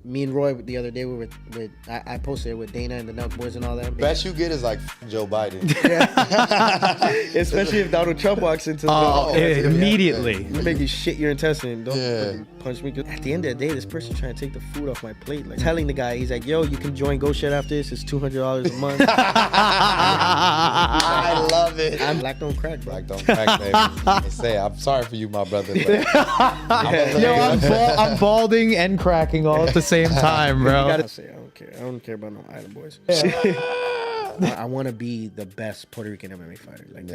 Me and Roy the other day we were with I posted it with Dana and the Nelk boys and all that. Best you get is like Joe Biden. Especially if Donald Trump walks into the immediately. You make me shit your intestine. Don't fucking punch me. At the end of the day, this person trying to take the food off my plate. Like telling the guy, he's like, yo, you can join Go Shed after this. It's $200 a month. I love it. I'm black don't crack, bro. Black don't crack, baby. They say, I'm sorry for you, my brother. But I'm balding and cracking all at the same time, bro. I don't care. I don't care about no island boys. I want to be the best Puerto Rican MMA fighter. Like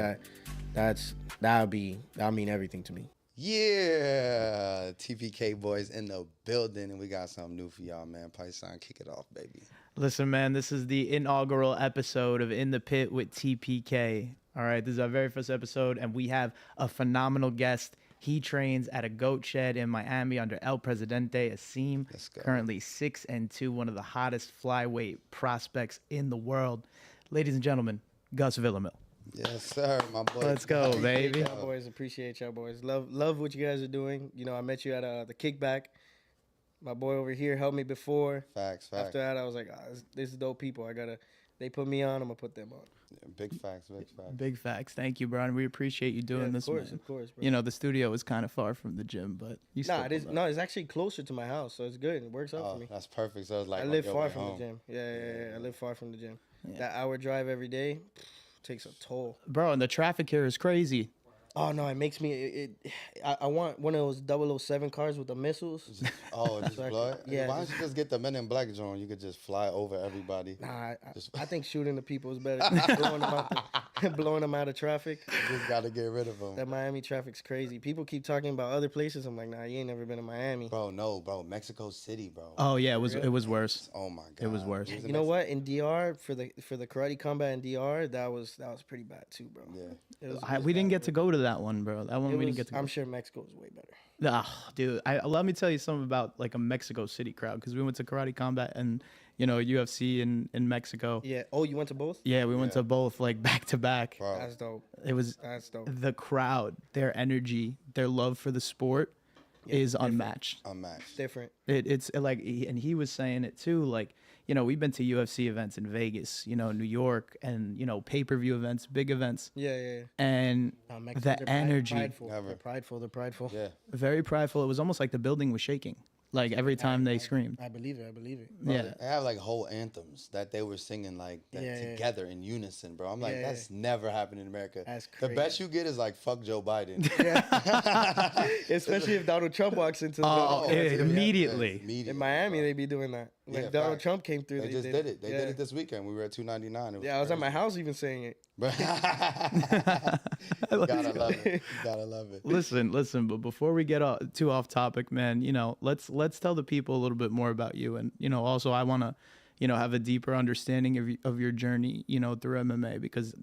that'll mean everything to me. Yeah, TPK boys in the building, and we got something new for y'all, man. Paisan, kick it off, baby. Listen, man, this is the inaugural episode of In the Pit with TPK. All right, this is our very first episode, and we have a phenomenal guest. He trains at a goat shed in Miami under El Presidente Asim. Currently 6'2", one of the hottest flyweight prospects in the world. Ladies and gentlemen, Gus Villamil. Yes, sir, my boy. Let's go, baby. Y'all boys, appreciate y'all boys. Love what you guys are doing. You know, I met you at the kickback. My boy over here helped me before. Facts. After that, I was like, this is dope people. They put me on, I'm gonna put them on. Yeah, big facts. Big facts. Thank you, bro. And we appreciate you doing this, man. Of course, bro. You know, the studio is kind of far from the gym, but you still it's actually closer to my house, so it's good. It works out for me. That's perfect. So it's like I live far from the gym. Yeah. I live far from the gym. Yeah. That hour drive every day takes a toll. Bro, and the traffic here is crazy. Oh no, it makes me. I want one of those 007 cars with the missiles. Just blow it? Yeah. Why don't you just get the Men in Black drone? You could just fly over everybody. Nah, I think shooting the people is better. blowing them out of traffic. You just gotta get rid of them. That Miami traffic's crazy. People keep talking about other places. I'm like, nah, you ain't never been to Miami. Bro, Mexico City, bro. Oh yeah, it was worse. Oh my god, it was worse. You know what? In DR for the karate combat in DR, that was pretty bad too, bro. Yeah. We didn't get to go to that one, bro. That one we didn't get to go. I'm sure Mexico is way better. Dude, let me tell you something about like a Mexico City crowd, because we went to karate combat and UFC in Mexico. Yeah. Oh, you went to both? Yeah, we went to both like back to back. Bro. That's dope. That's dope. The crowd, their energy, their love for the sport is unmatched. Different. It's like, and he was saying it too, like, we've been to UFC events in Vegas, New York, and, pay-per-view events, big events. Yeah. And the energy. They're prideful. Yeah. Very prideful. It was almost like the building was shaking. Like every time they screamed. I believe it. Bro, Yeah. They have like whole anthems that they were singing together in unison, bro. I'm like, that's never happened in America. That's crazy. The best you get is like fuck Joe Biden. Especially if Donald Trump walks into immediately. In Miami, they be doing that. Like Donald Trump came through. They just did it. They did it this weekend. We were at 299. I was at my house even saying it. Gotta love it. Listen. But before we get too off topic, man, let's tell the people a little bit more about you, and also I want to, have a deeper understanding of your journey, through MMA, because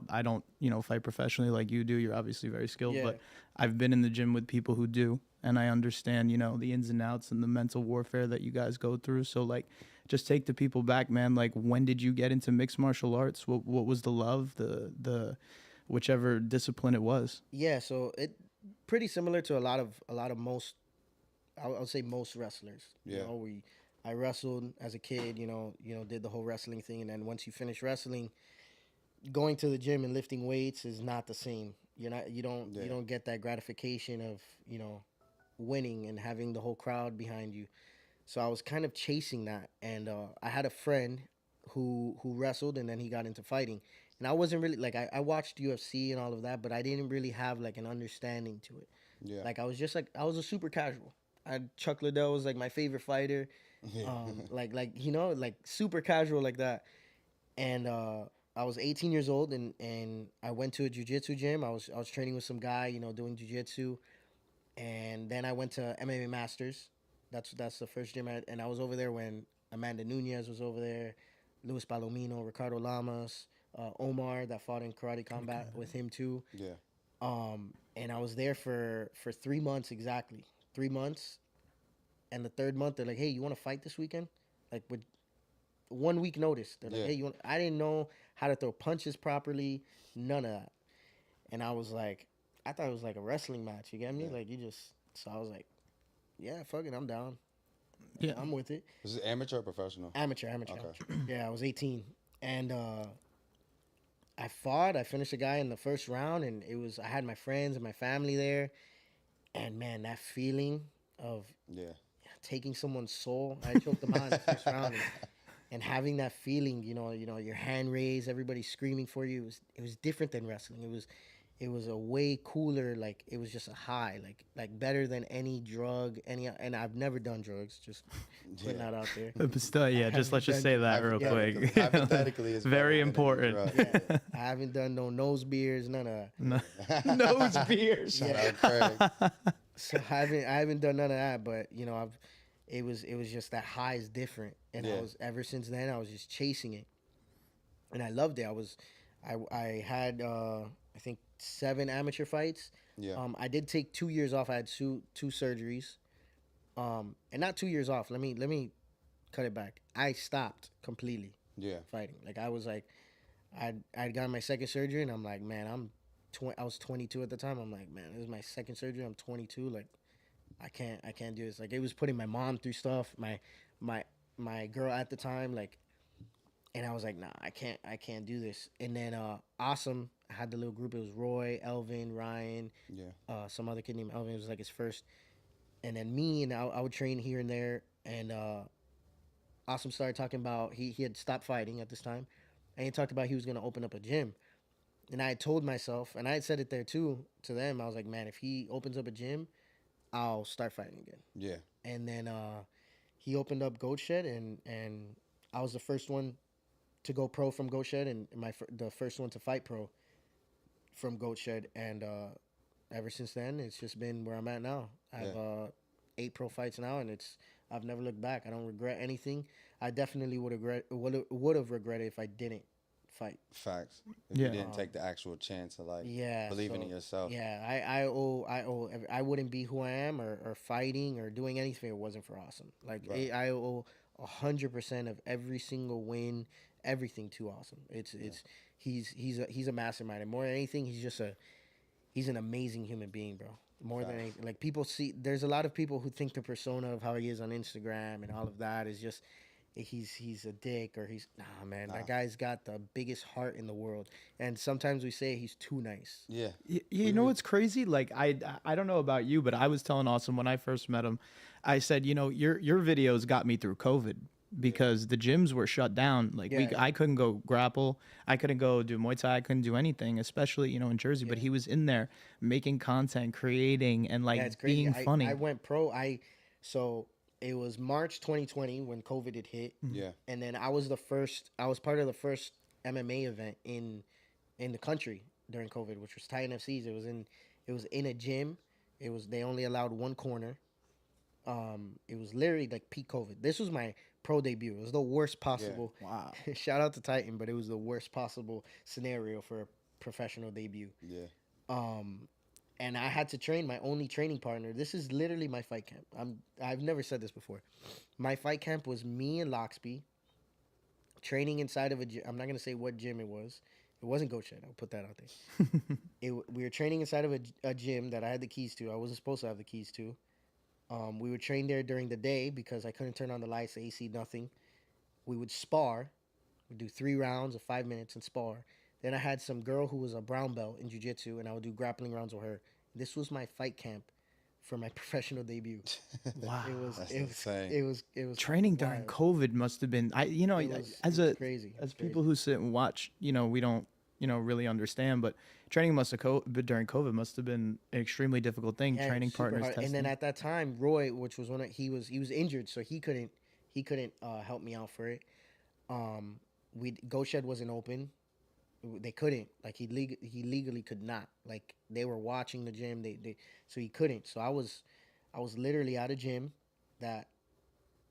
I don't fight professionally like you do. You're obviously very skilled, but I've been in the gym with people who do, and I understand the ins and outs and the mental warfare that you guys go through. So like, just take the people back, man. Like, when did you get into mixed martial arts? What was the love, the whichever discipline it was? Yeah, so it pretty similar to a lot of most, I would say most wrestlers. Yeah. I wrestled as a kid, did the whole wrestling thing, and then once you finish wrestling, going to the gym and lifting weights is not the same. You don't get that gratification of, winning and having the whole crowd behind you. So I was kind of chasing that, and I had a friend who wrestled, and then he got into fighting. And I wasn't really, like, I watched UFC and all of that, but I didn't really have, like, an understanding to it. Yeah. Like, I was just, like, I was a super casual. Chuck Liddell was, like, my favorite fighter. Like super casual like that. And I was 18 years old, and I went to a jiu-jitsu gym. I was training with some guy, doing jiu-jitsu. And then I went to MMA Masters. That's the first gym and I was over there when Amanda Nunez was over there, Luis Palomino, Ricardo Lamas, Omar that fought in karate combat with him too. Yeah. And I was there for 3 months exactly. 3 months. And the third month they're like, "Hey, you want to fight this weekend?" Like with 1 week notice. They're like, "Hey, I didn't know how to throw punches properly, none of that." And I was like, I thought it was like a wrestling match, you get me? Like so I was like, yeah, fuck it, I'm down. Yeah. I'm with it. Was it amateur or professional? Amateur. Okay. Yeah, I was 18, and I fought. I finished a guy in the first round, and I had my friends and my family there, and man, that feeling of Yeah. taking someone's soul. I choked them out in the first round, and having that feeling, your hand raised, everybody screaming for you. It was different than wrestling. It was a way cooler. Like it was just a high. Like better than any drug. And I've never done drugs. Just putting that out there. But still, yeah, just let's just say that real quick. Hypothetically, it's Very better than any important. drug. Yeah, I haven't done no nose beers, none of that. Nose beers. Shout out Craig. So I haven't done none of that. But it was just that high is different. And Yeah. ever since then I was just chasing it, and I loved it. I had I think 7 amateur fights. Yeah. I did take 2 years off. I had two surgeries, and not 2 years off. Let me cut it back. I stopped completely Yeah. fighting. Like I was like, I'd gotten my second surgery, and I'm like, man, I was 22 at the time. I'm like, man, this is my second surgery. I'm 22. Like, I can't do this. Like, it was putting my mom through stuff. My girl at the time, like, and I was like, nah, I can't do this. And then Awesome, I had the little group. It was Roy, Elvin, Ryan, Yeah. some other kid named Elvin. It was like his first. And then me, and I would train here and there. And Awesome started talking about he had stopped fighting at this time, and he talked about he was gonna open up a gym. And I had told myself, and I had said it there too to them. I was like, man, if he opens up a gym, I'll start fighting again. Yeah. And then he opened up Goat Shed, and I was the first one to go pro from Goat Shed, and the first one to fight pro from Goat Shed. And ever since then, it's just been where I'm at now. I have 8 pro fights now, and I've never looked back. I don't regret anything. I definitely would have regretted if I didn't fight. Facts. If you didn't take the actual chance of believing in yourself. Yeah, I wouldn't be who I am or fighting or doing anything if it wasn't for Awesome. Like Right. I owe 100% of every single win, everything to Awesome. He's a mastermind, and more than anything, he's an amazing human being, bro. More than anything, like people see, there's a lot of people who think the persona of how he is on Instagram and all of that is just he's a dick, or nah, man. That guy's got the biggest heart in the world, and sometimes we say he's too nice. Yeah. You know what's crazy? Like I don't know about you, but I was telling Awesome when I first met him, I said, your videos got me through COVID because the gyms were shut down. Like I couldn't go grapple, I couldn't go do Muay Thai, I couldn't do anything, especially in Jersey. But he was in there making content, creating, and like being funny. I went pro. So it was March 2020 when COVID had hit. Yeah. And then I was part of the first MMA event in the country during COVID, which was Titan FC's. It was in a gym. They only allowed one corner. It was literally like peak COVID. This was my pro debut. It was the worst possible. Yeah. Wow. Shout out to Titan, but it was the worst possible scenario for a professional debut. Yeah. And I had to train my only training partner. This is literally my fight camp. I've never said this before. My fight camp was me and Loxby training inside of a gym. I'm not gonna say what gym it was. It wasn't Goat Shed. I'll put that out there. We were training inside of a gym that I had the keys to. I wasn't supposed to have the keys to. We would train there during the day because I couldn't turn on the lights, the AC, nothing. We would spar. We'd do 3 rounds of 5 minutes and spar. Then I had some girl who was a brown belt in jiu-jitsu, and I would do grappling rounds with her. This was my fight camp for my professional debut. Wow. It was Training during COVID must have been as crazy. People who sit and watch, we don't really understand, but training during COVID must have been an extremely difficult thing. Yeah, training partners hard. testing. And then at that time, Roy, which was he was injured, so he couldn't help me out for it. Goat Shed wasn't open. They couldn't, like, he legally could not, like, they were watching the gym, so he couldn't. So I was literally at a gym that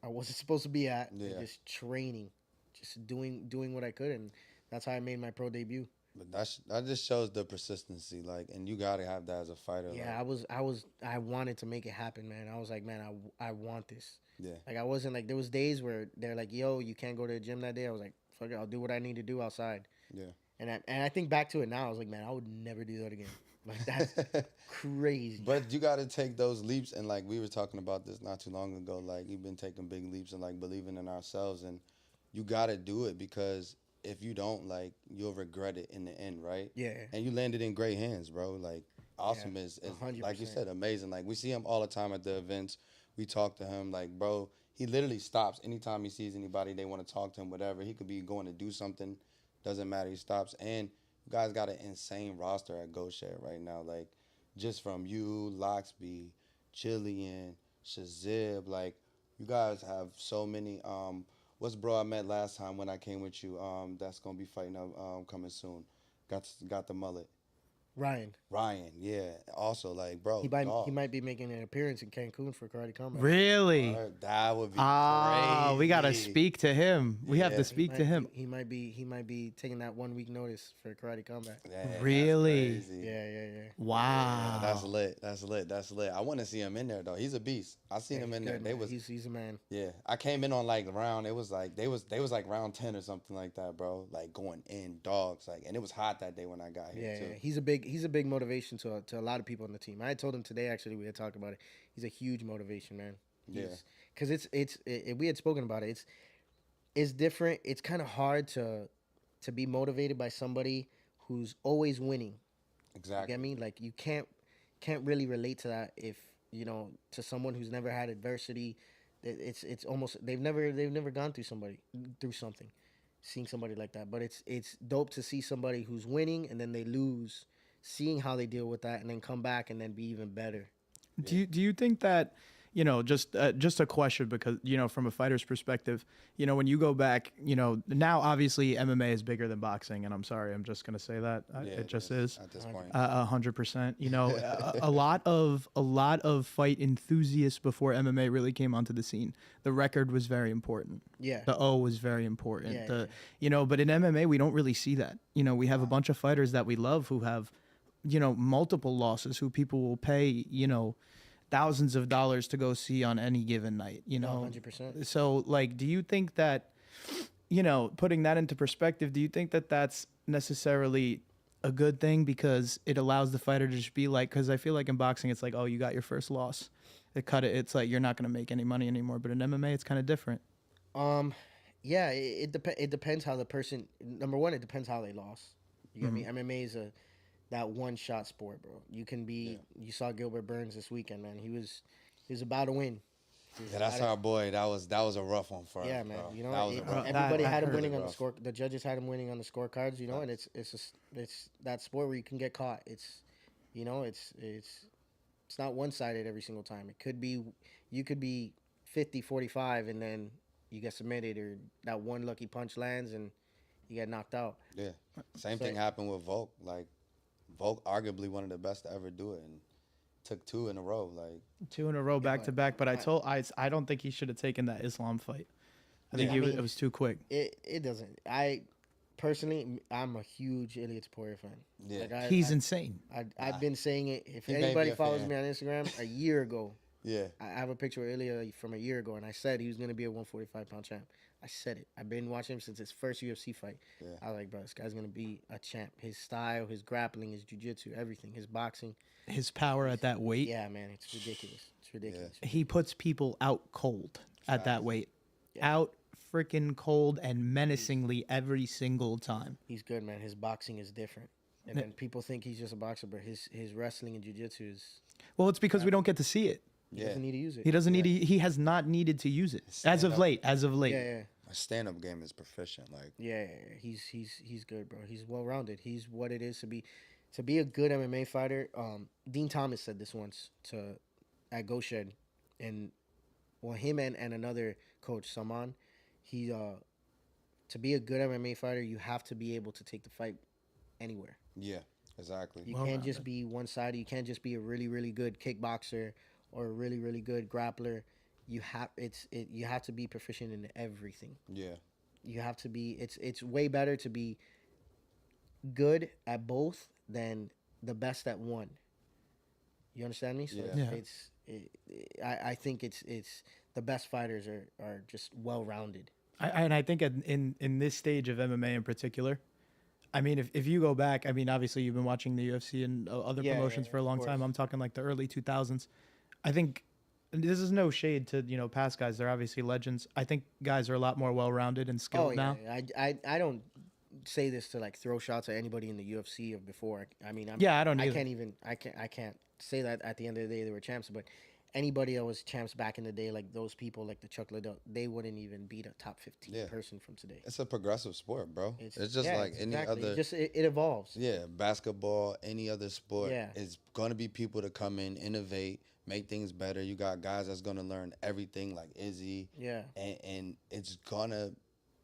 I wasn't supposed to be at, and just training, just doing what I could, and that's how I made my pro debut. But that just shows the persistency, like, and you gotta have that as a fighter. Yeah, like. I wanted to make it happen, man. I was like, man, I want this. Yeah. Like, I wasn't like, there was days where they're like, yo, you can't go to the gym that day. I was like, fuck it, I'll do what I need to do outside. Yeah. And I think back to it now, I was like, man, I would never do that again. Like that's crazy. But you got to take those leaps, and like we were talking about this not too long ago. Like you've been taking big leaps and like believing in ourselves, and you got to do it because if you don't, like you'll regret it in the end, right? Yeah. And you landed in great hands, bro. Like awesome is 100%. like you said, amazing. Like we see him all the time at the events. We talk to him, like bro. He literally stops anytime he sees anybody. They want to talk to him, whatever. He could be going to do something, doesn't matter. He stops, and you guys got an insane roster at GoShare right now. Like just from you, Loxby, Chillian, Shazib, like you guys have so many. What's bro I met last time when I came with you? That's gonna be fighting coming soon. Got the mullet. Ryan. Ryan, yeah. Also, like bro, He might be making an appearance in Cancun for Karate Combat. Really? that would be Ah, crazy. we gotta speak to him. We have Yeah. to speak to him. He might be taking that 1 week notice for Karate Combat. Yeah, that's Really? crazy. Yeah. Wow. That's lit. That's lit. That's lit. I want to see him in there though. He's a beast. I seen him in there. Good, They man. was He's a man. yeah. I came in on like round. It was like they was like round 10 or something like that, bro. Like going in dogs. Like and it was hot that day when I got here Yeah, too. he's a big motivation to a lot of people on the team. I told him today actually we had talked about it. He's a huge motivation, man. Yeah. Because we had spoken about it. It's different. It's kind of hard to be motivated by somebody who's always winning. You Exactly. get me? Like you can't really relate to that if to someone who's never had adversity. It's almost they've never gone through something, seeing somebody like that. But it's dope to see somebody who's winning and then they lose, seeing how they deal with that and then come back and then be even better. Do you think that, just a question because, from a fighter's perspective, when you go back, now obviously MMA is bigger than boxing, and I'm sorry, I'm just gonna say that it just is At this point. 100%. A lot of fight enthusiasts before MMA really came onto the scene. The record was very important. Yeah. The O was very important. Yeah, But in MMA we don't really see that. We have a bunch of fighters that we love who have, multiple losses who people will pay, thousands of dollars to go see on any given night, 100%. So like, do you think that, putting that into perspective, do you think that that's necessarily a good thing because it allows the fighter to just be like, because I feel like in boxing, it's like, oh, you got your first loss. It's like, you're not going to make any money anymore. But in MMA, it's kind of different. Yeah, it depends how the person. Number one, it depends how they lost. You get me? MMA is that one shot sport, bro. You can be. You saw Gilbert Burns this weekend, man. He was about to win. Yeah, that's our boy. That was a rough one for us. Yeah, man. Bro. Everybody had him winning on the rough. score. The judges had him winning on the scorecards. And it's that sport where you can get caught. It's not one sided every single time. It could be you could be 50-45 and then you get submitted or that one lucky punch lands and you get knocked out. Yeah. Same thing happened with Volk. Like Volk, arguably one of the best to ever do it, and took 2 in a row. Like 2 in a row, back to back. But I don't think he should have taken that Islam fight. I think it was too quick. It doesn't. Personally, I'm a huge Ilia Topuria fan. Yeah. Like He's insane. I've been saying it. If He may anybody be a follows fan. me on Instagram, a year ago, yeah. I have a picture of Ilia from a year ago, and I said he was going to be a 145-pound champ. I said it. I've been watching him since his first UFC fight. Yeah. I was like, bro, this guy's going to be a champ. His style, his grappling, his jiu-jitsu, everything, his boxing. His power at that weight. Yeah, man, it's ridiculous. It's ridiculous. He puts people out cold at that weight. Yeah. Out freaking cold and menacingly every single time. He's good, man. His boxing is different. And then people think he's just a boxer, but his wrestling and jiu-jitsu is... Well, it's because we don't get to see it. He doesn't need to use it. He doesn't need to, he has not needed to use it as of late. Yeah. My stand-up game is proficient. Like Yeah. He's good, bro. He's well-rounded. He's what it is to be a good MMA fighter. Dean Thomas said this once at GoShed, and him and another coach, Saman, to be a good MMA fighter, you have to be able to take the fight anywhere. yeah, exactly. You can't just be one-sided. You can't just be a really, really good kickboxer or a really, really good grappler. You have to be proficient in everything. Yeah. You have to be. It's way better to be good at both than the best at one. You understand me? So I think it's the best fighters are just well-rounded. And I think in this stage of MMA in particular, I mean, if you go back, I mean, obviously you've been watching the UFC and other Yeah, promotions yeah, for a of long time. course. I'm talking like the early 2000s. I think and this is no shade to past guys. They're obviously legends. I think guys are a lot more well-rounded and Oh skilled yeah, now. yeah. I don't say this to like throw shots at anybody in the UFC of before. I mean, Yeah, I don't I either. can't even I can't say that at the end of the day they were champs, but anybody that was champs back in the day, like those people, like the Chuck Liddell, they wouldn't even beat a top 15 Yeah. person from today. It's a progressive sport, bro. It's just yeah, like any exactly. other. It evolves. Yeah, basketball, any other sport, Yeah. is going to be people to come in, innovate, make things better. You got guys that's going to learn everything, like Izzy, Yeah. and it's going to,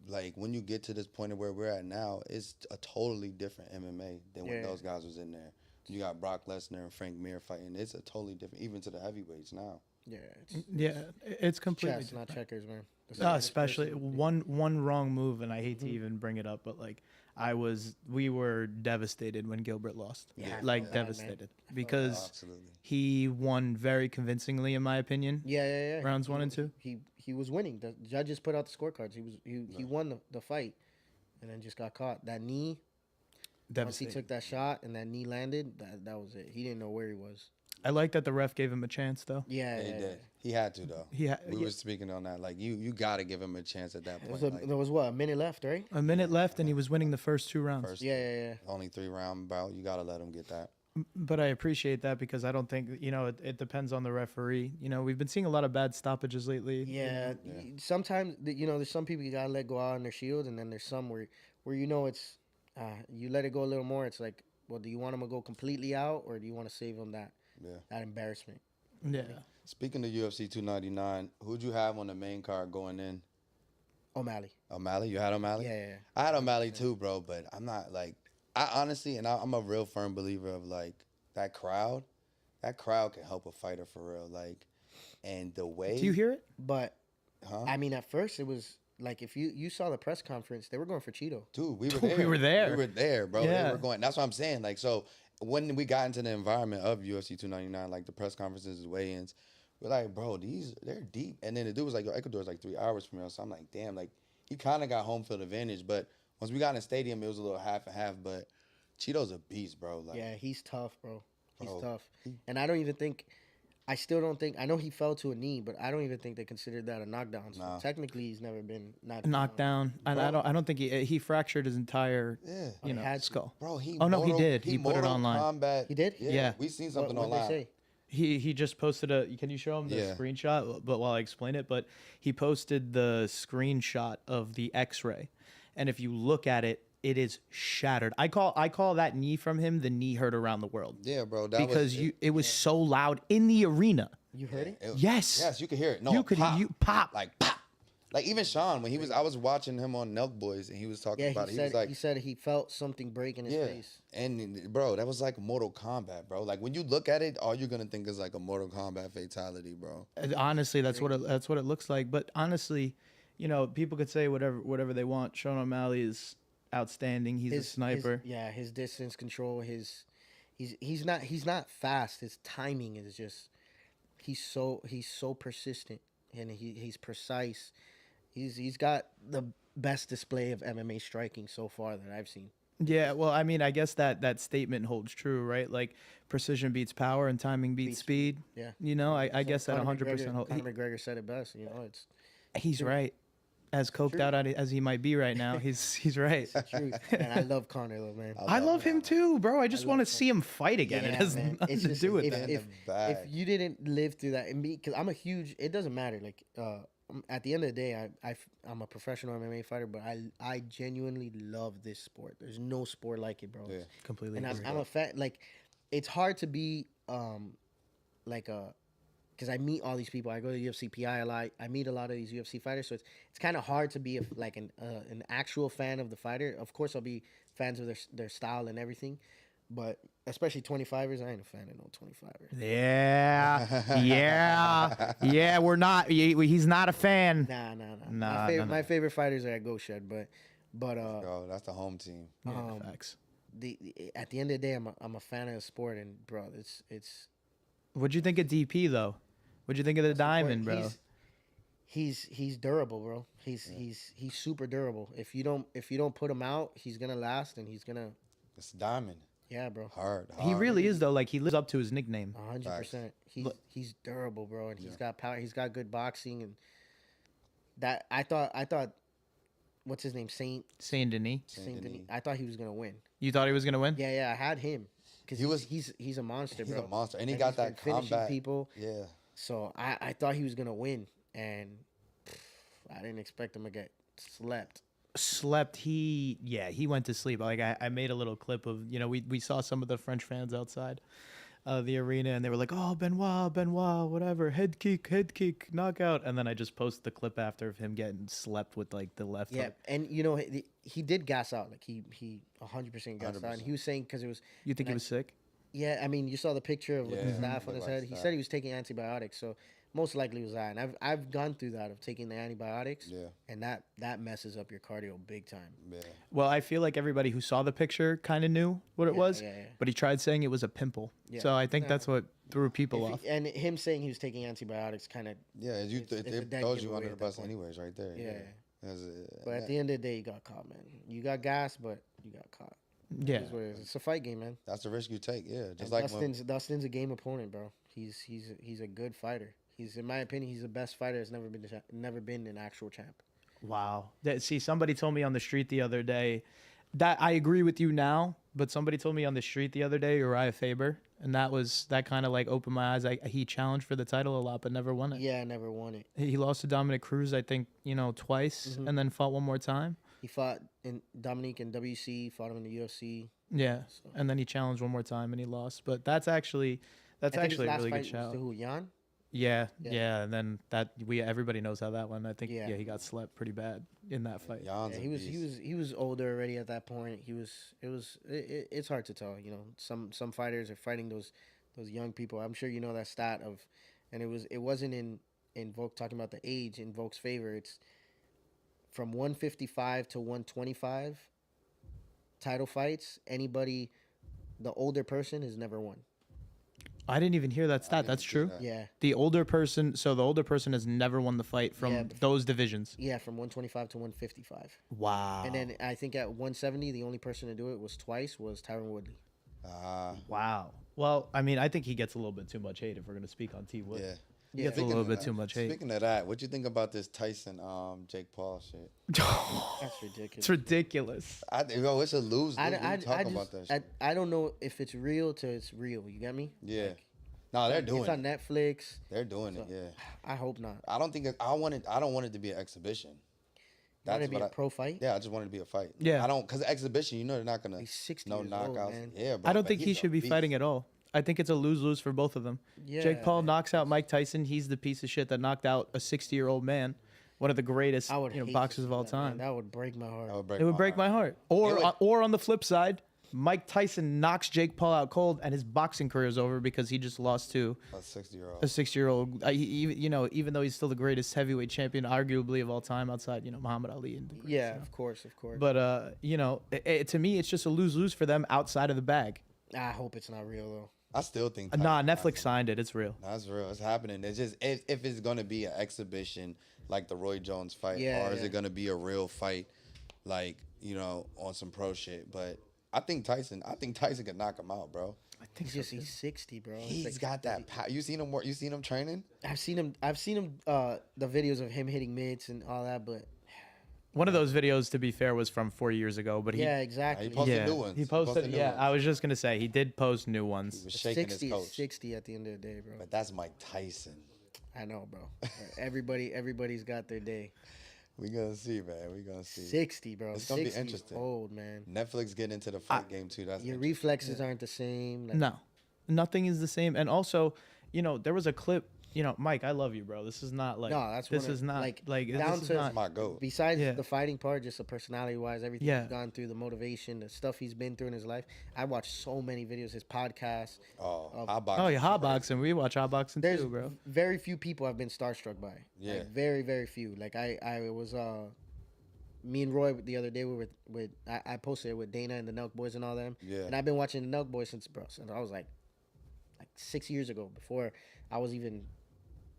like, when you get to this point of where we're at now, it's a totally different MMA than when Yeah. those guys was in there. You got Brock Lesnar and Frank Mir fighting. It's a totally different, even to the heavyweights now. Yeah. It's Yeah, it's completely chess, not different. checkers, man. The No, smartest especially person- one wrong move, and I hate to even bring it up, but like we were devastated when Gilbert lost. Yeah, I Like felt bad, man. devastated because Absolutely. he won very convincingly, in my opinion. Yeah, yeah, yeah. Rounds 1 and 2. He was winning. The judges put out the scorecards. He won the fight, and then just got caught. That knee. Once he Devastated. took that shot and that knee landed, that was it. He didn't know where he was. I like that the ref gave him a chance, though. Yeah, Yeah, he yeah, did. He had to, though. We yeah. were speaking on that. Like, you got to give him a chance at that yeah. point. Like, There was what, a minute left, right? A minute left, and he was winning the first 2 rounds. first, Yeah, yeah, yeah. only 3-round bout. You got to let him get that. But I appreciate that because I don't think it depends on the referee. We've been seeing a lot of bad stoppages lately. Yeah, sometimes there's some people you gotta let go out on their shield, and then there's some where it's you let it go a little more. It's like, well, do you want them to go completely out, or do you want to save them that embarrassment? Yeah. Speaking of UFC 299, who'd you have on the main card going in? O'Malley. O'Malley? You had O'Malley? Yeah, yeah. I had O'Malley too, bro, but I'm not like, I honestly, and I'm a real firm believer of like that crowd can help a fighter for real. Like, and the way. Do you hear it? But Huh? I mean, at first it was like if you saw the press conference, they were going for Cheeto. Dude, we were We there. were there. We were there, bro. Yeah. They were going. That's what I'm saying. Like, so when we got into the environment of UFC 299, like the press conferences, weigh-ins, we're like, bro, they're deep. And then the dude was like, yo, Ecuador's like 3 hours from here. So I'm like, damn, like he kind of got home field advantage. But once we got in the stadium, it was a little half and half. But Cheeto's a beast, bro. Like, Yeah, he's tough, bro. He's Bro, tough. And I still don't think, I know he fell to a knee, but I don't even think they considered that a knockdown. So Nah. technically he's never been Knocked down. And I don't think he fractured his entire yeah. had to. skull. Bro, he Oh, no, he Mortal- did. He put it Mortal online. Kombat. He did? Yeah. We seen something What'd online. they say? He just posted can you show him the Yeah. screenshot? But while I explain it, but he posted the screenshot of the X-ray, and if you look at it, it is shattered. I call that knee from him the knee heard around the world Yeah, bro. That because was, it was so loud in the arena. You heard it? Yes. Yes, you could hear it. No, You could pop. pop. Like pop. Like even Sean, when I was watching him on Nelk Boys and he was talking Yeah, about it. he He was like, said he felt something break in his yeah. face. And bro, that was like Mortal Kombat, bro. Like when you look at it, all you're gonna think is like a Mortal Kombat fatality, bro. Honestly, that's what it looks like. But honestly, people could say whatever they want. Sean O'Malley is outstanding. He's a sniper. His distance control, he's not fast. His timing is just he's so persistent and he's precise. He's got the best display of MMA striking so far that I've seen. Yeah, well, I mean, I guess that statement holds true, right? Like precision beats power and timing beats speed. Yeah. I guess that 100% holds. Conor McGregor said it best. It's He's right. As coked out as he might be right now, he's right. the truth. And I love Conor though, man. I love him too, bro. I just want to see him fight again. It has man. nothing to do with that. If you didn't live through that, and me, because I'm a huge, it doesn't matter. Like, at the end of the day, I'm a professional MMA fighter, but I genuinely love this sport. There's no sport like it, bro. Yeah. Completely. And agree. I'm a fan. Like, it's hard to be because I meet all these people. I go to UFC PI a lot. I meet a lot of these UFC fighters, so it's kind of hard to be an actual fan of the fighter. Of course, I'll be fans of their style and everything, but especially 25ers, I ain't a fan of no 25er. Yeah. We're not. He's not a fan. Nah. My favorite fighters are at Go Shed, but Bro, that's the home team. Yeah, facts. At the end of the day, I'm a fan of the sport, and bro, it's. What'd you think of DP though? What'd you think of the diamond, bro? He's durable, bro. He's super durable. If you don't put him out, he's gonna last, and he's gonna It's diamond. yeah, bro. Hard. He really is though. Like he lives up to his nickname. 100%. He's durable, bro, and he's Yeah. got power. He's got good boxing, and that I thought what's his name Saint Denis. Saint Denis. Denis. I thought he was gonna win. You thought he was gonna win? Yeah, I had him because He was- he's a monster, He's bro. a monster, and he Like, got he's been that finishing combat. people. Yeah. So I thought he was gonna win, and I didn't expect him to get slept. Slept. He went to sleep. Like I made a little clip of, we saw some of the French fans outside the arena, and they were like, oh, Benoit, whatever, head kick, knockout. And then I just posted the clip after of him getting slept with like the left Yeah, hook. and he did gas out. Like he 100% gassed out. And 100%. he was saying because it was You think he was sick? yeah. I mean, you saw the picture of with the Yeah, staff on looked his like head. He staph. said he was taking antibiotics, so most likely it was that. And I've gone through that of taking the antibiotics, Yeah. and that messes up your cardio big time. Yeah. Well, I feel like everybody who saw the picture kind of knew what it Yeah, was, yeah. but he tried saying it was a pimple. Yeah. So I think No. that's what threw people off. And him saying he was taking antibiotics kind of Yeah. It's a It dead throws you giveaway under the at that bus point. anyways, right there. Yeah. But at That- the end of the day, you got caught, man. You got gas, but you got caught. Yeah. It's what it is. It's a fight game, man. that's the risk you take. Yeah. Just And like when, Dustin's a game opponent, bro. He's a good fighter. He's, in my opinion, he's the best fighter that's never been an actual champ. Wow. See, somebody told me on the street the other day that I agree with you now, but somebody told me on the street the other day, Uriah Faber, and that kind of like opened my eyes. He challenged for the title a lot, but never won it. Yeah, I never won it. He lost to Dominic Cruz, I think, twice, and then fought one more time. He fought in Dominique in WC, fought him in the UFC. Yeah, and then he challenged one more time and he lost. But that's actually I think his a last really good fight was shout. to who? Jan? Yeah, Yeah. yeah, and then everybody knows how that went. I think Yeah. he got slept pretty bad in that fight. Jan's Yeah, a he was beast. he was older already at that point. It's hard to tell. Some fighters are fighting those young people. I'm sure you know that stat of, and it wasn't in Volk talking about the age in Volk's favor. It's from 155 to 125 title fights. Anybody, the older person has never won. I didn't even hear that stat. didn't That's see true. that. Yeah, The older person has never won the fight from Yeah, but- those divisions. yeah, from 125 to 155. Wow. And then I think at 170, the only person to do it was Tyron Woodley. Wow. Well, I mean, I think he gets a little bit too much hate if we're gonna speak on T Wood. Yeah. He gets a Speaking little of bit that- too much hate. Speaking of that, what you think about this Tyson Jake Paul shit? That's ridiculous. It's ridiculous. It's a lose. I, We I, talk I, about just, that shit. I don't know if it's real till it's real. You get me? Yeah. Like, No, they're doing it's on it. Netflix. They're doing it. So- Yeah. I hope not. I don't think I don't want it to be an exhibition. Want it to be what a pro fight? Yeah, I just want it to be a fight. Yeah. I don't because exhibition. They're not gonna He's 60 no years old, knockouts. man. Yeah, I don't but think he he's a should be beast. fighting at all. I think it's a lose-lose for both of them. Yeah. Jake Paul knocks out Mike Tyson. He's the piece of shit that knocked out a 60-year-old man, one of the greatest I would hate to boxers see of all that, man. time. That would break my heart. That would break It would break my heart. Or would- or on the flip side, Mike Tyson knocks Jake Paul out cold, and his boxing career is over because he just lost to A 60-year-old. a 60-year-old. Even though he's still the greatest heavyweight champion, arguably of all time, outside Muhammad Ali and the greats, Yeah, of course. But to me, it's just a lose-lose for them outside of the bag. I hope it's not real though. I still think. Nah, Tyson- Netflix signed it. It's real. That's real. It's happening. It's just if it's gonna be an exhibition like the Roy Jones fight, Yeah, or is yeah. it gonna be a real fight, like on some pro shit? But I think Tyson could knock him out, bro. I think He's 60, bro. It's He's like- got that power. You seen him? You seen him training? I've seen him. The videos of him hitting mitts and all that. But one of those videos, to be fair, was from 4 years ago. But yeah, He exactly. posted new ones. He posted. new Yeah, ones. I was just gonna say he did post new He ones. was shaking 60 his is coach. 60 at the end of the day, bro. But that's Mike Tyson. I know, bro. Everybody's got their day. We gonna see, man. We gonna see. 60, bro. It's gonna be 60 is interesting. old, man. Netflix get into the fight game too. That's Your interesting. reflexes aren't the same. Like, No, nothing is the same. And also, there was a clip. Mike, I love you, bro. This is not like. No, that's this one of- is not like, like down this is to- not. my goat. Besides Yeah. the fighting part, just the personality wise, everything Yeah. he's gone through, the motivation, the stuff he's been through in his life. I watched so many videos, his podcast. Hot boxing. Oh yeah, hot boxing. We watch hot boxing There's too, bro. very few people I've been starstruck by. Yeah. Like, very, very few. Like I was me and Roy the other day we were with I posted it with Dana and the Nelk Boys and all them. Yeah. And I've been watching the Nelk Boys since I was like 6 years ago, before I was even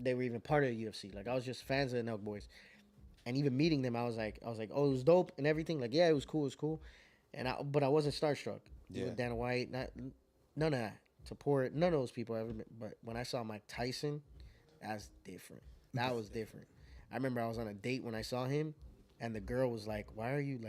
they were even part of the UFC. Like I was just fans of the Nelk boys, and even meeting them, I was like, oh, it was dope and everything. Like, yeah, it was cool. But I wasn't starstruck. Yeah. With Dana White, none of that. Support, none of those people ever. But when I saw Mike Tyson, that's different. That was different. I remember I was on a date when I saw him, and the girl was like, why are you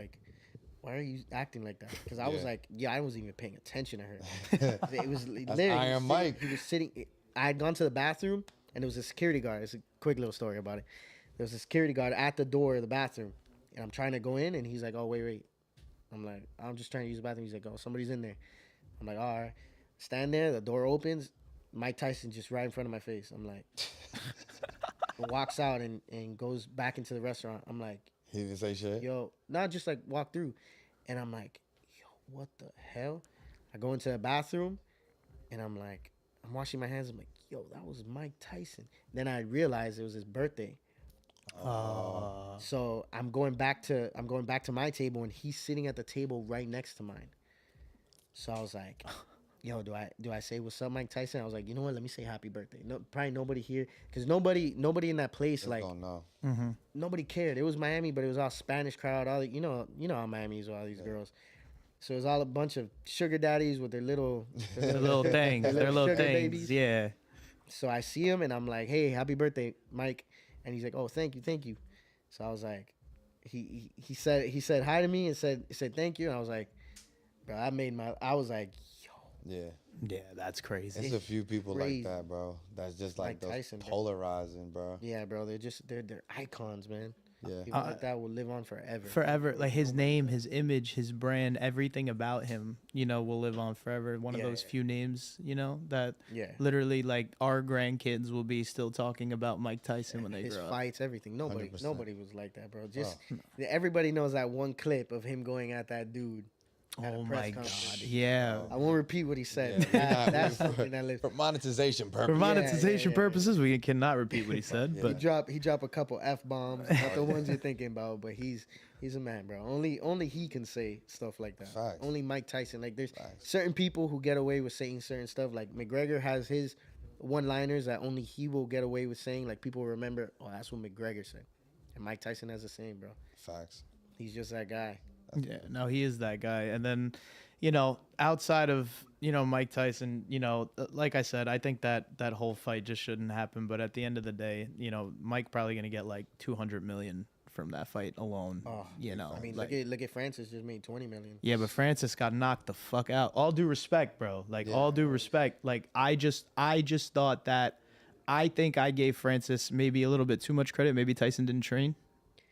acting like that? Because I was like, I wasn't even paying attention to her. It was literally Iron Mike. He was sitting. I had gone to the bathroom, and there was a security guard. It's a quick little story about it. There was a security guard at the door of the bathroom, and I'm trying to go in, and he's like, oh, wait. I'm like, I'm just trying to use the bathroom. He's like, oh, somebody's in there. I'm like, all right. Stand there. The door opens. Mike Tyson just right in front of my face. I'm like, walks out and goes back into the restaurant. I'm like, He didn't say shit. yo, not just like walk through. And I'm like, yo, what the hell? I go into the bathroom, and I'm like, I'm washing my hands. I'm like, yo, that was Mike Tyson. Then I realized it was his birthday. So I'm going back to my table, and he's sitting at the table right next to mine. So I was like, yo, do I say what's up, Mike Tyson? I was like, you know what? Let me say happy birthday. No, probably nobody here, because nobody in that place Just like don't know. nobody cared. It was Miami, but it was all Spanish crowd. All you know how Miami is with all these girls. So it was all a bunch of sugar daddies with their little things. Their little sugar things. babies. Yeah. So I see him, and I'm like, hey, happy birthday, Mike. And he's like, oh, thank you. So I was like, he said hi to me and said thank you. And I was like, bro, I was like, yo. Yeah. Yeah, that's crazy. There's a few people crazy. like that, bro. That's just like Mike those Tyson, bro. polarizing, bro. Yeah, bro, they're icons, man. Yeah. People like that will live on forever. Forever, like his name, his image, his brand, everything about him, will live on forever. One of those few names, that literally like our grandkids will be still talking about Mike Tyson when they His grow up. fights, everything. Nobody 100%. was like that, bro. Just everybody knows that one clip of him going at that dude. At a Oh press my conference. God! Yeah. I won't repeat what he said. Yeah, That's something that lives. For monetization For purposes. monetization yeah. purposes, we cannot repeat what he said. He But dropped a couple F-bombs, not the ones you're thinking about, but he's a man, bro. Only he can say stuff like that. Facts. Only Mike Tyson. Like there's Facts. certain people who get away with saying certain stuff. Like McGregor has his one-liners that only he will get away with saying. Like people remember, oh, that's what McGregor said. And Mike Tyson has the same, bro. Facts. He's just that guy. yeah, no, he is that guy. And then, outside of Mike Tyson, like I said, I think that whole fight just shouldn't happen. But at the end of the day, Mike probably gonna get like 200 million from that fight alone. Oh, I mean, like, look at Francis just made 20 million. yeah, but Francis got knocked the fuck out. All due respect, bro. Like all due respect. Like I just thought that. I think I gave Francis maybe a little bit too much credit. Maybe Tyson didn't train.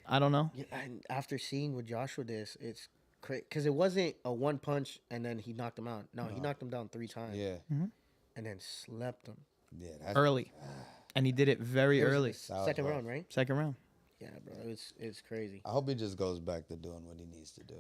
I don't know. Yeah, and after seeing what Joshua did, it's crazy because it wasn't a one punch and then he knocked him out. No, he knocked him down 3 times. Yeah. And then slept him. Yeah. That's Early, and he did it very It was early. the second round, right? Second round. Yeah, bro, it's crazy. I hope he just goes back to doing what he needs to do.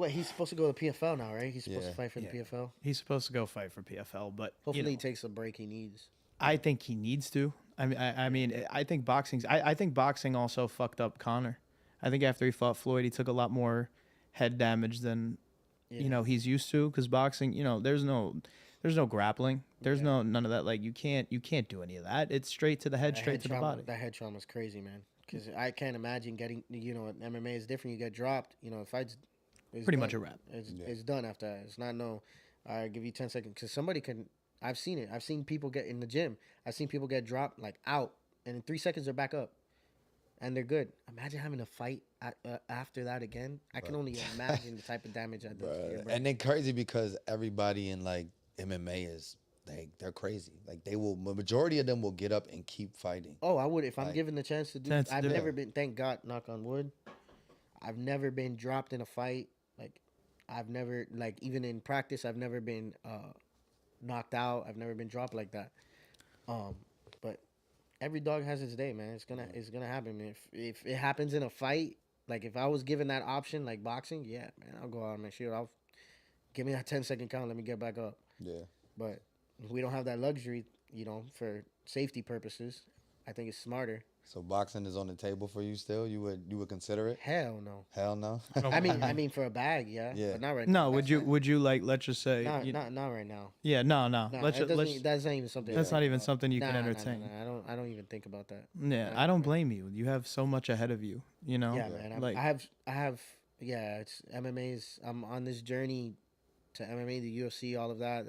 He's supposed to go to PFL now, right? He's supposed to Yeah. fight for the PFL. He's supposed to go fight for PFL, but Hopefully, he takes a break he needs. I think he needs to. I mean, I think boxing's. I think boxing also fucked up Conor. I think after he fought Floyd, he took a lot more head damage than he's used to. Because boxing, there's no grappling. There's none of that. Like you can't do any of that. It's straight to the head, straight to the body. That head trauma is crazy, man. Because I can't imagine getting. MMA is different. You get dropped. The fight's Pretty much a wrap. It's done after that. It's not no. I give you 10 seconds because somebody can. I've seen it. I've seen people get in the gym. I've seen people get dropped like out, and in 3 seconds they're back up, and they're good. Imagine having a fight after that again. I can only imagine the type of damage I did. And then crazy because everybody in like MMA is they're crazy. Like majority of them will get up and keep fighting. Oh, I would if I'm given the chance to do. Chance to I've do it. never been. Thank God, knock on wood. I've never been dropped in a fight. Like I've never even in practice. I've never been knocked out. I've never been dropped like that. But every dog has its day, man. It's gonna happen. If it happens in a fight, like if I was given that option, like boxing, yeah, man, I'll go out and make sure I'll give me that 10-second count. Let me get back up. Yeah. But we don't have that luxury, for safety purposes. I think it's smarter So boxing is on the table for you still? You would consider it? Hell no. Hell no. I mean for a bag, yeah, Yeah. but not right No, now. would you like, let's just say, Not right now. yeah, no. No, Let's it doesn't. let's That's not even something. I that's think not even about. something you can Nah, entertain. I don't even think about that. Yeah, I don't blame you. You have so much ahead of you, you know? Yeah, man. Like, I have. Yeah, it's MMA's. I'm on this journey to MMA, the UFC, all of that.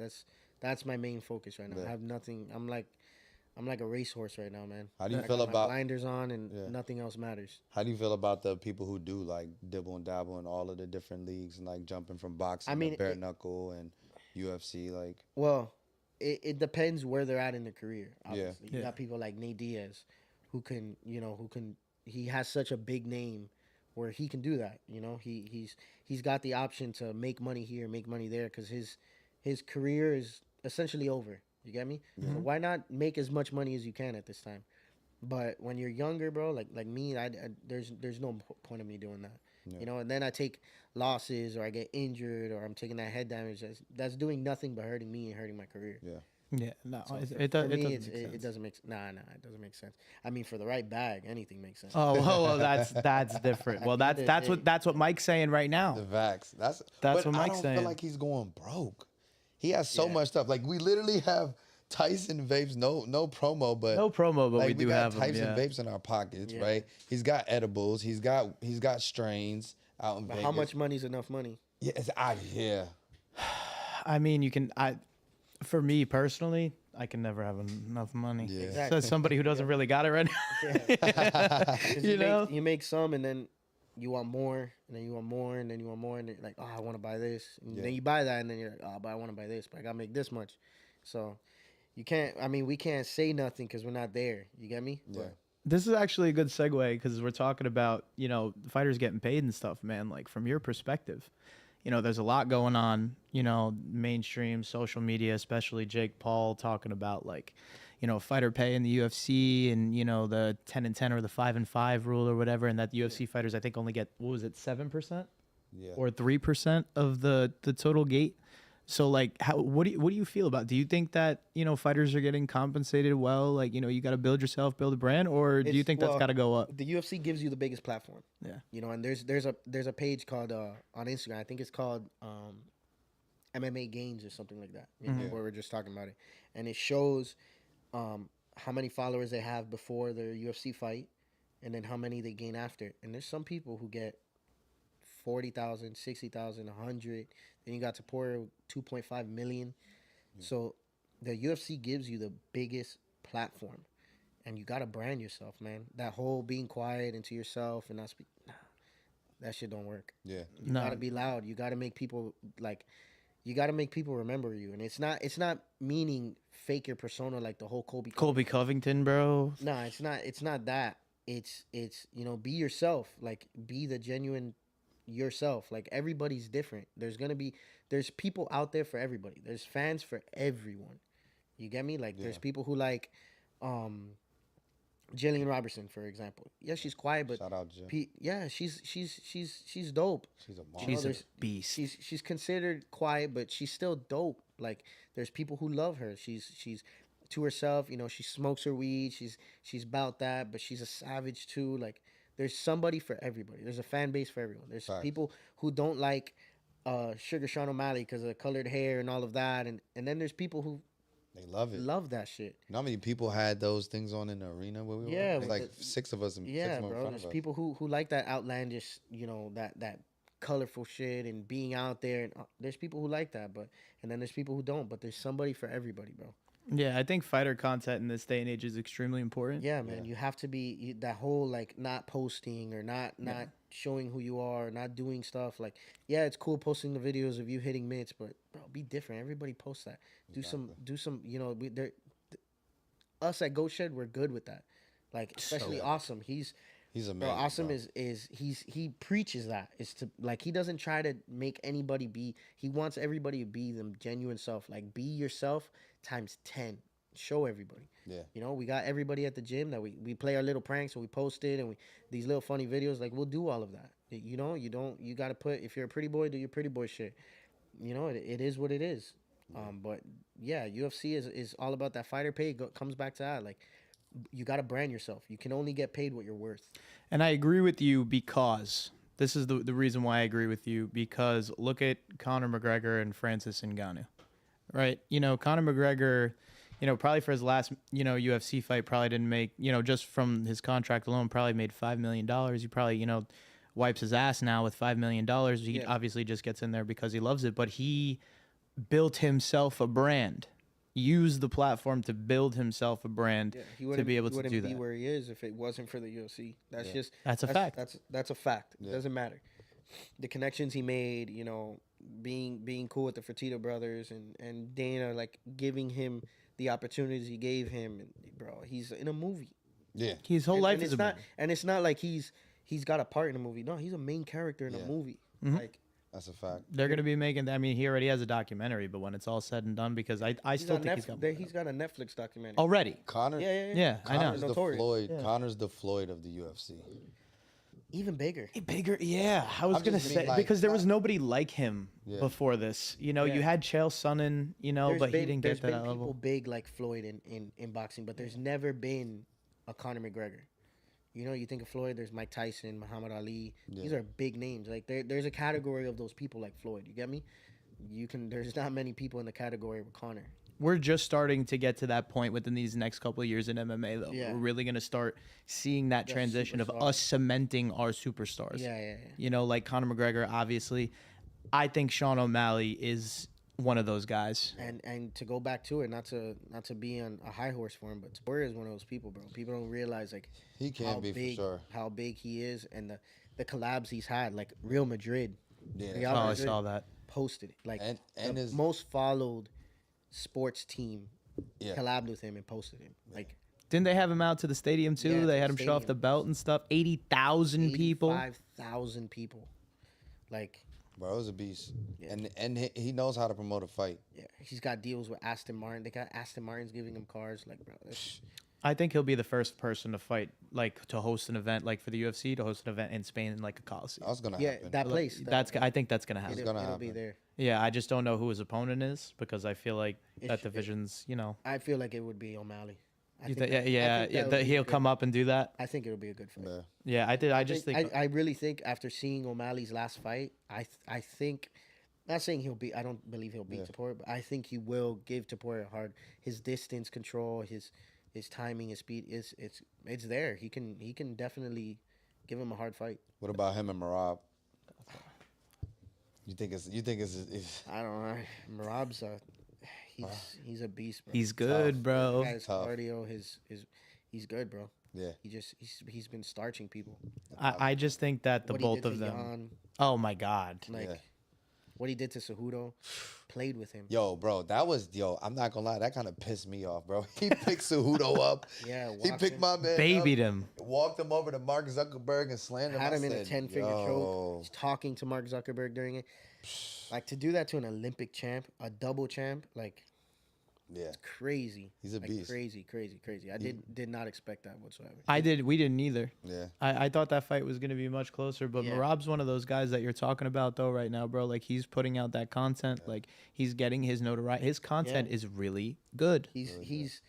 That's my main focus right now. Yeah. I have nothing. I'm like a racehorse right now, man. How do you I feel got my about blinders on and Yeah. nothing else matters. How do you feel about the people who do like dibble and dabble in all of the different leagues and like jumping from boxing I mean, to bare knuckle and UFC? Like, Well, it depends where they're at in their career. Obviously, you Yeah. got people like Nate Diaz, he has such a big name, where he can do that. He's got the option to make money here, make money there, because his career is essentially over. You get me? So why not make as much money as you can at this time? But when you're younger, bro, like me, there's no point of me doing that. Yeah. And then I take losses, or I get injured, or I'm taking that head damage. That's doing nothing but hurting me and hurting my career. yeah. yeah, no, So it doesn't for me, make sense. it doesn't make it doesn't make sense. I mean, for the right bag, anything makes sense. Oh, well, that's different. Well, At the end of the day- that's what Mike's saying right now. The vax. That's That's but what I Mike's don't saying. feel like he's going broke. He has so Yeah. much stuff. Like we literally have Tyson vapes, no promo, but No promo, but like, we do got have them. Tyson Yeah. vapes in our pockets, Yeah. right? He's got edibles. He's got strains out in But Vegas. how much money's enough money? Yeah, it's out here. I mean, for me personally, I can never have enough money. Yeah. Exactly. Says somebody who doesn't really got it right now. Yeah. 'Cause You know? you make some, and then you want more, and then you want more, and then you want more, and then you're like, oh, I want to buy this, and Yeah. then you buy that, and then you're like, oh, but I want to buy this, but I gotta make this much. So you can't. I mean, we can't say nothing because we're not there. You get me? Yeah. This is actually a good segue because we're talking about, fighters getting paid and stuff, man. Like, from your perspective, there's a lot going on, mainstream social media, especially Jake Paul talking about, like, fighter pay in the UFC and, the 10-10 or the 5-5 rule or whatever. And that the UFC fighters, I think, only get, what was it, 7% Yeah. or 3% of the total gate. So, like, what do you feel about? Do you think that fighters are getting compensated well? Like, you got to build yourself, build a brand, or do you think that's Well, got to go up? The UFC gives you the biggest platform. Yeah. And there's a page called on Instagram. I think it's called MMA Gains or something like that. Where we're just talking about it, and it shows how many followers they have before their UFC fight, and then how many they gain after. And there's some people who get 40,000, 60,000, 100. Then you got Tapora 2.5 million. So the UFC gives you the biggest platform, and you gotta brand yourself, man. That whole being quiet into yourself and not speak, nah, that shit don't work. Yeah. You gotta be loud. You gotta make people remember you. And it's not meaning fake your persona like the whole Kobe. Colby Covington, bro. No, it's not that. It's be yourself. Like, be the genuine yourself. Like, everybody's different. There's people out there for everybody. There's fans for everyone. You get me? Like, there's people who like Jillian Robertson, for example. Yeah, she's quiet, but Shout out, Jim. she's dope. She's a monster. She's a there's- beast. She's considered quiet, but she's still dope. Like, there's people who love her. She's to herself. She smokes her weed. She's about that, but she's a savage too. Like, there's somebody for everybody. There's a fan base for everyone. There's Facts. people who don't like Sugar Sean O'Malley because of the colored hair and all of that, and then there's people who They love it. love that shit. You know how many people had those things on in the arena where we were? Yeah, There's with like the- 6 of us. And Yeah, 6 of them in bro. front There's of us. people who like that outlandish, that colorful shit and being out there. And there's people who like that, and then there's people who don't. But there's somebody for everybody, bro. Yeah, I think fighter content in this day and age is extremely important. Yeah, man. Yeah. You have to be that whole like not posting or not showing who you are, not doing stuff like. Yeah, it's cool posting the videos of you hitting mitts, but bro, be different. Everybody posts that. Do some. Us at Ghost Shed, we're good with that. Like, especially Awesome. He's He's bro, amazing. Awesome bro. he preaches that. It's to, like, he doesn't try to make anybody be. He wants everybody to be them genuine self. Like, be yourself times 10. Show everybody. Yeah. We got everybody at the gym that we play our little pranks and we post it, and these little funny videos. Like, we'll do all of that. You got to put, if you're a pretty boy, do your pretty boy shit. It is what it is. But yeah, UFC is all about that fighter pay. Comes back to that. Like, you got to brand yourself. You can only get paid what you're worth. And I agree with you because this is the reason why I agree with you, because look at Conor McGregor and Francis Ngannou, right? You know, Conor McGregor, you know, probably for his last, you know, UFC fight, probably didn't make, you know, just from his contract alone, probably made $5 million. He probably, you know, wipes his ass now with $5 million. He Yeah. obviously just gets in there because he loves it, but he built himself a brand, used the platform to build himself a brand Yeah, he to wouldn't be able to wouldn't do be that. where he is if it wasn't for the UFC. That's Yeah. just That's a fact. That's a fact. It Yeah. doesn't matter. The connections he made, you know, being cool with the Fertitta brothers and Dana, like giving him the opportunities he gave him, and bro, he's in a movie. Yeah. His whole and, life and is it's a not movie. and it's not like he's got a part in a movie. No, he's a main character in Yeah. a movie. Mhm. Like That's a fact. They're going to be making. I mean, he already has a documentary, but when it's all said and done, because I he's still on think he's got more Netflix. He's got a Netflix documentary. already. Connor. Yeah, I know. Connor's the Notorious. Floyd. Yeah. Connor's the Floyd of the UFC. Even bigger. Bigger, yeah. I was I'm gonna just say meaning, like, because there was nobody like him Yeah. before this. You know, Yeah. you had Chael Sonnen, you know, but he didn't there's get to been that people level. big like Floyd in boxing, but there's never been a Conor McGregor. You know, you think of Floyd, there's Mike Tyson, Muhammad Ali. Yeah. These are big names. Like there's a category of those people like Floyd. You get me? There's not many people in the category with Conor. We're just starting to get to that point within these next couple of years in MMA, though. Yeah. We're really gonna start seeing that The transition of superstars. us cementing our superstars. Yeah. You know, like Conor McGregor, obviously. I think Sean O'Malley is one of those guys. And to go back to it, not to be on a high horse for him, but Taporia is one of those people, bro. People don't realize like He can how be big for sure. how big he is, and the collabs he's had, like Real Madrid. Yeah. Real Oh, I Madrid saw that. posted it, like And the his most followed sports team Yeah. collabed with him and posted him. Like Didn't they have him out to the stadium too? Yeah, to they the had him show off the stadium. belt and stuff. 80,000 people. 85,000 people. Like bro is a beast. Yeah. And he knows how to promote a fight. yeah, he's got deals with Aston Martin. They got Aston Martin's giving him cars. Like bro, that's, I think he'll be the first person to fight, like to host an event, like for the UFC, to host an event in Spain in like a coliseum. That's gonna yeah, happen. that place. I think that's gonna happen. it'll, gonna it'll be happen. there. Yeah, I just don't know who his opponent is because I feel like It that sh- it- division's, you know, I feel like it would be O'Malley. I you think think, yeah, that would that be he'll good. come up and do that. I think it'll be a good fight. Yeah. Yeah, I did. I just think I really think after seeing O'Malley's last fight, I think, not saying he'll beat. I don't believe he'll beat Yeah. Taporia, but I think he will give Taporia a hard. His distance control, his timing, his speed it's there. He can definitely give him a hard fight. What about him and Marab? You think it's I don't know. Marab's he's a beast, bro. he's good, bro. His Tough. cardio, he's good, bro. yeah. He's been starching people. I just think that the What both he did of to them. Jan, Oh my God. like Yeah. what he did to Cejudo, played with him. Yo, bro, I'm not gonna lie, that kind of pissed me off, bro. He picked Cejudo up. Yeah, He walked picked him. my man Babied up, him. walked him over to Mark Zuckerberg and slammed him. Had I him in a said, 10-finger choke. yo. He's talking to Mark Zuckerberg during it. Like to do that to an Olympic champ, a double champ, like Yeah, crazy. He's a like, beast. Crazy. I did not expect that whatsoever. We didn't either. yeah. I thought that fight was going to be much closer, but Yeah. Marab's one of those guys that you're talking about though right now, bro. Like he's putting out that content, like he's getting his notoriety. His content is really good. He's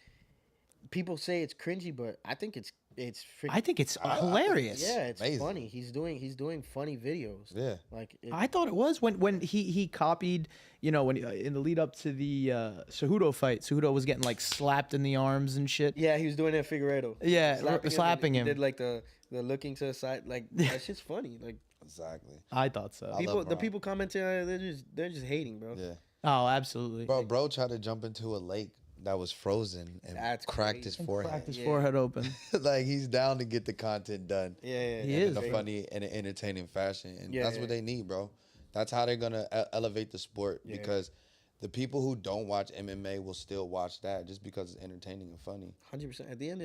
people say it's cringy, but I think it's freaking, I think it's hilarious. yeah, it's amazing. funny. He's doing funny videos. Yeah. Like I thought it was when he copied, you know, when in the lead up to the Cejudo fight, Cejudo was getting like slapped in the arms and shit. yeah, he was doing it at Figueredo. Yeah, and slapping him. He did like the looking to the side, like that shit's funny. Like Exactly. I thought so. I love the Marab. people commenting on it, they're just hating, bro. Yeah. Oh, absolutely. Bro tried to jump into a lake that was frozen and That's cracked his crazy. forehead. Cracked his Yeah. forehead open. Like he's down to get the content done Yeah, He that's is, in a crazy. funny and an entertaining fashion, and Yeah, that's yeah. what they need, bro. That's how they're gonna elevate the sport Yeah. because the people who don't watch MMA will still watch that just because it's entertaining and funny. 100%. At the end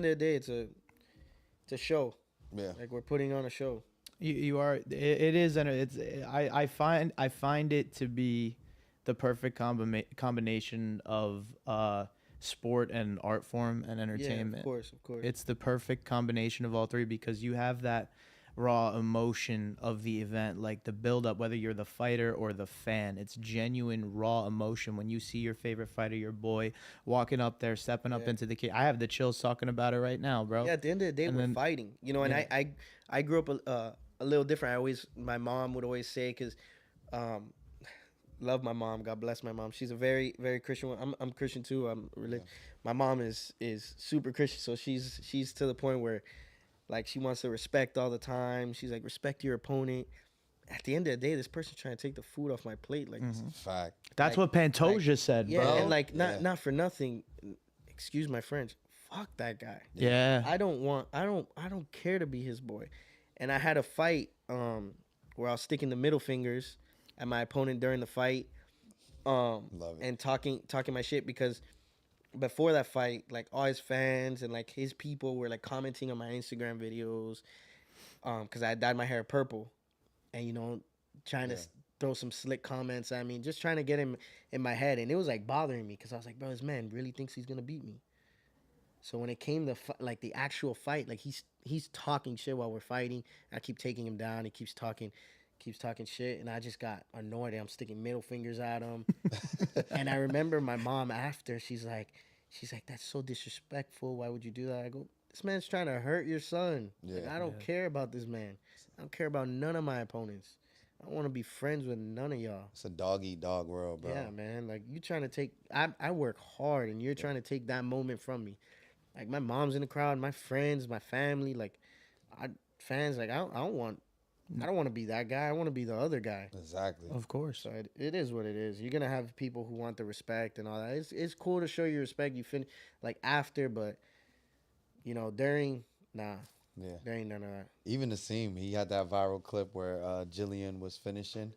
of the day, it's a show. Yeah. Like we're putting on a show. You are. It is, and it's. I find it to be the perfect combination of sport and art form and entertainment. Yeah, of course. It's the perfect combination of all three because you have that raw emotion of the event, like the build up, whether you're the fighter or the fan. It's genuine raw emotion when you see your favorite fighter, your boy, walking up there, stepping up into the cage. I have the chills talking about it right now, bro. Yeah, at the end of the day, And we're then- fighting, you know. And Yeah. I grew up a little different. My mom would always say, because love my mom. God bless my mom. She's a very, very Christian one. I'm Christian too. I'm really. My mom is super Christian, so she's to the point where, like, she wants to respect all the time. She's like, respect your opponent. At the end of the day, this person's trying to take the food off my plate. Like, Fact. That's like- what Pantoja said, yeah, bro. and like Yeah. not for nothing. Excuse my French. Fuck that guy. yeah. I don't care to be his boy. And I had a fight where I was sticking the middle fingers at my opponent during the fight. Love it. And talking my shit, because before that fight, like, all his fans and like his people were like commenting on my Instagram videos, because I dyed my hair purple, and, you know, trying to throw some slick comments at me, just trying to get him in my head, and it was like bothering me, because I was like, bro, this man really thinks he's gonna beat me. So when it came to like the actual fight, like, he's talking shit while we're fighting. I keep taking him down. He keeps talking shit, and I just got annoyed. I'm sticking middle fingers at him. And I remember my mom after, she's like, that's so disrespectful. Why would you do that? I go, this man's trying to hurt your son. Like, Yeah. I don't care about this man. I don't care about none of my opponents. I don't want to be friends with none of y'all. It's a dog eat dog world, bro. Yeah, man. Like, you trying to take, I work hard, and you're trying to take that moment from me. Like, my mom's in the crowd, my friends, my family, like, fans, like, I don't want to be that guy. I want to be the other guy. Exactly. Of course. So it is what it is. You're gonna have people who want the respect and all that. It's cool to show your respect. You like after, but, you know, during, nah, Yeah. there ain't none of that. Even the scene, he had that viral clip where Jillian was finishing,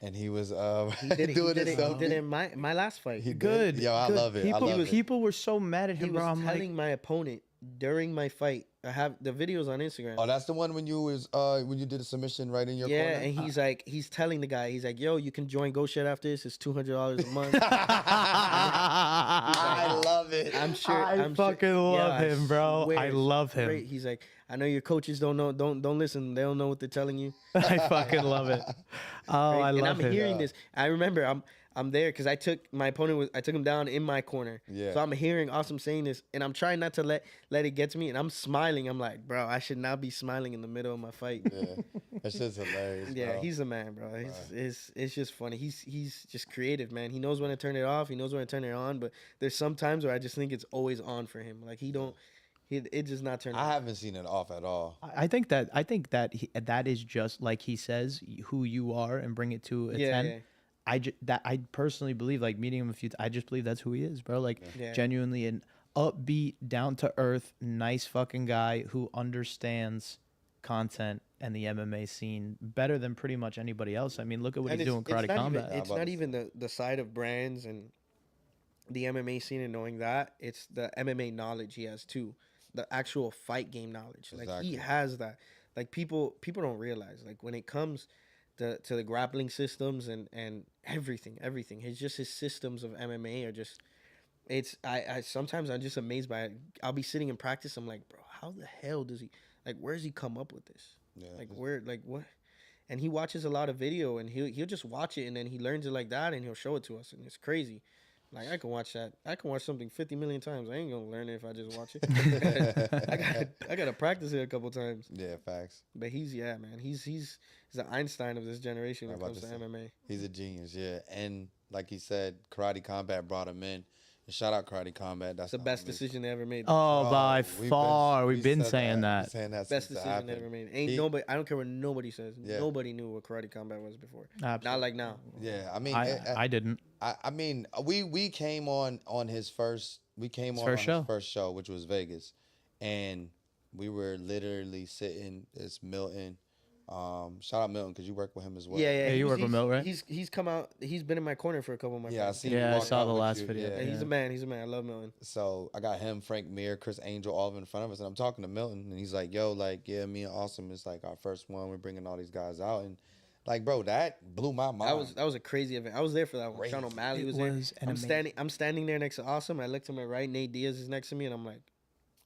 and he was He did it. doing He did his it. He selfie. did it in my last fight. He did? Good. Yo, I good. love it. People, I love it. people were so mad at He him, was bro. I'm telling like, my opponent during my fight. I have the videos on Instagram. Oh, that's the one when you did a submission right in your Yeah, corner. and he's telling the guy, he's like, yo, you can join Go Shed after this. It's $200 a month. I love it. I'm sure. I I'm fucking sure, love I him, bro. swear I it's love him. great. He's like, I know your coaches don't know. Don't listen. They don't know what they're telling you. I fucking love it. Oh, I and love I'm him. hearing this. I remember I'm there because I took my opponent. I took him down in my corner. Yeah. So I'm hearing Awesome saying this, and I'm trying not to let it get to me. And I'm smiling. I'm like, bro, I should not be smiling in the middle of my fight. Yeah, that's just hilarious. Yeah, bro. he's a man, bro. It's just funny. He's just creative, man. He knows when to turn it off. He knows when to turn it on. But there's some times where I just think it's always on for him. Like it just not turn. I haven't seen it off at all. I think that that is just like he says, who you are, and bring it to a 10. Yeah. I personally believe, like, meeting him a few I just believe that's who he is, bro. Like, Yeah. genuinely an upbeat, down to earth, nice fucking guy who understands content and the MMA scene better than pretty much anybody else. I mean, look at what And he's doing Karate not Combat. Even, it's not even the side of brands and the MMA scene and knowing that. It's the MMA knowledge he has too. The actual fight game knowledge. Like, he Exactly. has that. Like, people don't realize. Like, when it comes to the grappling systems and everything. It's just his systems of MMA are just. It's I sometimes I'm just amazed by it. I'll be sitting in practice. I'm like, bro, how the hell does he, like, where's he come up with this? Yeah, Like, where, like, what? And he watches a lot of video, and he'll just watch it, and then he learns it like that, and he'll show it to us, and it's crazy. Like, I can watch that. I can watch something 50 million times. I ain't gonna learn it if I just watch it. I gotta practice it a couple times. Yeah, facts. But he's the Einstein of this generation when it comes to MMA. He's a genius, yeah. And like he said, Karate Combat brought him in. And shout out Karate Combat. That's It's the best decision they ever made. Oh, by far, we've been said saying that. that. Saying that Best since it decision they happened. ever made. Ain't nobody. I don't care what nobody says. Yeah. Nobody knew what Karate Combat was before. Absolutely. Not like now. Yeah, I mean, I didn't. I mean, we came on his first. We came on first show. his first show, which was Vegas, and we were literally sitting. It's Milton. Shout out Milton because you work with him as well. Yeah. you work with Milt, right? He's come out. He's been in my corner for a couple of my Yeah, I fights. seen. Yeah, you I walk saw out the with last you. video. Yeah. Yeah, he's a man. He's a man. I love Milton. So I got him, Frank Mir, Chris Angel, all of them in front of us, and I'm talking to Milton, and he's like, "Yo, like, yeah, me and Awesome is like our first one. We're bringing all these guys out, and like, bro, that blew my mind. That was a crazy event. I was there for that one. Crazy. Sean O'Malley It was was there. an I'm standing there next to Awesome. I look to my right. Nate Diaz is next to me, and I'm like,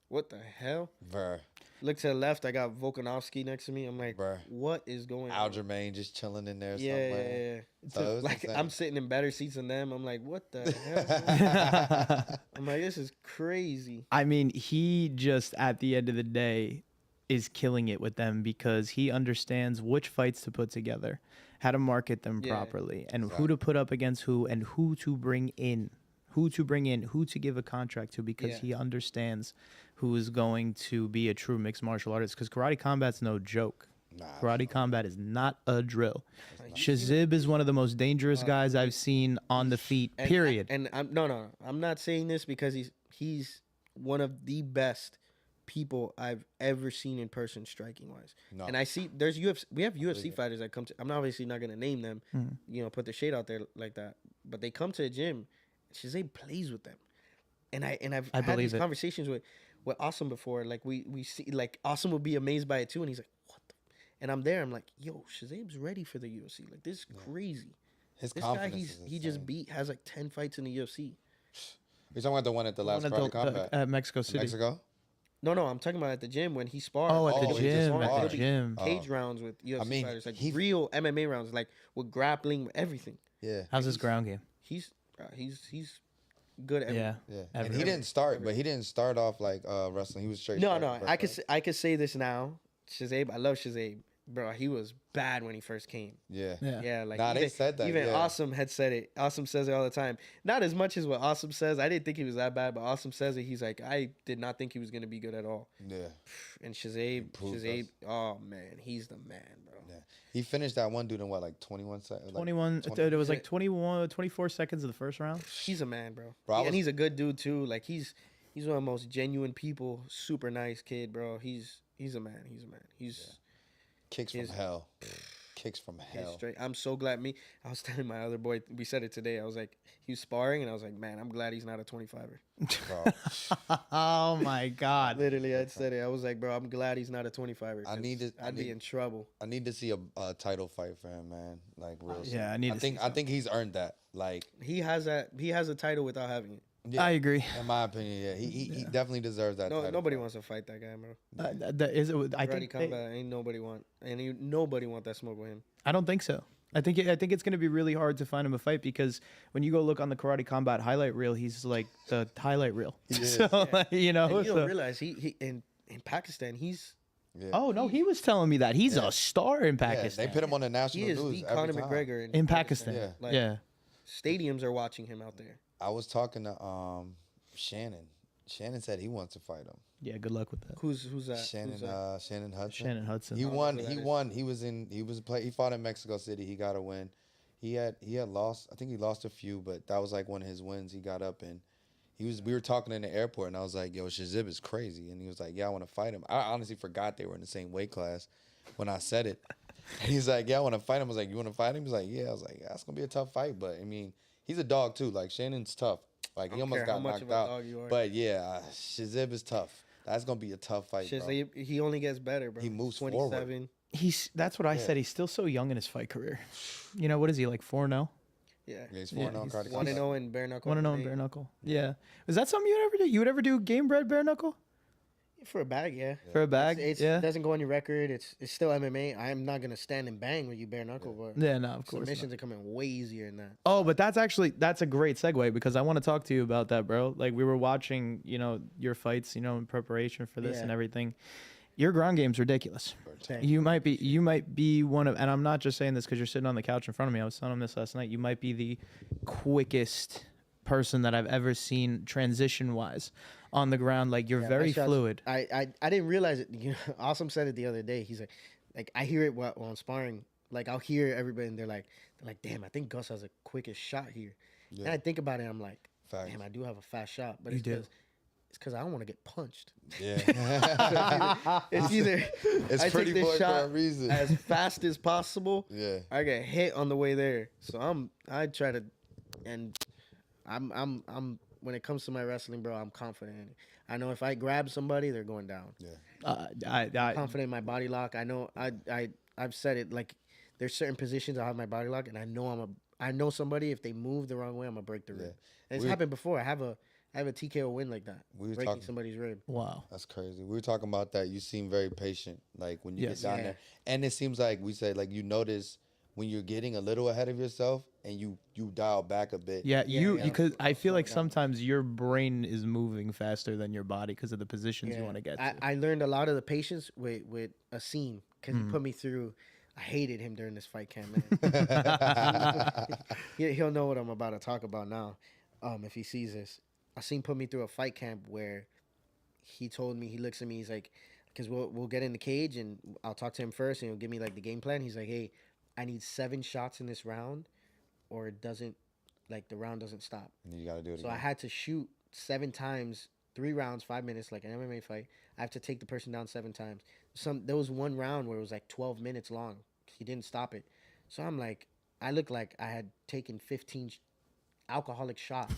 what the hell? Ver. Look to the left, I got Volkanovski next to me. I'm like, Bruh. what is going on? Aljamain just chilling in there. Yeah, somewhere. yeah, yeah. So it was Like insane. I'm sitting in better seats than them. I'm like, what the hell? I'm like, this is crazy. I mean, he just at the end of the day is killing it with them because he understands which fights to put together, how to market them Yeah. properly, and who to put up against who, and who to bring in, who to give a contract to, because Yeah. he understands who is going to be a true mixed martial artist. Because karate combat's no joke. Nah, Karate combat is not a drill. Shazib is one of the most dangerous guys I've seen on the feet. And- Period. And I'm no, I'm not saying this because he's one of the best people I've ever seen in person, striking wise. No. And I see there's we have UFC fighters that come to. I'm obviously not gonna name them, put their shade out there like that. But they come to the gym. Shazib plays with them, and I've I had believe these it. conversations with Awesome before. Like we see, like Awesome would be amazed by it too, and he's like, what the. And I'm there. I'm like, yo, Shazib's ready for the UFC. Like this is crazy. His This guy, confidence is he just insane. has like 10 fights in the UFC. You're talking about the one at the last One Karate Combat at Mexico in City. Mexico? No, I'm talking about at the gym when he sparred. Oh, at Oh, the he just gym. sparred. At the There'll be gym. Cage rounds with UFC mean, fighters, like he- real MMA rounds, like with grappling, with everything. Yeah. How's his ground game? He's good at Yeah. Yeah. Ever. And he didn't start, but he didn't start off like wrestling. He was straight. No, striking I first, I could say this now. Shazib, I love Shazib. Bro, he was bad when he first came. Yeah. Yeah. Yeah, like Nah, they said that, Even yeah. Awesome had said it. Awesome says it all the time. Not as much as what Awesome says. I didn't think he was that bad, but Awesome says it. He's like, I did not think he was gonna be good at all. Yeah. And Shazib, proved oh man, he's the man, bro. Yeah. He finished that one dude in what, like 21 seconds? 21. It was like 21, 24 seconds of the first round. He's a man, bro. Bro, I and was- he's a good dude too. Like he's one of the most genuine people. Super nice kid, bro. He's a man. He's a man. He's Kicks from his- hell. Kicks from he's hell. straight. I'm so glad. I was telling my other boy. We said it today. I was like, he was sparring, and I was like, man, I'm glad he's not a 25er. Bro. Oh my God. Literally, I said it. I was like, bro, I'm glad he's not a 25er. I need to- I I'd be need- in trouble. I need to see a title fight for him, man. Like real. soon. Yeah, I need to see I think he's earned that. Like, He has that. He has a title without having it. yeah, I agree. in my opinion, yeah, he definitely deserves that. No, title nobody fight. wants to fight that guy, bro. That is, I Karate think combat ain't nobody want, and nobody want that smoke with him. I don't think so. I think it's going to be really hard to find him a fight because when you go look on the Karate Combat highlight reel, he's like the highlight reel. is. So you know. And you so- don't realize he in Pakistan he's Yeah. Oh no, he was telling me that he's a star in Yeah, Pakistan. they put him on the national he is news the every Conor time. McGregor in Pakistan. Yeah. Like, yeah. stadiums are watching him out there. I was talking to Shannon. Shannon said he wants to fight him. Yeah. Good luck with that. Who's that? Shannon Who's that? Shannon Hudson. Shannon Hudson. He don't know won. who that He is. won. He fought in Mexico City. He got a win. He had lost. I think he lost a few, but that was like one of his wins. He got up and we were talking in the airport, and I was like, "Yo, Shazib is crazy," and he was like, "Yeah, I want to fight him." I honestly forgot they were in the same weight class when I said it. And he's like, "Yeah, I want to fight him." I was like, "You want to fight him?" He's like, "Yeah." I was like, "Yeah, it's gonna be a tough fight," but I mean, he's a dog too. Like Shannon's tough. Like he don't almost care how got much knocked of a out. dog you are. But yeah, Shazib is tough. That's gonna be a tough fight, bro. He only gets better, bro. He moves forward. 27. That's what I Yeah. said. He's still so young in his fight career. You know, what is he, like 4-0? Yeah. Yeah, he's Yeah, 4-0 he's Karate 1-0 Combat. in bare knuckle. 1-0 in bare knuckle. Yeah. Is that something you would ever do? You would ever do game bred bare knuckle For a bag, yeah. for a bag? It Yeah. doesn't go on your record. It's still MMA. I'm not gonna stand and bang with you bare knuckle, but Yeah, no, of course. not. submissions are coming way easier than that. Oh, but that's a great segue because I want to talk to you about that, bro. Like we were watching, your fights, in preparation for this Yeah. and everything. Your ground game's ridiculous. Thank You might be one of, and I'm not just saying this because you're sitting on the couch in front of me. I was telling him this last night. You might be the quickest person that I've ever seen transition wise on the ground. Like you're Yeah, very my shots- fluid. I didn't realize it. Awesome said it the other day. He's like I hear it while I'm sparring. Like I'll hear everybody, and they're like, damn, I think Gus has the quickest shot here. Yeah. And I think about it, I'm like, Facts. damn, I do have a fast shot, but You it's do. because I don't want to get punched. Yeah. It's either It's I pretty take boy this for a shot reason. as fast as possible. Yeah. I get hit on the way there, so I try to, and I'm when it comes to my wrestling, bro, I'm confident in it. I know if I grab somebody, they're going down. I Confident in my body lock. I know I've said it, like there's certain positions I have my body lock, and I know somebody, if they move the wrong way, I'm gonna break the rib. Yeah. And it's We- happened before. I have have a TKO win like that, We were breaking talking. somebody's rib. Wow. That's crazy. We were talking about that. You seem very patient, like when you Yes. get down Yeah. there, and it seems like we said, like you notice when you're getting a little ahead of yourself, and you dial back a bit. Yeah, Yeah, you yeah, because I feel slow like it down. sometimes your brain is moving faster than your body because of the positions you Yeah, want to get I, to. I learned a lot of the patience with Asim because he Mhm. put me through. I hated him during this fight camp, man. He'll know what I'm about to talk about now, if he sees this. Asim put me through a fight camp where he told me, he looks at me, he's like, because we'll get in the cage and I'll talk to him first and he'll give me like the game plan. He's like, hey, I need 7 shots in this round, or it doesn't, like the round doesn't stop. You got to do it So I again. had to shoot 7 times, 3 rounds, 5 minutes, like an MMA fight. I have to take the person down 7 times. There was one round where it was like 12 minutes long. He didn't stop it. So I'm like, I looked like I had taken 15 alcoholic shots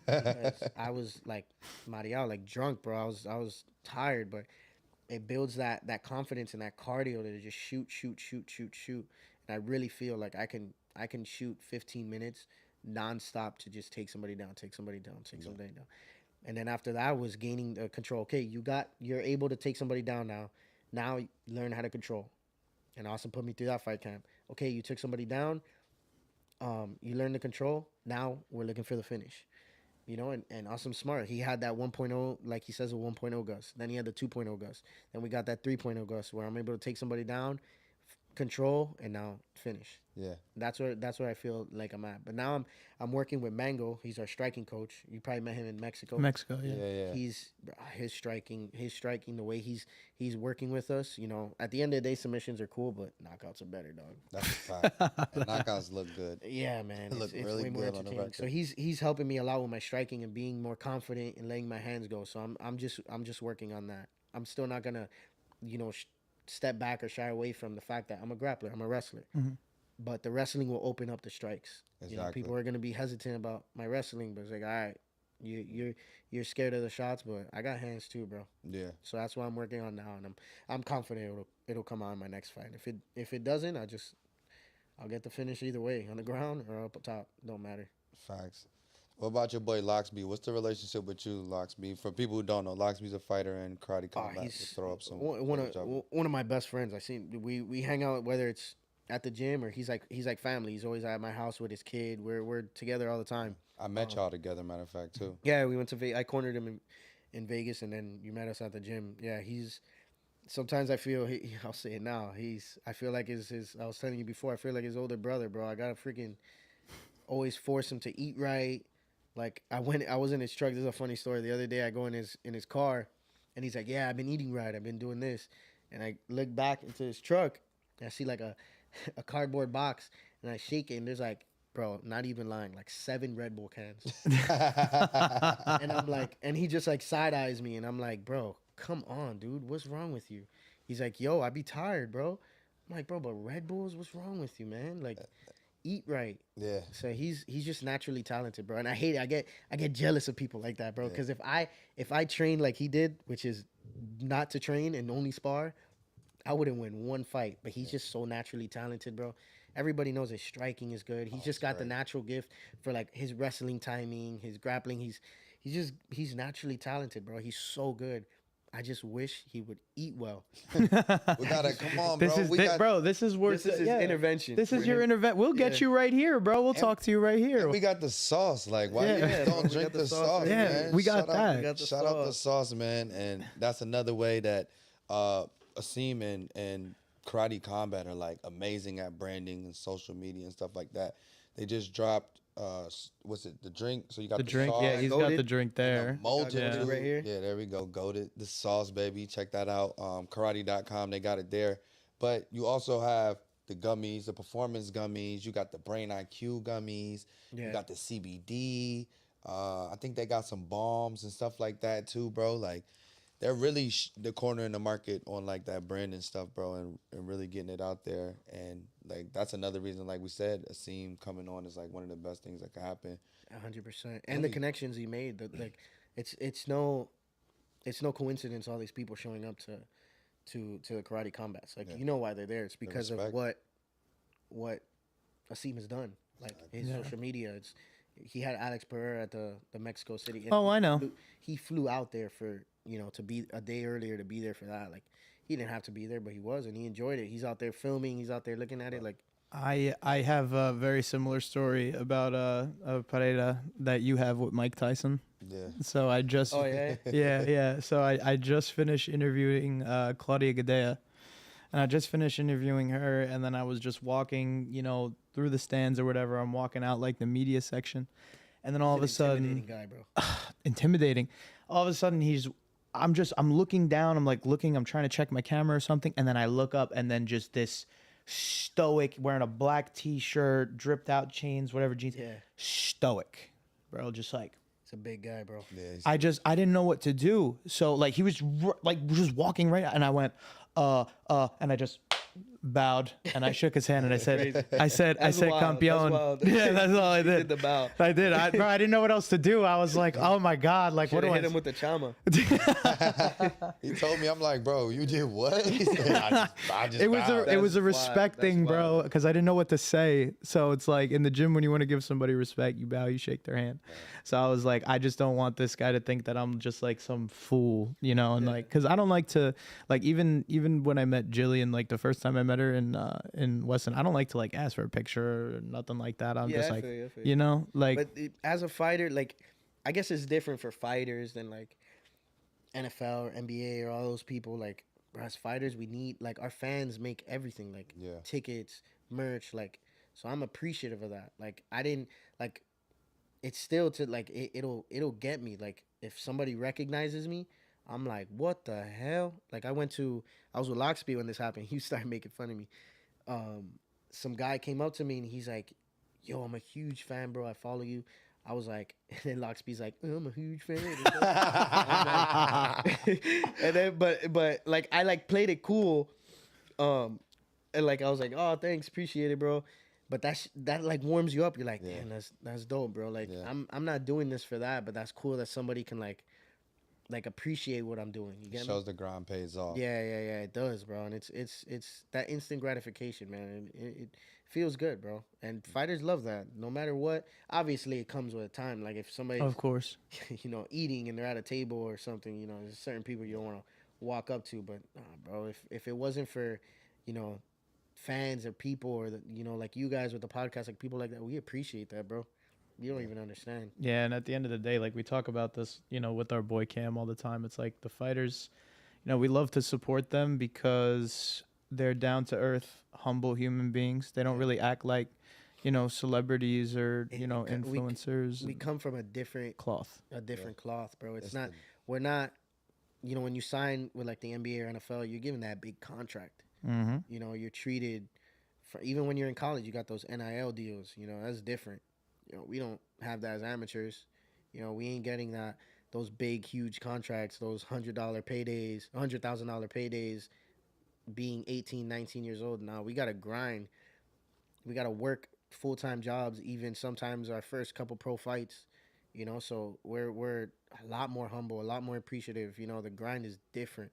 because I was like Marial, like drunk, bro. I was tired, but it builds that confidence and that cardio to just shoot, shoot, shoot, shoot, shoot. And I really feel like I can shoot 15 minutes nonstop to just take somebody down, take somebody down, take somebody down. And then after that was gaining control. Okay, you're able to take somebody down now. Now learn how to control. And Austin put me through that fight camp. Okay, you took somebody down. You learn to control. Now we're looking for the finish. And Awesome Smart. He had that 1.0, like he says, a 1.0 Gus. Then he had the 2.0 Gus. Then we got that 3.0 Gus where I'm able to take somebody down, control, and now finish. Yeah. That's where I feel like I'm at. But now I'm working with Mango. He's our striking coach. You probably met him in Mexico. Mexico, yeah. Yeah, yeah. He's his striking, the way he's working with us. At the end of the day, submissions are cool, but knockouts are better, dog. That's a fact. And knockouts look good. Yeah, man, It look it's really way more good on the entertaining. record. So he's helping me a lot with my striking and being more confident and letting my hands go. So I'm just working on that. I'm still not gonna, step back or shy away from the fact that I'm a grappler, I'm a wrestler. Mhm. But the wrestling will open up the strikes. Exactly. People are gonna be hesitant about my wrestling, but it's like, all right, you're scared of the shots, but I got hands too, bro. Yeah. So that's what I'm working on now, and I'm confident it'll come out in my next fight. If it doesn't, I'll get the finish either way, on the ground or up top. Don't matter. Facts. What about your boy Loxby? What's the relationship with you, Loxby? For people who don't know, Loxby's a fighter in karate combat. He's We'll throw up some one footage of it. of my best friends. I seen we hang out, whether it's at the gym or he's like family. He's always at my house with his kid. We're together all the time. I met y'all together, matter of fact, too. Yeah, we went to Vegas. I cornered him in Vegas, and then you met us at the gym. Yeah, he's. Sometimes I feel I'll say it now. I feel like his. I was telling you before. I feel like his older brother, bro. I gotta freaking always force him to eat right. Like I was in his truck. This is a funny story. The other day I go in his car, and he's like, "Yeah, I've been eating right. I've been doing this." And I look back into his truck, and I see like a cardboard box, and I shake it, and there's like, bro, not even lying, like 7 Red Bull cans. And I'm like, and he just like side eyes me, and I'm like, bro, come on, dude, what's wrong with you? He's like, yo, I be tired, bro. I'm like, bro, but Red Bulls, what's wrong with you, man? Like, eat right. Yeah. So he's just naturally talented, bro. And I hate it. I get jealous of people like that, bro. Because if I train like he did, which is not to train and only spar, I wouldn't win one fight. But he's just so naturally talented, bro. Everybody knows his striking is good. He's just got the natural gift for like his wrestling timing, his grappling. He's naturally talented, bro. He's so good. I just wish he would eat well. We gotta come on, bro. This is where This is his intervention. This is your intervention. We'll get you right here, bro. We'll talk to you right here. We got the sauce. Like, why you Yeah, don't we drink got the the sauce sauce, right Yeah, man? we got Shout out- that. We got the Shout out the sauce. sauce, man. And that's another way that Asim and Karate Combat are like amazing at branding and social media and stuff like that. They just dropped what's it, the drink? So you got The the drink, sauce. yeah, he's got Goated. the drink there. Multitude. Right here. Yeah, there we go. Goated. The sauce, baby. Check that out. Karate.com. They got it there. But you also have the gummies, the performance gummies. You got the Brain IQ gummies. Yeah. You got the CBD. I think they got some bombs and stuff like that too, bro. Like, they're really the corner in the market on like that brand and stuff, bro, and really getting it out there. And like that's another reason, like we said, Asim coming on is like one of the best things that could happen. 100%. And the connections he made, like it's no coincidence all these people showing up to the karate combats. Like you know why they're there. It's because of respect. what Asim has done. Like his social media, He had Alex Pereira at the Mexico City. And Oh, I know. he flew out there for to be a day earlier to be there for that. Like he didn't have to be there, but he was, and he enjoyed it. He's out there filming. He's out there looking at it. Like I have a very similar story about a Pereira that you have with Mike Tyson. Yeah. So I just oh yeah, yeah. So I just finished interviewing Claudia Gadea. And I just finished interviewing her, and then I was just walking, through the stands or whatever. I'm walking out like the media section, and then all of a sudden, intimidating guy, bro. intimidating. All of a sudden, I'm looking down. I'm like looking. I'm trying to check my camera or something, and then I look up, and then just this stoic, wearing a black T-shirt, dripped out chains, whatever jeans. Yeah. Stoic, bro. Just like. It's a big guy, bro. Yeah, I didn't know what to do. So like he was like just walking right, and I went, and I just bowed and I shook his hand and I said, That's wild. campeón. That's wild. Yeah, that's all I You did. did the bow. I did. Bro, I didn't know what else to do. I was like, oh my God, like what Should do have I hit him with the chama. he told me, I'm like, bro, you did what? He said, I just It was bowed. it was a That's respect wild. thing, That's bro, wild. because I didn't know what to say. So it's like in the gym when you want to give somebody respect, you bow, you shake their hand. So I was like, I just don't want this guy to think that I'm just like some fool, and like, because I don't like to like even when I met Jillian, like the first time I met her in Weston, I don't like to like ask for a picture or nothing like that. I'm Yeah, just I like, feel you, I feel you. like But as a fighter, like, I guess it's different for fighters than like NFL or NBA or all those people. Like, as fighters, we need like our fans make everything like Yeah. tickets, merch, like. So I'm appreciative of that. Like, I didn't like. It's still to like it'll get me. Like, if somebody recognizes me, I'm like, what the hell? Like, I was with Lockspeed when this happened. He started making fun of me. Some guy came up to me and he's like, yo, I'm a huge fan, bro. I follow you. I was like, and then Lockspeed's like, I'm a huge fan. I'm like- and then, but like, I like played it cool. And like, I was like, oh, thanks, appreciate it, bro. But that like warms you up. You're like, Yeah. damn, that's dope, bro. Like, Yeah. I'm not doing this for that, but that's cool that somebody can like appreciate what I'm doing. You get me? Shows the grind pays off. Yeah, it does, bro, and it's that instant gratification, man. It feels good, bro, and fighters love that. No matter what, obviously it comes with a time. Like if somebody's of course. eating and they're at a table or something, there's certain people you don't want to walk up to. But nah, bro, if it wasn't for, fans or people or like you guys with the podcast, like people like that, we appreciate that, bro. You don't even understand. Yeah, and at the end of the day, like we talk about this, with our boy Cam all the time. It's like the fighters, we love to support them because they're down to earth, humble human beings. They don't really act like, celebrities or, influencers. We come from a different cloth. cloth, bro. It's That's not. We're not. When you sign with like the NBA or NFL, you're given that big contract. Mm-hmm. You're treated. Even when you're in college, you got those NIL deals. That's different. We don't have that as amateurs. We ain't getting those big, huge contracts, those $100 paydays, $100,000 paydays, being 18, 19 years old. Now we gotta grind. We gotta work full-time jobs. Even sometimes our first couple pro fights. So we're a lot more humble, a lot more appreciative. The grind is different.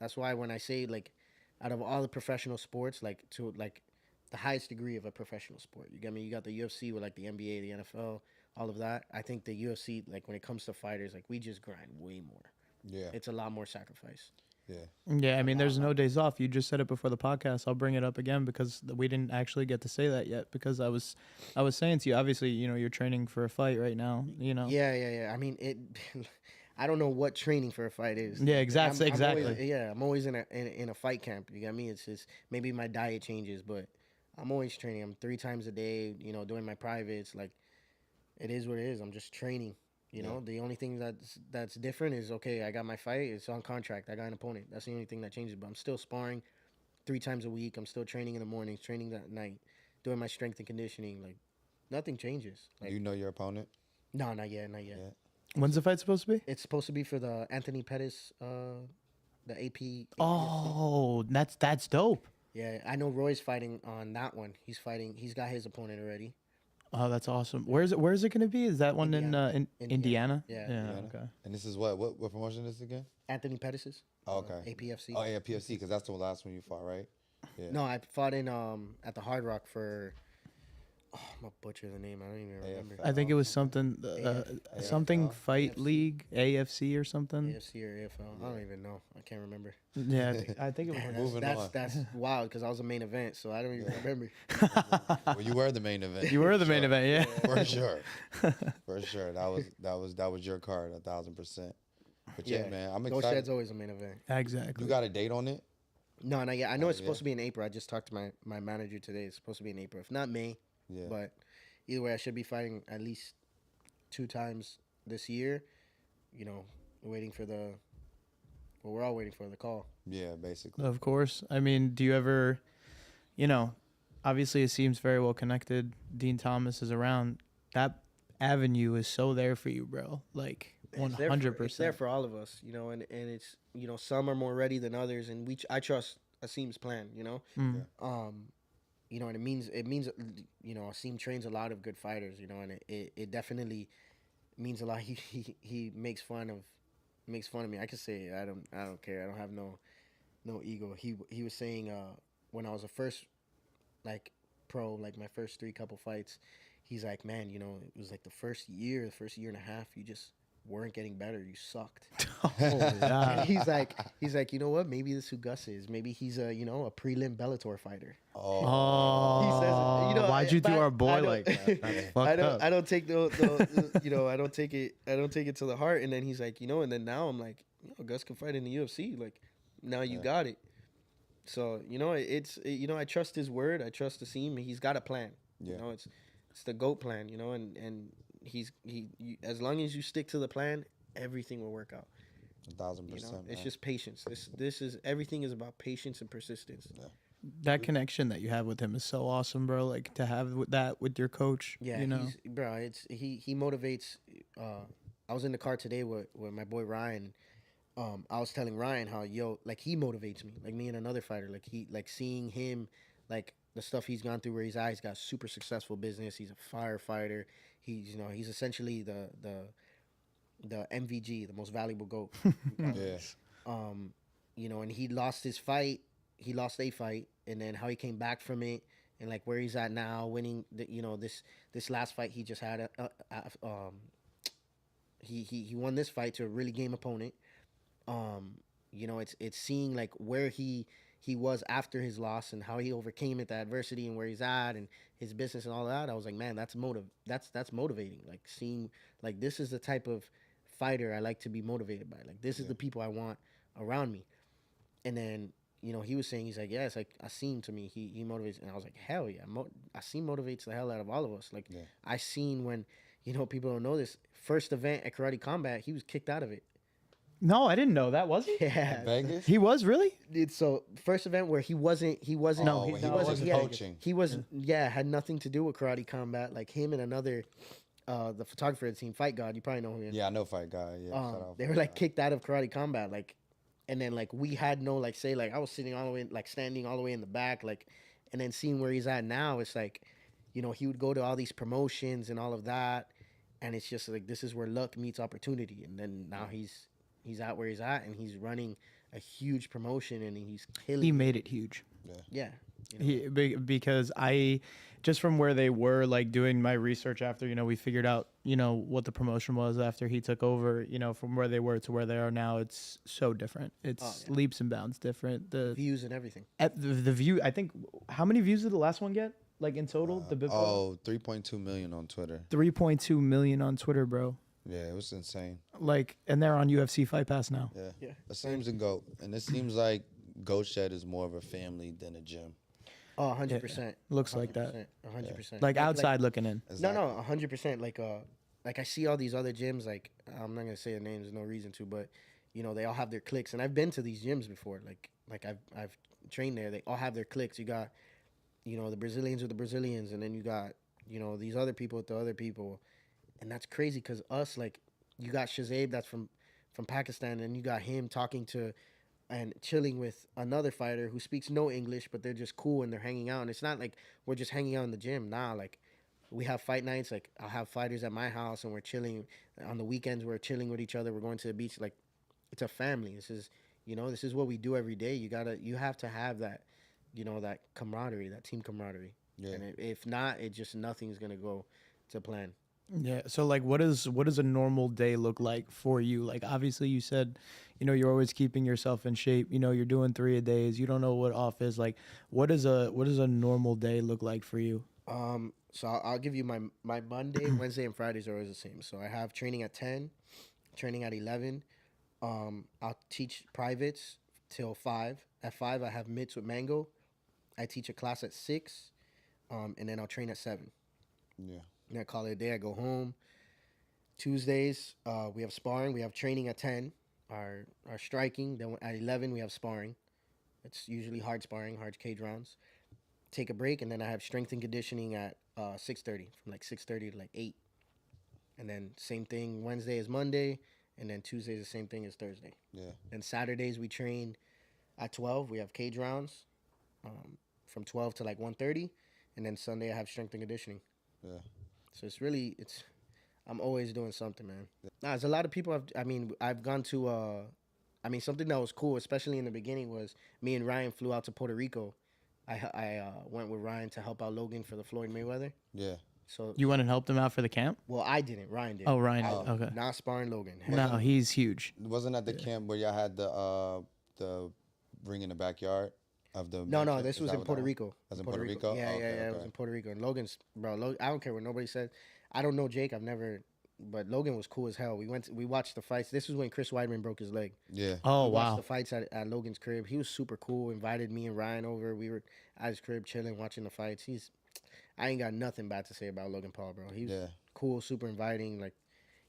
That's why when I say like, out of all the professional sports, like to like the highest degree of a professional sport. You get me? You got the UFC with like the NBA, the NFL, all of that. I think the UFC, like when it comes to fighters, like we just grind way more. Yeah. It's a lot more sacrifice. Yeah. Yeah, I mean, there's no days off. You just said it before the podcast. I'll bring it up again because we didn't actually get to say that yet. Because I was saying to you, obviously, you're training for a fight right now. Yeah. I mean, it. I don't know what training for a fight is. Yeah, exactly. I'm always in a fight camp. You got me? It's just maybe my diet changes, but I'm always training. I'm 3 times a day. Doing my privates. Like, it is what it is. I'm just training. The only thing that's different is, okay, I got my fight. It's on contract. I got an opponent. That's the only thing that changes. But I'm still sparring 3 times a week. I'm still training in the mornings, training at night, doing my strength and conditioning. Like, nothing changes. Like, Do you know your opponent? no, not yet. Yeah. When's the fight supposed to be? It's supposed to be for the Anthony Pettis, the AP. Oh, that's dope. Yeah, I know Roy's fighting on that one. He's fighting. He's got his opponent already. Oh, that's awesome. Where is it going to be? Is that one in Indiana. Indiana? Yeah. Okay. And this is what promotion is this again? Anthony Pettis's. Oh, okay. APFC. Oh, yeah, PFC, because that's the last one you fought, right? Yeah. No, I fought in at the Hard Rock for Oh, I'm gonna butcher the name. I don't even remember. I think it was something something AFL? fight AFC. league, AFC or something. AFC or AFL. I don't even know. I can't remember. Yeah, I think it was. Man, Moving on. that's wild because I was a main event, so I don't even remember. Well, you were the main event. You were the for main sure. event, yeah. For sure. For sure. That was your card, 1,000%. But yeah, man, I'm Go excited. Shed's always a main event. Exactly. You got a date on it? No, not yet. I know it's Yeah. supposed to be in April. I just talked to my manager today. It's supposed to be in April. If not May, Yeah. but either way, I should be fighting at least 2 times this year. You know, waiting for the. Well, we're all waiting for the call. Yeah, basically. Of course. I mean, do you ever, obviously it seems very well connected. Dean Thomas is around. That avenue is so there for you, bro. Like It's there for- 100%. It's there for all of us, and it's some are more ready than others, and I trust Asim's plan, Mm. and it means Asim trains a lot of good fighters, and it definitely means a lot. He makes fun of me. I could say it. I don't care. I don't have no ego. He was saying when I was a first like pro, like my first 3 couple fights, he's like, man, it was like the first year and a half, you just weren't getting better. You sucked. Oh, And yeah. he's like, you know what? Maybe this is who Gus is. Maybe he's a prelim Bellator fighter. Oh, He says, why'd you do but our I boy don't- like that? That's fucked I don't up. I don't take I don't take it to the heart. And then he's like, and then now I'm like, Gus can fight in the UFC. Like, now you got it. So I trust his word. I trust Asim. He's got a plan. Yeah. It's the GOAT plan. And as long as you stick to the plan, everything will work out. 1,000%. It's man. just patience. This is everything is about patience and persistence. That connection that you have with him is so awesome, bro. Like to have that with your coach. Yeah, he motivates. I was in the car today with my boy Ryan. I was telling Ryan how he motivates me, like me and another fighter. Like seeing him, like the stuff he's gone through, where he's got super successful business. He's a firefighter. He's essentially the MVG, the most valuable GOAT. Yeah. And he lost his fight. He lost a fight, and then how he came back from it, and like where he's at now, winning. This last fight he just had. He won this fight to a really game opponent. It's seeing like where he was after his loss and how he overcame it, the adversity, and where he's at, and his business and all that. I was like, man, that's motivating. Like seeing like this is the type of fighter I like to be motivated by. Like this is the people I want around me. And then he was saying, he's like, yeah, it's like Asim to me. He motivates, and I was like, hell yeah, Asim motivates the hell out of all of us. Like I seen when people don't know this first event at Karate Combat, he was kicked out of it. No, I didn't know that. Was he? Yeah, Vegas? He was really. it's so first event where he wasn't. No, when he he wasn't wasn't yeah, coaching. He was had nothing to do with Karate Combat. Like him and another, the photographer of the team, Fight God. You probably know him. Yeah, I know Fight Guy. Yeah, shout out They Fight were like Guy. kicked out of Karate Combat. Like, and then like we had no like say like I was sitting all the way like standing all the way in the back like, and then seeing where he's at now, it's like, he would go to all these promotions and all of that, and it's just like this is where luck meets opportunity. And then now he's at where he's at, and he's running a huge promotion, and he's killing. He made it huge. Yeah. Because I just from where they were like doing my research after we figured out what the promotion was after he took over, from where they were to where they are now, it's so different. It's leaps and bounds different. The Views and everything. the view, I think, how many views did the last one get, like in total? The big 3.2 million on Twitter. 3.2 million on Twitter, bro. Yeah, it was insane. Like, and they're on UFC Fight Pass now. Yeah. Yeah. It seems a GOAT. And it seems like Goat Shed is more of a family than a gym. Oh, 100%. Looks like that. 100%. Like outside looking in. No, 100%. Like I see all these other gyms. Like I'm not gonna say the names. There's no reason to, but they all have their cliques. And I've been to these gyms before. Like I've trained there. They all have their cliques. You got the Brazilians with the Brazilians, and then you got these other people with the other people, and that's crazy because us like you got Shazaib that's from Pakistan, and you got him talking to and chilling with another fighter who speaks no English, but they're just cool and they're hanging out. And it's not like we're just hanging out in the gym. Nah, like we have fight nights. Like I'll have fighters at my house and we're chilling. On the weekends, we're chilling with each other. We're going to the beach. Like it's a family. This is what we do every day. You have to have that, that camaraderie, that team camaraderie. Yeah. And if not, it just nothing's gonna go to plan. Yeah. So like what does a normal day look like for you? Like obviously you said, you're always keeping yourself in shape. You're doing 3 a days. You don't know what off is. Like what does a normal day look like for you? So I'll give you my Monday, Wednesday, and Fridays are always the same. So I have training at 10, training at 11. I'll teach privates till 5. At 5, I have mitts with Mango. I teach a class at 6, and then I'll train at 7. Yeah. And I call it a day. I go home. Tuesdays, we have sparring. We have training at 10. Our striking. Then at 11, we have sparring. It's usually hard sparring, hard cage rounds. Take a break, and then I have strength and conditioning at 6:30, from like 6:30 to like 8. And then same thing. Wednesday is Monday, and then Tuesday is the same thing as Thursday. Yeah. And Saturdays we train at 12. We have cage rounds from 12 to like 1:30, and then Sunday I have strength and conditioning. Yeah. So it's I'm always doing something, man. Nah, there's a lot of people. I've gone to. Something that was cool, especially in the beginning, was me and Ryan flew out to Puerto Rico. I went with Ryan to help out Logan for the Floyd Mayweather. Yeah. So You went and helped him out for the camp? well, I didn't. Ryan did. Oh, Ryan I did. didn't. Okay. Not sparring Logan. No, he's huge. Wasn't at the camp where y'all had the ring in the backyard of the No. This was in Puerto Rico. That's in Puerto Rico? Yeah, Oh, okay, It was okay. in Puerto Rico. And Logan's, bro. I don't care what nobody said. I don't know Jake. I've never. But Logan was cool as hell. We watched the fights. This was when Chris Weidman broke his leg. Yeah. Oh, We watched wow. the fights at Logan's crib. He was super cool. Invited me and Ryan over. We were at his crib chilling, watching the fights. I ain't got nothing bad to say about Logan Paul, bro. He was Yeah. cool, super inviting. Like,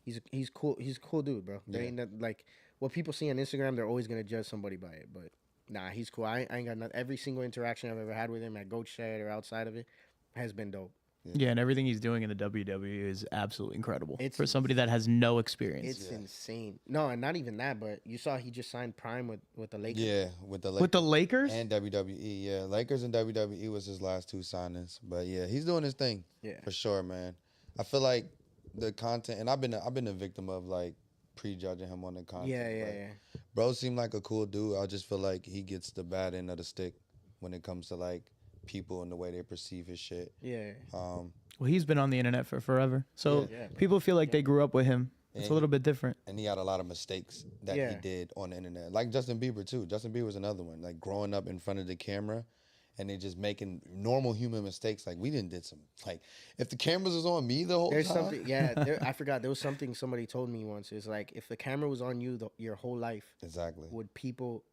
he's cool. He's a cool dude, bro. There Yeah. ain't that, like what people see on Instagram. They're always gonna judge somebody by it, but nah, he's cool. I ain't got nothing. Every single interaction I've ever had with him at Goat Shed or outside of it has been dope. Yeah, and everything he's doing in the WWE is absolutely incredible It's for somebody that has no experience. It's insane. No, and not even that, but you saw he just signed Prime with the Lakers. Yeah. With the With the Lakers? and WWE. Yeah. Lakers and WWE was his last 2 signings. But yeah, he's doing his thing. Yeah. For sure, man. I feel like the content, and I've been a victim of like prejudging him on the content. Yeah. Bro seemed like a cool dude. I just feel like he gets the bad end of the stick when it comes to like people and the way they perceive his shit. Yeah. Well, he's been on the internet for forever. So Yeah, bro. people feel like they grew up with him. It's a And- little bit different. And he had a lot of mistakes that Yeah. he did on the internet. Like Justin Bieber too. Justin Bieber's another one. Like growing up in front of the camera and they just making normal human mistakes. Like we did some like if the cameras was on me the whole There's time. something. Yeah. I forgot. There was something somebody told me once. It's like if the camera was on you your whole life, Exactly. would people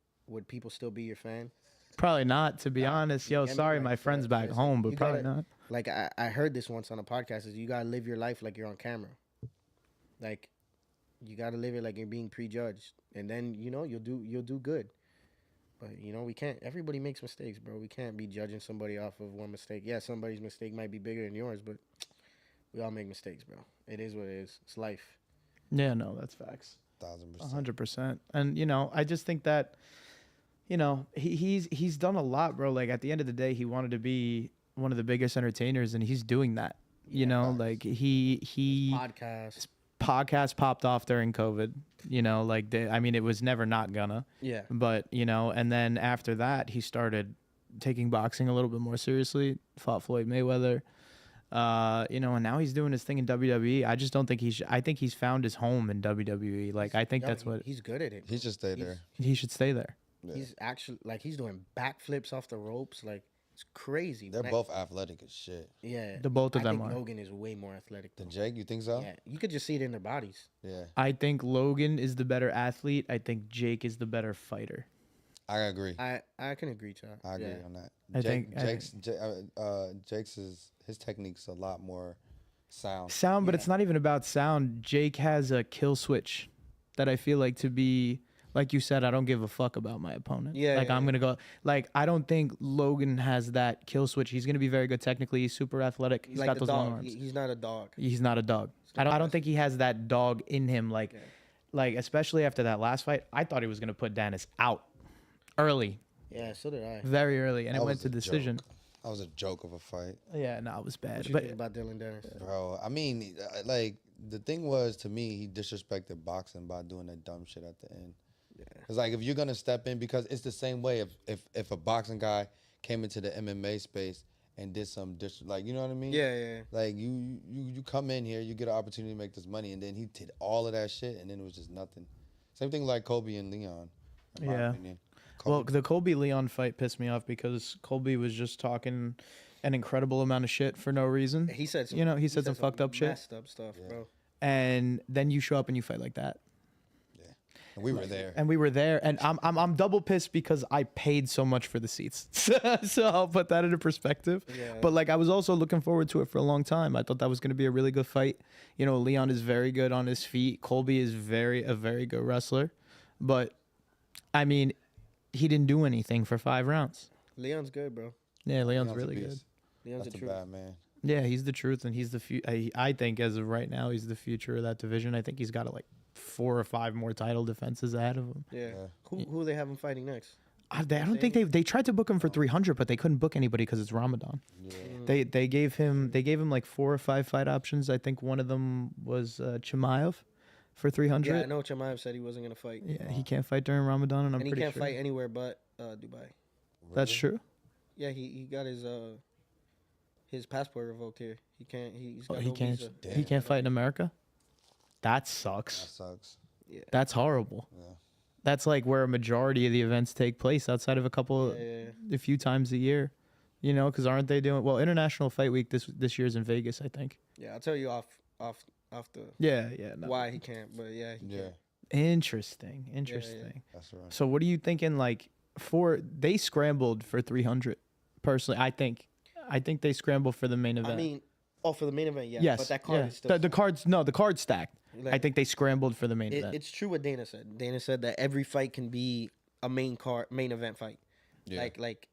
still be your fan? Probably not, to be honest. Yo, I mean, sorry, like, my friend's yeah, back it's home, like, but you probably gotta- not. Like I heard this once on a podcast. Is you gotta live your life like you're on camera. Like you gotta live it like you're being prejudged, and then you'll do good. But we can't. Everybody makes mistakes, bro. We can't be judging somebody off of one mistake. Yeah, somebody's mistake might be bigger than yours, but we all make mistakes, bro. It is what it is. It's life. Yeah, no, that's facts. 1000%. 100%. And I just think that he's done a lot, bro. Like at the end of the day, he wanted to be one of the biggest entertainers, and he's doing that. Like he podcast popped off during COVID. It was never not gonna. Yeah. But and then after that, he started taking boxing a little bit more seriously. Fought Floyd Mayweather. And now he's doing his thing in WWE. I just don't think I think he's found his home in WWE. Like I think that's what he's good at it. He should stay there. he should stay there. Yeah. He's actually he's doing backflips off the ropes. Like it's crazy. They're When both athletic as shit. Yeah. The both of I them think are. Logan is way more athletic Then than Jake, you think so? Yeah, you could just see it in their bodies. Yeah. I think Logan is the better athlete. I think Jake is the better fighter. I agree. I can agree to that. I agree Yeah. on that. I think- Jake's his technique's a lot more sound. Sound, but Yeah. it's not even about sound. Jake has a kill switch that I feel like to be, like you said, I don't give a fuck about my opponent. Yeah, Like yeah, I'm gonna go. Like I don't think Logan has that kill switch. He's gonna be very good technically. He's super athletic. He's Like got the those long dog. arms. He's not a dog. He's not a dog. I don't think he has that dog in him. Like especially after that last fight, I thought he was gonna put Dennis out early, Yeah, so did I. very early, and it That went was to a decision. joke. That was a joke of a fight. Yeah, no, it was bad. What you But think about Dylan Dennis? Bro, I mean, like, the thing was, to me, he disrespected boxing by doing that dumb shit at the end. Yeah. It's like, if you're going to step in, because it's the same way if a boxing guy came into the MMA space and did some like, you know what I mean? Yeah. Like you come in here, you get an opportunity to make this money, and then he did all of that shit, and then it was just nothing. Same thing like Kobe and Leon, in my Yeah. opinion. Well, the Colby Leon fight pissed me off because Colby was just talking an incredible amount of shit for no reason. He said some, he said some fucked up shit. messed up stuff, bro. And then you show up and you fight like that. Yeah, and we were there. And we were there, and I'm double pissed because I paid so much for the seats. So I'll put that into perspective. Yeah. But like I was also looking forward to it for a long time. I thought that was going to be a really good fight. You know, Leon is very good on his feet. Colby is a very good wrestler. But I mean, he didn't do anything for 5 rounds. Leon's good, bro. Yeah, Leon's a really beast. good. Leon's That's the a truth. bad man. Yeah, he's the truth, and he's the I think as of right now, he's the future of that division. I think he's got like 4 or 5 more title defenses ahead of him. Yeah. Who they have him fighting next? I don't think they tried to book him for 300, but they couldn't book anybody because it's Ramadan. Yeah. They gave him like 4 or 5 fight options. I think one of them was Chimaev for 300. Yeah, I know Chimaev said he wasn't gonna fight. Yeah, he can't fight during Ramadan, and I'm And he pretty can't sure fight anywhere but Dubai. that's true. Yeah, he got his passport revoked here. He can't. He's Oh, got he no can't. visa. He can't fight in America. That That sucks. sucks. Yeah. That's horrible. Yeah. That's like where a majority of the events take place, outside of a few times a year. You know, because aren't they doing International Fight Week this year's in Vegas, I think. Yeah, I'll tell you off the Yeah. No. why he can't, but yeah, he Yeah, can't. Interesting. that's right. So what are you thinking? Like they scrambled for 300. Personally, I think they scrambled for the main event. I mean, for the main event, yeah. yes, But that card yeah. is still the card's stacked. Like, I think they scrambled for the main event. It's true what Dana said. Dana said that every fight can be a main event fight. Yeah. Like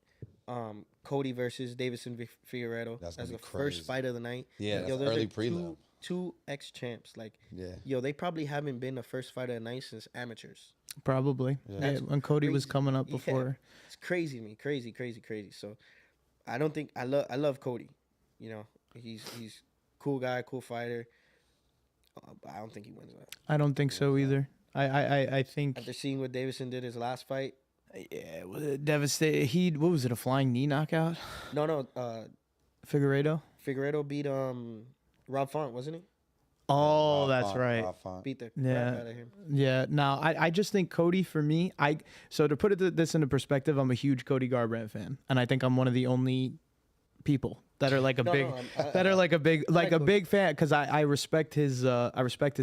Cody versus Davison Figueiredo. That's That's gonna the be crazy. first fight of the night. Yeah, that's those early are prelim. two ex-champs. Like, Yeah. they probably haven't been the first fight of the night since amateurs. Probably. Yeah. Yeah, That's when Cody was crazy. coming up Yeah. before. It's crazy to me. Crazy. So I don't think I love Cody. You know, he's cool guy, cool fighter. But I don't think he wins that. I don't think so either. I think After seeing what Davison did his last fight, yeah, it was devastated. What was it? A flying knee knockout? no, Figueiredo. Figueiredo beat Rob Font, wasn't he? Oh, Rob that's Font, right. Rob Font. Beat the Yeah. crap out of him. Yeah, no, I just think Cody for me, so to put this into perspective, I'm a huge Cody Garbrandt fan, and I think I'm one of the only people that are like a big big fan because I respect his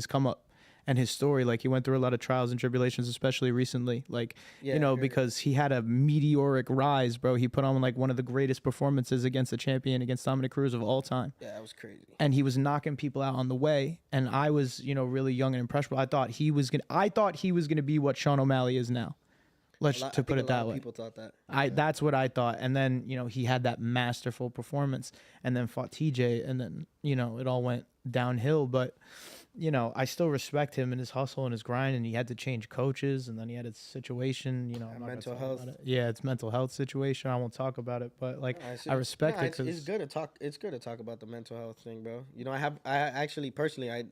come up and his story. Like he went through a lot of trials and tribulations, especially recently. Like Yeah, I heard it. because he had a meteoric rise, bro. He put on like one of the greatest performances against the champion, against Dominic Cruz of all time. Yeah, that was crazy. And he was knocking people out on the way. And I was, really young and impressionable. I thought he was gonna be what Sean O'Malley is now. To put it that way. People thought that. That's what I thought. And then, he had that masterful performance and then fought TJ and then, it all went downhill. But, I still respect him and his hustle and his grind, and he had to change coaches, and then he had a situation, I'm not gonna mental talk health. about it. Yeah, it's mental health situation. I won't talk about it, but I respect it It's because good to talk. It's good to talk about the mental health thing, bro. I actually personally, I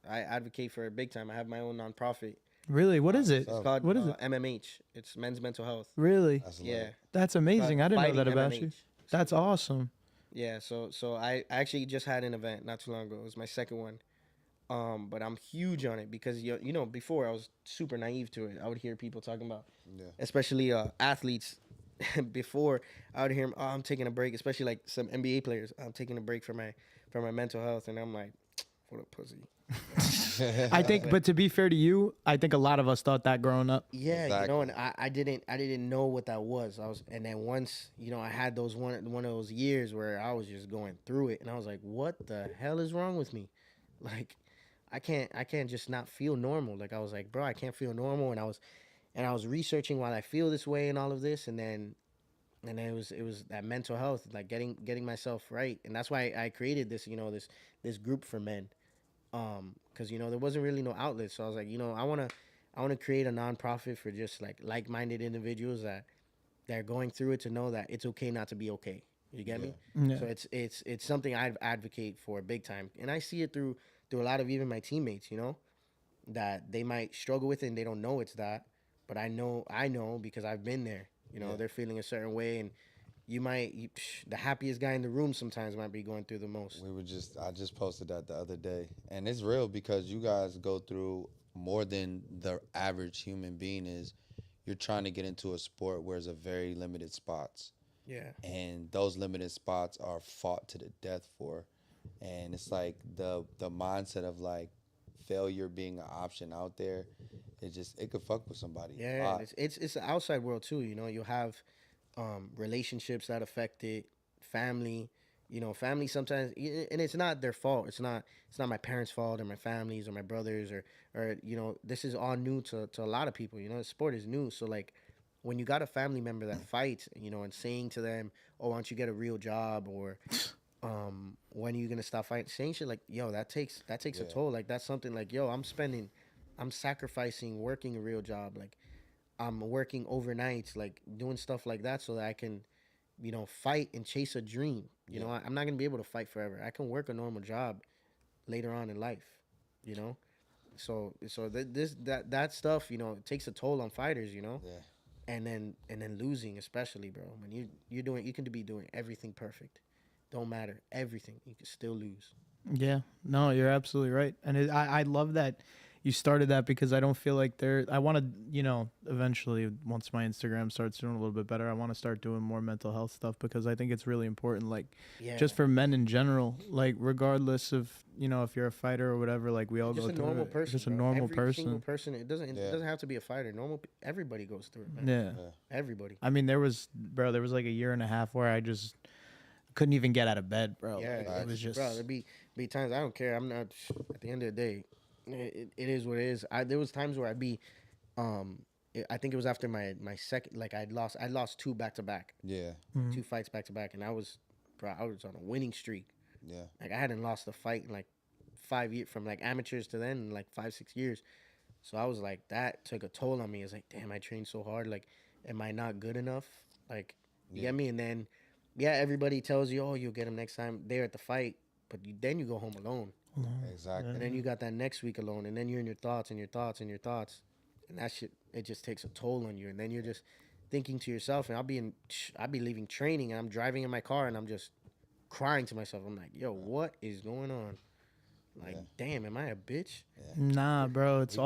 advocate for it big time. I have my own nonprofit. really, what is it? It's called What is it? MMH. It's Men's Mental Health. Really? That's Yeah. lit. That's amazing. I didn't know that Fighting about MMH. you. That's awesome. Yeah, so I actually just had an event not too long ago. It was my second one. But I'm huge on it because before I was super naive to it. I would hear people talking about, especially athletes. Before I would hear them, I'm taking a break, especially like some NBA players. I'm taking a break for my mental health, and I'm like, what a pussy. I think, but to be fair to you, I think a lot of us thought that growing up. Yeah, Exactly. and I didn't know what that was. And then once I had those one of those years where I was just going through it, and I was like, what the hell is wrong with me? Like, I can't just not feel normal. Like I was like, bro, I can't feel normal, and I was researching why I feel this way and all of this, and then it was that mental health, like getting myself right, and that's why I created this this group for men. Because there wasn't really no outlet, so I was like, I want to create a nonprofit for just like-minded individuals that are going through it to know that it's okay not to be okay. You get me? Yeah. So it's something I advocate for big time, and I see it through a lot of even my teammates. That they might struggle with it and they don't know it's that, but I know because I've been there. They're feeling a certain way, the happiest guy in the room sometimes might be going through the most. I just posted that the other day, and it's real because you guys go through more than the average human being is. You're trying to get into a sport where there's a very limited spots, Yeah. and those limited spots are fought to the death for, and it's like the mindset of like failure being an option out there. It could fuck with somebody a Yeah, and lot. it's the outside world too. You know, you have relationships that affect it, family. You know, family sometimes, and it's not their fault. It's not my parents' fault or my family's or my brothers or you know, this is all new to a lot of people. You know, the sport is new, so like when you got a family member that fights, you know, and saying to them, "Oh, why don't you get a real job?" or when are you gonna stop fighting? Saying shit like, "Yo, that takes a Yeah. toll." Like that's something like, "Yo, I'm sacrificing working a real job. Like I'm working overnights, like doing stuff like that, so that I can, you know, fight and chase a dream. You Yeah. know, I'm not gonna be able to fight forever. I can work a normal job later on in life. You know, that stuff, you know, it takes a toll on fighters. You know, Yeah. and then losing, especially, bro. When you can be doing everything perfect, don't matter everything. You can still lose. Yeah, no, you're absolutely right, and I love that you started that because I don't feel like I want to, you know, eventually once my Instagram starts doing a little bit better, I want to start doing more mental health stuff because I think it's really important, like Yeah, just for men in general, like regardless of, you know, if you're a fighter or whatever, like we all just go a through normal it. person. Just a Bro. normal Every single person. person. It Yeah. doesn't have to be a fighter. Everybody goes through it, man. Yeah. Yeah. Everybody. I mean, there was like a year and a half where I just couldn't even get out of bed, bro. Yeah, Like, it was just bro. There be times I don't care. I'm not. At the end of the day, it is what it is. There was times where I'd be, I think it was after my second. Like I lost two back to back, Yeah. Mhm. two fights back to back, and I was on a winning streak. Yeah. Like I hadn't lost a fight in like 5 years, from like amateurs to then in like 5-6 years. So I was like, that took a toll on me. It's like, damn, I trained so hard. Like, am I not good enough? Like, you Yeah. get me? And then, yeah, everybody tells you, oh, you'll get him next time there at the fight. But then you go home alone. Exactly. And then you got that next week alone. And then you're in your thoughts and your thoughts and your thoughts. And that shit, it just takes a toll on you. And then you're just thinking to yourself. And I'll be leaving training and I'm driving in my car and I'm just crying to myself. I'm like, yo, what is going on? Like, Yeah. damn, am I a bitch? Nah, bro. We go- It's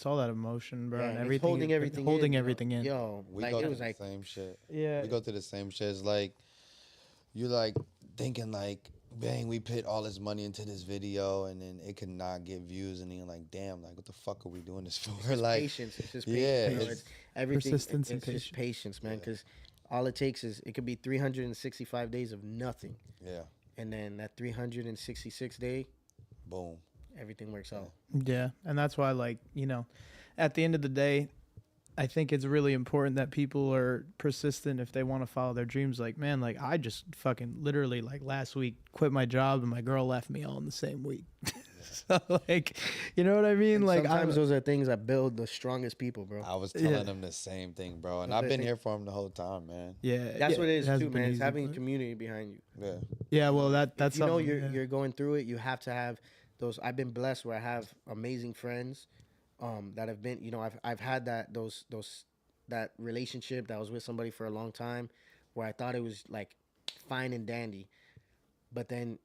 all that emotion, bro, Yeah, and and it's everything. holding in. everything in. Yo, We like go it through was the like, same shit. Yeah. We go through the same shit. It's like you like thinking like, bang, we put all this money into this video and then it could not get views and then you're like, damn, like what the fuck are we doing this for? Like patience. It's just yeah, patience. You know, it's everything. Persistence and It's just patience. patience, man. Because all it takes is it could be 365 days of nothing, yeah, and then that 366 day, boom. everything works out. Yeah, and that's why, like, you know, at the end of the day, I think it's really important that people are persistent if they want to follow their dreams. Like, man, like I just fucking literally like last week quit my job and my girl left me all in the same week. So like, you know what I mean? And Like, sometimes those are things that build the strongest people, bro. I was telling Yeah. them the same thing, bro, and That's I've the been thing. here for them the whole time, man. yeah, That's yeah, what it is hasn't too, been man. It's easy, having but- community behind you. Yeah, Yeah, well, that's If you know something, yeah. you're going through it, you have to have those. I've been blessed where I have amazing friends, that have been. You know, I've had that relationship that was with somebody for a long time, where I thought it was like fine and dandy, but then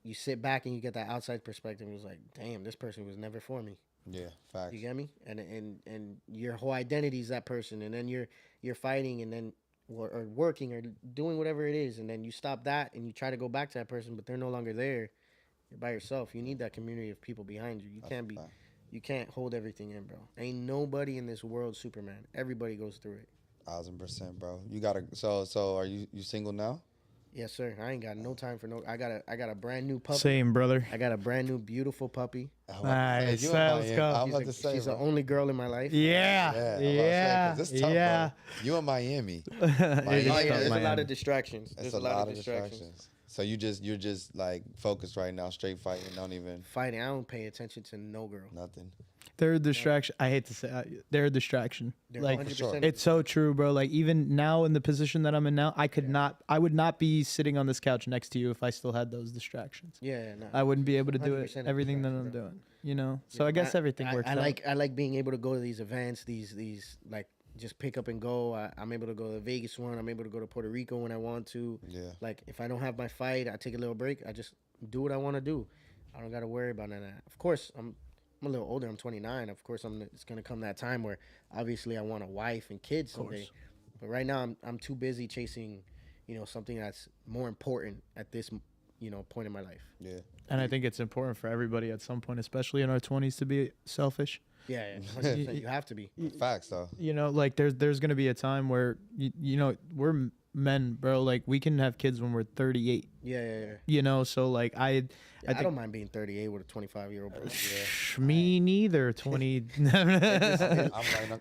you sit back and you get that outside perspective. It was like, damn, this person was never for me. yeah, facts. You get me? And your whole identity is that person, and then you're fighting, and then or working or doing whatever it is, and then you stop that and you try to go back to that person, but they're no longer there. You're by yourself. You need that community of people behind you. Fact. You can't hold everything in, bro. Ain't nobody in this world Superman. Everybody goes through it. 1000%, bro. You gotta. So are you single now? Yes, sir. I ain't got no time for no. I got a brand new puppy. Same, brother. I got a brand new beautiful puppy. I'm about to say, Nice. you in Let's Miami. go. I'm about to say, She's the bro. only girl in my life. Yeah, Yeah, I'm about to yeah, say, 'cause it's tough, yeah. bro. You in Miami. It is Oh yeah, tough, there's a lot Miami. of distractions. That's There's a lot of distractions. So you're just like focused right now, straight fighting. Don't even Fighting. I don't pay attention to no girl. nothing. They're a distraction. I hate to say they're a distraction. They're Like 100%. it's so true, bro. Like even now in the position that I'm in now, I would not be sitting on this couch next to you if I still had those distractions. Yeah, no. I wouldn't be able to do 100% it. a Everything that distraction, I'm bro. doing, you know. So I guess everything works I out. like being able to go to these events, these like just pick up and go. I'm able to go to the Vegas one. I'm able to go to Puerto Rico when I want to. Yeah. Like if I don't have my fight, I take a little break. I just do what I want to do. I don't got to worry about none of that. Of course, I'm a little older. I'm 29. Of course, it's gonna come that time where obviously I want a wife and kids someday. But right now, I'm too busy chasing, something that's more important at this, point in my life. Yeah. And I think it's important for everybody at some point, especially in our 20s, to be selfish. Yeah, 100%. You have to be. Facts though. Like there's gonna be a time where we're men, bro. Like we can have kids when we're 38. Yeah. So like I I don't mind being 38 with a 25-year-old. Me neither. 20.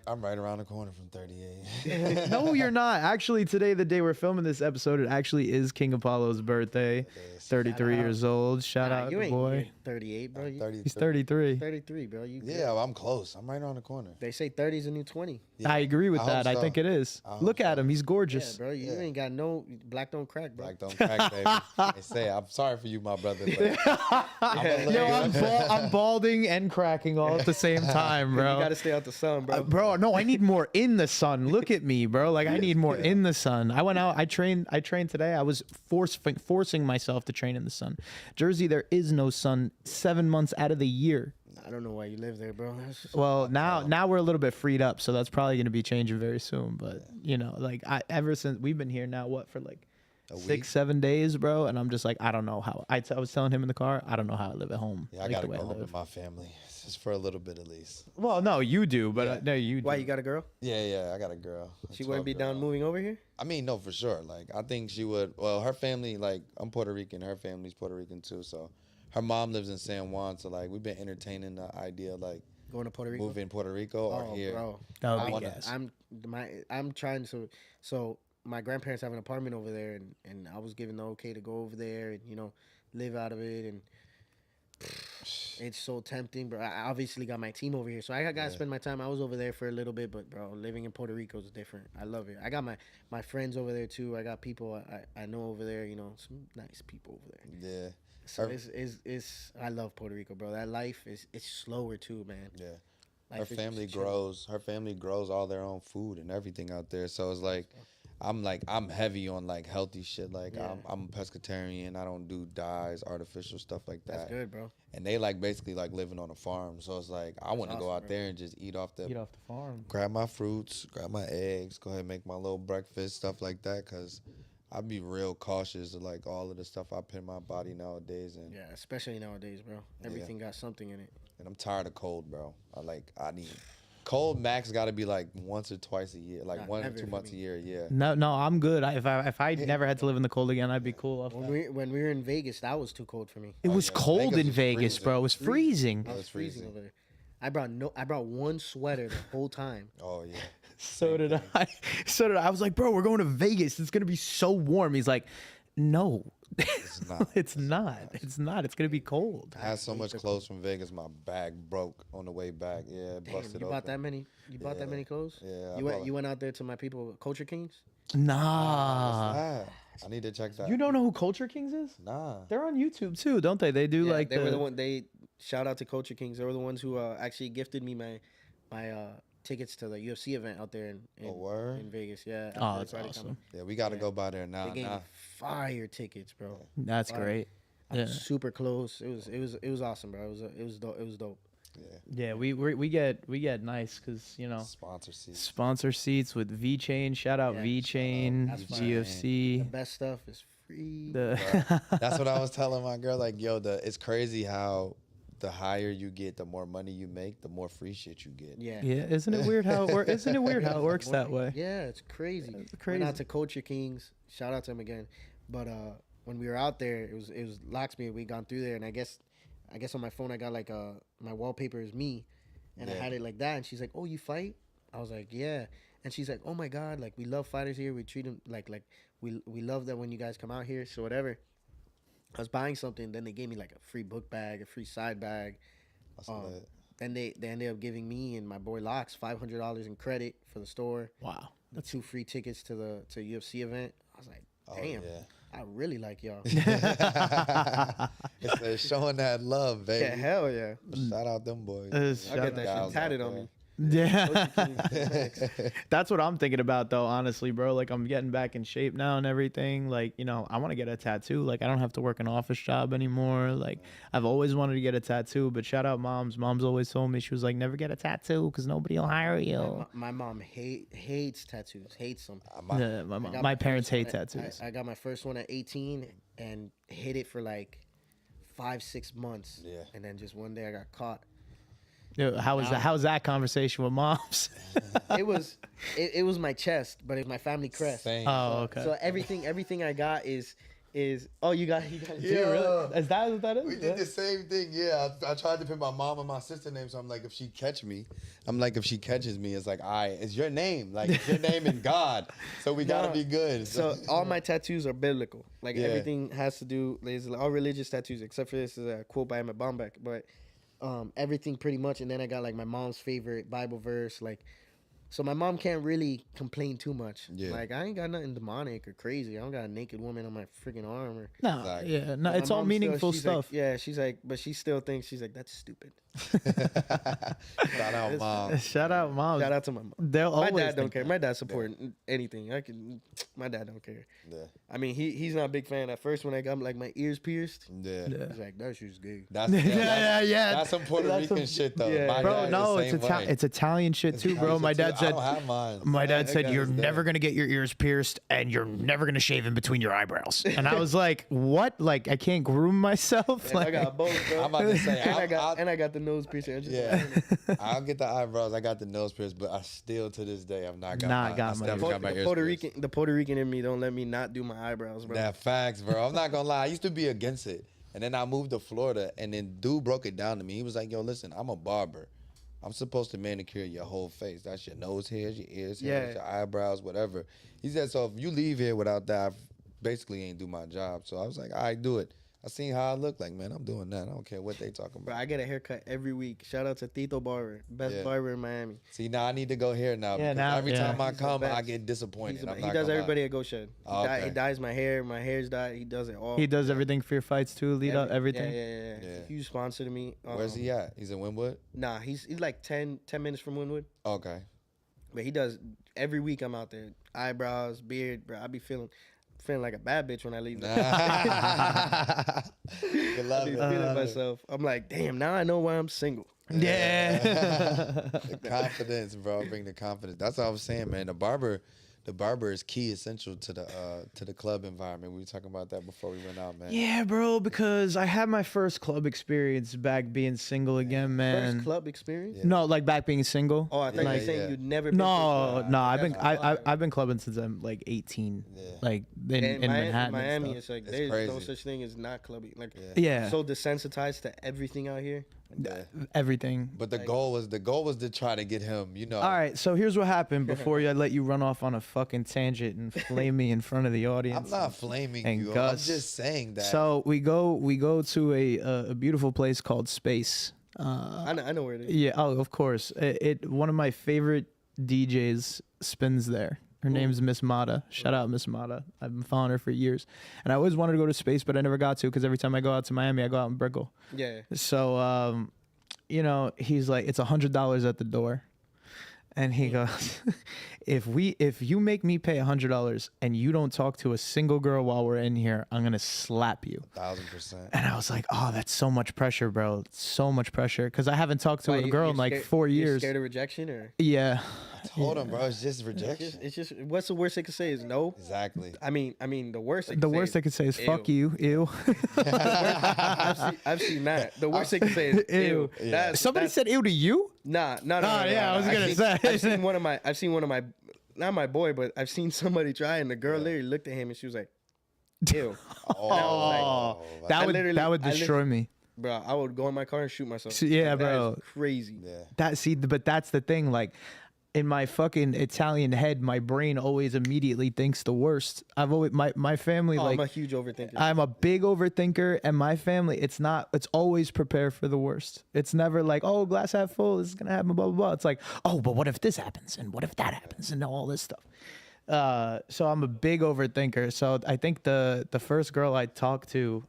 I'm right around the corner from 38. No, you're not. Actually, today, the day we're filming this episode, it actually is King Apollo's birthday. 33 years old. Shout out you to ain't boy. 38, bro. He's 33. 33, bro. You Yeah, well, I'm close. I'm right around the corner. They say 30 is a new 20. Yeah. I agree with I that. hope I so. think it is. I hope Look at so. him. He's Yeah, gorgeous. bro. You ain't got no black don't crack, bro. Black don't crack, baby. They say I'm sorry for you, my brother. But I'm balding and cracking all at the same time, bro. You gotta stay out the sun, bro. Bro, no, I need more in the sun. Look at me, bro. Like I need more in the sun. I went out. I trained today. I was forcing myself to train in the sun. Jersey, there is no sun 7 months out of the year. I don't know why you live there, bro. That's just- Well, now we're a little bit freed up, so that's probably going to be changing very soon. But like ever since we've been here now, what for like A week? 6-7 days, bro, and I'm just like I don't know how. I was telling him in the car, I don't know how I live at home. Yeah, I like gotta the way go I home live. with my family just for a little bit at least. Well, no, you do, but no, you. Why do. you got a girl? Yeah, I got a girl. She wouldn't be down moving over here? I mean, no, for sure. Like, I think she would. Well, her family, like, I'm Puerto Rican. Her family's Puerto Rican too. So, her mom lives in San Juan. So, like, we've been entertaining the idea of, like, Going to Puerto Rico? moving Puerto Rico or here. Bro. That would I be wanna- gas. I'm trying to. So my grandparents have an apartment over there, and I was given the okay to go over there and live out of it, and it's so tempting, bro. I obviously got my team over here, so I gotta spend my time. I was over there for a little bit, but bro, living in Puerto Rico is different. I love it. I got my friends over there too. I got people I know over there. Some nice people over there. Yeah. So Her- it's I love Puerto Rico, bro. That life it's slower too, man. Yeah. Life Her is just family chill. grows. Her family grows all their own food and everything out there. So it's like, I'm heavy on like healthy shit. Like Yeah. I'm a pescatarian. I don't do dyes, artificial stuff like that. That's good, bro. And they like basically like living on a farm. So it's like I want to go awesome, out bro. there and just eat off the, Get off the farm. grab my fruits, grab my eggs, go ahead and make my little breakfast, stuff like that. Cause I'd be real cautious of like all of the stuff I put in my body nowadays, and Yeah, especially nowadays, bro. Everything got something in it. and I'm tired of cold, bro. I need cold. Max got to be like once or twice a year, like Nah, 1 or never 2 for months a me. year. Yeah. No, I'm good. If I never had to live in the cold again, I'd be cool. Off that. When we were in Vegas, that was too cold for me. It was yeah, cold Vegas in was Vegas, freezing. bro. It was freezing. I was was freezing freezing. over there. I brought one sweater the whole time. Oh yeah. So did I. So did I. I was like, bro, we're going to Vegas. It's gonna be so warm. He's like, no, It's not. it's not. It's not. It's gonna be cold. I had so much clothes from Vegas, my bag broke on the way back. Yeah, it Damn, busted you open. bought that many? You bought that Yeah. many clothes? Yeah, I You bought- went out there to my people, Culture Kings. Nah. I need to check that. You don't know who Culture Kings is? Nah. They're on YouTube too, don't they? They do Yeah, like they were the one. They shout out to Culture Kings. They were the ones who actually gifted me my tickets to the UFC event out there in Oh, word? in Vegas. Yeah. Oh, after that's Friday awesome. Comic. Yeah, we got to Yeah. go by there now. They gave Nah. me fire tickets, bro. That's Fire. great. I Yeah. was super close. It was awesome, bro. It was dope. It was dope. Yeah. Yeah, we get nice because Sponsor seats. sponsor seats with V Chain. Shout out Yeah, V Chain, That's fine. GFC. The best stuff is free. The That's what I was telling my girl. Like, yo, it's crazy how the higher you get, the more money you make, the more free shit you get. yeah. yeah, isn't it weird how it works? Isn't it weird how it works that way? Yeah, it's crazy. It's Went crazy. out to Culture Kings. Shout out to him again. But when we were out there, it was Locksmith. We gone through there, and I guess on my phone I got like my wallpaper is me, and I Yeah. had it like that. And she's like, "Oh, you fight?" I was like, "Yeah." And she's like, "Oh my God, like we love fighters here. We treat them like we love that when you guys come out here." So whatever. I was buying something, then they gave me like a free book bag, a free side bag. That's lit. Then they ended up giving me and my boy Locks $500 in credit for the store. Wow. The 2 free tickets to the UFC event. I was like, Oh, damn, yeah. I really like y'all. It's showing that love, baby. Yeah, hell yeah. Shout out them boys. Shout I'll get that Guys shit tatted out on there. me. Yeah. Thanks. That's what I'm thinking about though, honestly, bro. Like I'm getting back in shape now and everything. Like, I want to get a tattoo. Like I don't have to work an office job anymore. Like I've always wanted to get a tattoo, but shout out moms. Mom's always told me, she was like, never get a tattoo because nobody will hire you. My mom hates tattoos, hates them. Yeah, my parents hate tattoos. I got my first one at 18 and hid it for like 5-6 months. Yeah. And then just one day I got caught. Yeah, how's that conversation with moms? It was my chest, but it's my family crest. Same. Oh, okay. So everything I got is oh, you got it too, Yeah. really? Is that what that is? We did the same thing. Yeah, I tried to put my mom and my sister name. So I'm like, if she catches me, it's like, it's your name. Like, it's your name in God. So we got to be good. So all my tattoos are biblical. Like Yeah. everything has to do, there's all religious tattoos, except for this is a quote by Emmett Bombeck. But everything pretty much. And then I got like my mom's favorite Bible verse. Like, so my mom can't really complain too much. Yeah. Like I ain't got nothing demonic or crazy. I don't got a naked woman on my freaking arm. Or, No, Exactly. yeah, no, My it's all mom meaningful she's like- stuff. yeah, she's like, but she still thinks, she's like, that's stupid. Shout out, mom. Shout out moms. Shout out to my mom. They'll My always dad don't think care. that. My dad support anything. My dad don't care. Yeah. I mean, he's not a big fan. At first, when I got like my ears pierced, Yeah. Yeah. he's like, that shit's gay. That's, Yeah. That's some Puerto That's Rican some- shit, though. yeah. My Bro, dad is no, the it's same way. It's Italian shit too, bro. Italian My shit, too. dad said. I don't have mine. My dad I said, got "You're his dad. never gonna get your ears pierced, and you're never gonna shave in between your eyebrows." And I was like, "What? Like, I can't groom myself?" And I got both, bro. I'm about to say, and I got the nose piercing. I just- Yeah, I'll get the eyebrows. I got the nose pierced, but I still to this day I've not got Nah, I my, got I my still ears. haven't got my The ears Puerto pierced. Rican, the Puerto Rican in me don't let me not do my eyebrows, bro. That facts, bro. I'm not gonna lie. I used to be against it, and then I moved to Florida, and then dude broke it down to me. He was like, "Yo, listen, I'm a barber. I'm supposed to manicure your whole face. That's your nose hairs, your ears hairs, your eyebrows, whatever." He said, "So if you leave here without that, I basically ain't do my job." So I was like, "All right, do it." I seen how I look. Like, man, I'm doing that. I don't care what they talking Bro, about. I get a haircut every week. Shout out to Tito Barber, best Yeah. barber in Miami. See, now I need to go here now. Yeah, because now- every yeah. time I He's the come, I best. get disappointed. I'm He not does gonna everybody lie. at Go Shed. Oh, okay. He dyes my hair. My hair's dyed. He does it all. He does everything for your fights too. Lead up everything. Yeah. Yeah. Huge sponsor to me. Where's he at? He's in Wynwood? Nah, he's like 10 minutes from Wynwood. Okay. But he does every week. I'm out there, eyebrows, beard, bro. I be feeling like a bad bitch when I leave. Good I love be it. feeling myself. I'm like, damn. Now I know why I'm single. Yeah. The confidence, bro. Bring the confidence. That's what I was saying, man. The barber is key, essential to the club environment. We were talking about that before we went out, man. Yeah, bro, because I had my first club experience back being single again, man. First club experience? No, like back being single. Oh, I thought you Yeah, were saying yeah. you'd never been to a No, club. no, I've been That's fire. I've been clubbing since I'm like 18, Yeah. like in And Manhattan. Miami, and it's like It's there's no crazy. such thing as not clubbing. Like, Yeah. so desensitized to everything out here. Everything. But the goal was to try to get him, you know. All right, so here's what happened before I let you run off on a fucking tangent and flame me in front of the I'm audience. not flaming and you. Gus. I'm just saying that. So we go to a beautiful place called Space. I know where it is. Yeah, oh, of course. It one of my favorite DJs spins there. Her name's Miss Mata. Shout out Miss Mata. I've been following her for years. And I always wanted to go to Space, but I never got to because every time I go out to Miami, I go out in Brickell. Yeah. So, he's like, it's $100 at the door. And he goes, if you make me pay $100 and you don't talk to a single girl while we're in here, I'm going to slap you. 1000%. And I was like, oh, that's so much pressure, bro. So much pressure. Because I haven't talked to Why, a girl in like scared- 4 you're years. Scared of rejection, or Yeah. Told him, bro. It's just rejection. it's just what's the worst they could say is no. Exactly. I mean the worst. The worst they could say is fuck you. Ew. I've seen that. The worst they could say is Ew. ew. Yeah. That's- Somebody that's- said ew to you? Nah, no. yeah, I was gonna say. I've seen one of my, not my boy, but I've seen somebody try, and the girl literally looked at him and she was like, "Ew." Oh, That I would literally- I destroy me. Bro, I would go in my car and shoot myself. Yeah, Like, that bro. is crazy. yeah. But that's the thing. Like, in my fucking Italian head, my brain always immediately thinks the worst. I've always my family I'm a like huge overthinker. I'm a big overthinker, and my family it's always prepare for the worst. It's never like, oh, glass half full, this is gonna happen, blah blah blah. It's like, oh, but what if this happens, and what if that happens, and all this stuff. So I'm a big overthinker. So I think the first girl I talked to,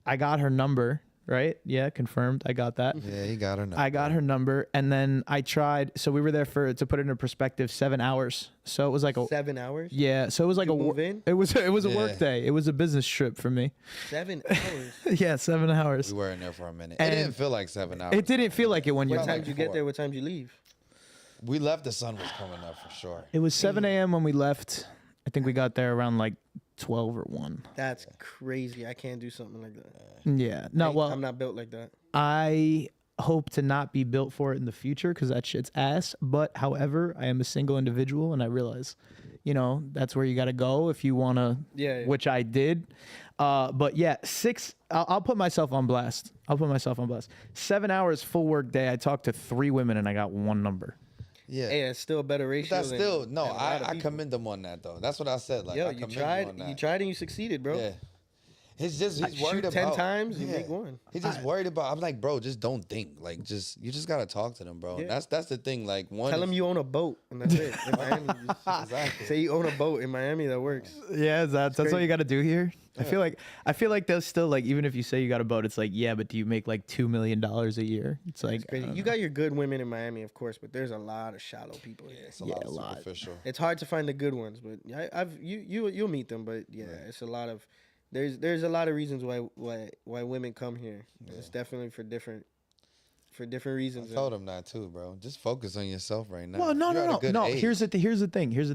I got her number, right? Yeah, confirmed. I got that. Yeah, he got her number. I got her number, and then I tried. So we were there to put it into perspective, 7 hours. So it was like 7 hours. yeah. So it was like You a move in? it was a Yeah. work day. It was a business trip for me. 7 hours. Yeah, 7 hours. We were in there for a minute. And it didn't feel like 7 hours. It didn't feel like it when you. What Felt time like did you get 4. there? What time did you leave? We left. The sun was coming up for sure. It was 7 a.m. when we left. I think we got there around like 12 or 1. That's crazy. I can't do something like that. Yeah. No, well, I'm not built like that. I hope to not be built for it in the future because that shit's ass. But however, I am a single individual, and I realize, you know, that's where you got to go if you want to. Yeah. Which I did. But yeah, I'll put myself on blast. 7 hours full work day. I talked to 3 women and I got 1 number. Yeah. Hey, it's still a better But ratio. that's than- still no. than a lot of I people. commend them on that though. That's what I said. Like, Yo, I you commend tried. them on that. You tried and you succeeded, bro. Yeah. It's just he's worried Shoot about 10 times, you yeah. make 1. He's just worried about. I'm like, bro, just don't think. Like, you just gotta talk to them, bro. Yeah. That's the thing. Like, one. Tell them is- you own a boat, and that's it. In Miami, just Exactly. say you own a boat in Miami. That works. Yeah, that's what crazy. you got to do here. I feel like they'll still like, even if you say you got a boat, it's like, yeah, but do you make like $2 million a year? It's like, It's crazy. You got your good women in Miami, of course, but there's a lot of shallow people here. It's a Yeah, lot a of lot. superficial. It's hard to find the good ones, but you'll meet them. But yeah, it's a lot of there's a lot of reasons why women come here. It's definitely for different reasons. I told him that too, bro. Just focus on yourself right now. well, no, You're at a good no. age. Here's the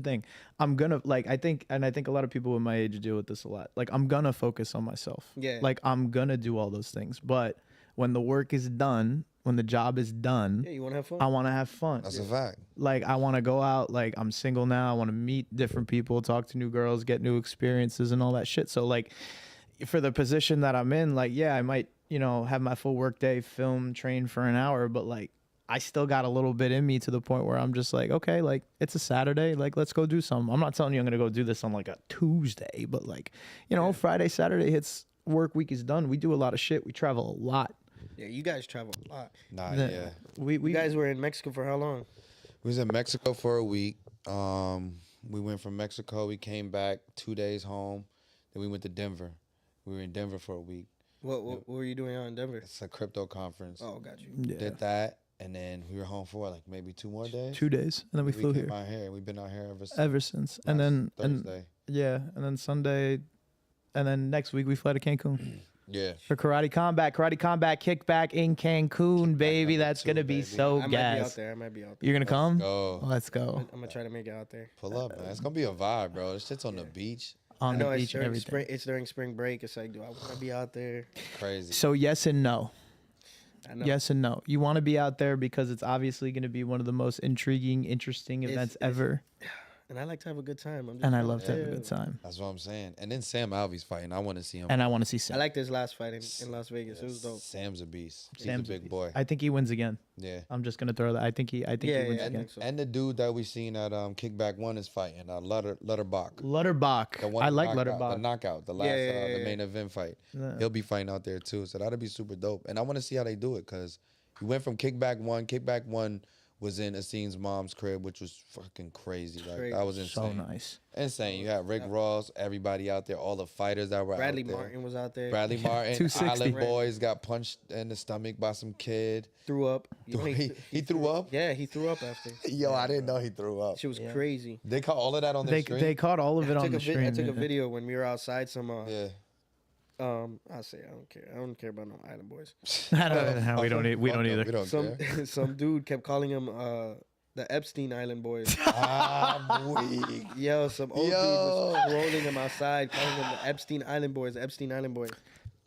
thing. I'm gonna like, I think a lot of people with my age deal with this a lot. Like, I'm gonna focus on myself. Yeah. Like, I'm gonna do all those things. But when the work is done, when the job is done, Yeah, you want to have fun. I want to have fun. That's a fact. Like, I want to go out. Like, I'm single now. I want to meet different people, talk to new girls, get new experiences and all that shit. So like, for the position that I'm in, like, yeah, I might, you know, have my full work day, film, train for an hour, but like, I still got a little bit in me to the point where I'm just like, okay, like, it's a Saturday, like, let's go do something. I'm not telling you I'm gonna go do this on like a Tuesday, but like, you know, Friday, Saturday hits, work week is done. We do a lot of shit. We travel a lot. Yeah, you guys travel a lot. Nah, The- yeah. We You guys were in Mexico for how long? We was in Mexico for a week. We went from Mexico. We came back 2 days home. Then we went to Denver. We were in Denver for a week. What were you doing out in Denver? It's a crypto conference. Oh, got you. yeah, Did that, and then we were home for like maybe 2 more days. 2 days, and then we flew came here out here. We've been out here ever since. And then Thursday. and then Sunday, and then next week we fly to Cancun. Yeah. For Karate Combat kickback in Cancun, baby. That's too, gonna be baby. so I might be out gas. there. I might be out there. You're gonna come? Go. Let's go I'm gonna try to make it out there. Pull up, man. It's gonna be a vibe, bro. This shit's on the beach. on I know the it's beach and during everything. spring. It's during spring break. It's like, do I want to be out there? Crazy. So yes and no. I know. Yes and no. You want to be out there because it's obviously going to be one of the most intriguing, interesting events ever, And I like to have a good time. I'm just and I trying love to have a chill. good time. That's what I'm saying. And then Sam Alvey's fighting. I want to see him. And I want to see I Sam. like this last fight in Las Vegas. It was dope. Sam's a beast. He's Sam's a a big beast. boy. I think he wins again. Yeah. I'm just gonna throw that. I think he Yeah, wins yeah, I again. think so. And the dude that we seen at Kickback 1 is fighting. Lutterbach. Lutterbach. The one I like knockout, Lutterbach. The knockout. The last Yeah. the main event fight. Yeah. He'll be fighting out there too. So that'll be super dope. And I want to see how they do it because he went from Kickback 1. Kickback 1 was in Asin's mom's crib, which was fucking crazy. Like Crazy. that was insane. So nice. Insane. You had Rick Ross, everybody out there, all the fighters that were Bradley out there. Martin was out there. Bradley Martin, 260. Island Boys got punched in the stomach by some kid. Threw up. You know, He threw up? Yeah, he threw up after. Yo, I didn't know he threw up. She was Yeah. crazy. They caught all of that on their They screen? caught all of it on the I stream. took a yeah. video when we were outside some Yeah. I say I don't care. I don't care about no Island Boys. I don't know. We don't Fuck them. either. We don't Some care. some dude kept calling him the Epstein Island Boys. I'm weak. Yo, some old dude Yo. was trolling him outside, calling him the Epstein Island Boys, the Epstein Island Boys.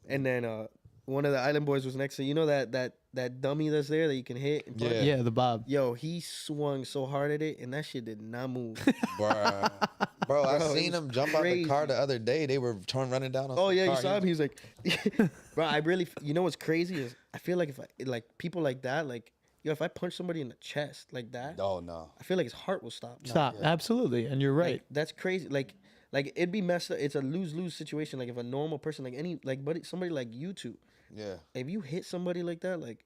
And then one of the Island Boys was next to that dummy that's there that you can hit. And punch? Yeah. Yeah, the Bob. Yo, he swung so hard at it, and that shit did not move. Bruh. Bro, I Bro, it seen was him jump out the car crazy. the other day. They were running down on Oh some yeah, you car. saw him. He was like, bro, I really, you know what's crazy is I feel like if I like people like that, like yo, if I punch somebody in the chest like that, Oh, no. I feel like his heart will stop. Stop. Absolutely, and you're right. Like, that's crazy. Like it'd be messed up. It's a lose situation. Like if a normal person, somebody like you two, Yeah. if you hit somebody like that, like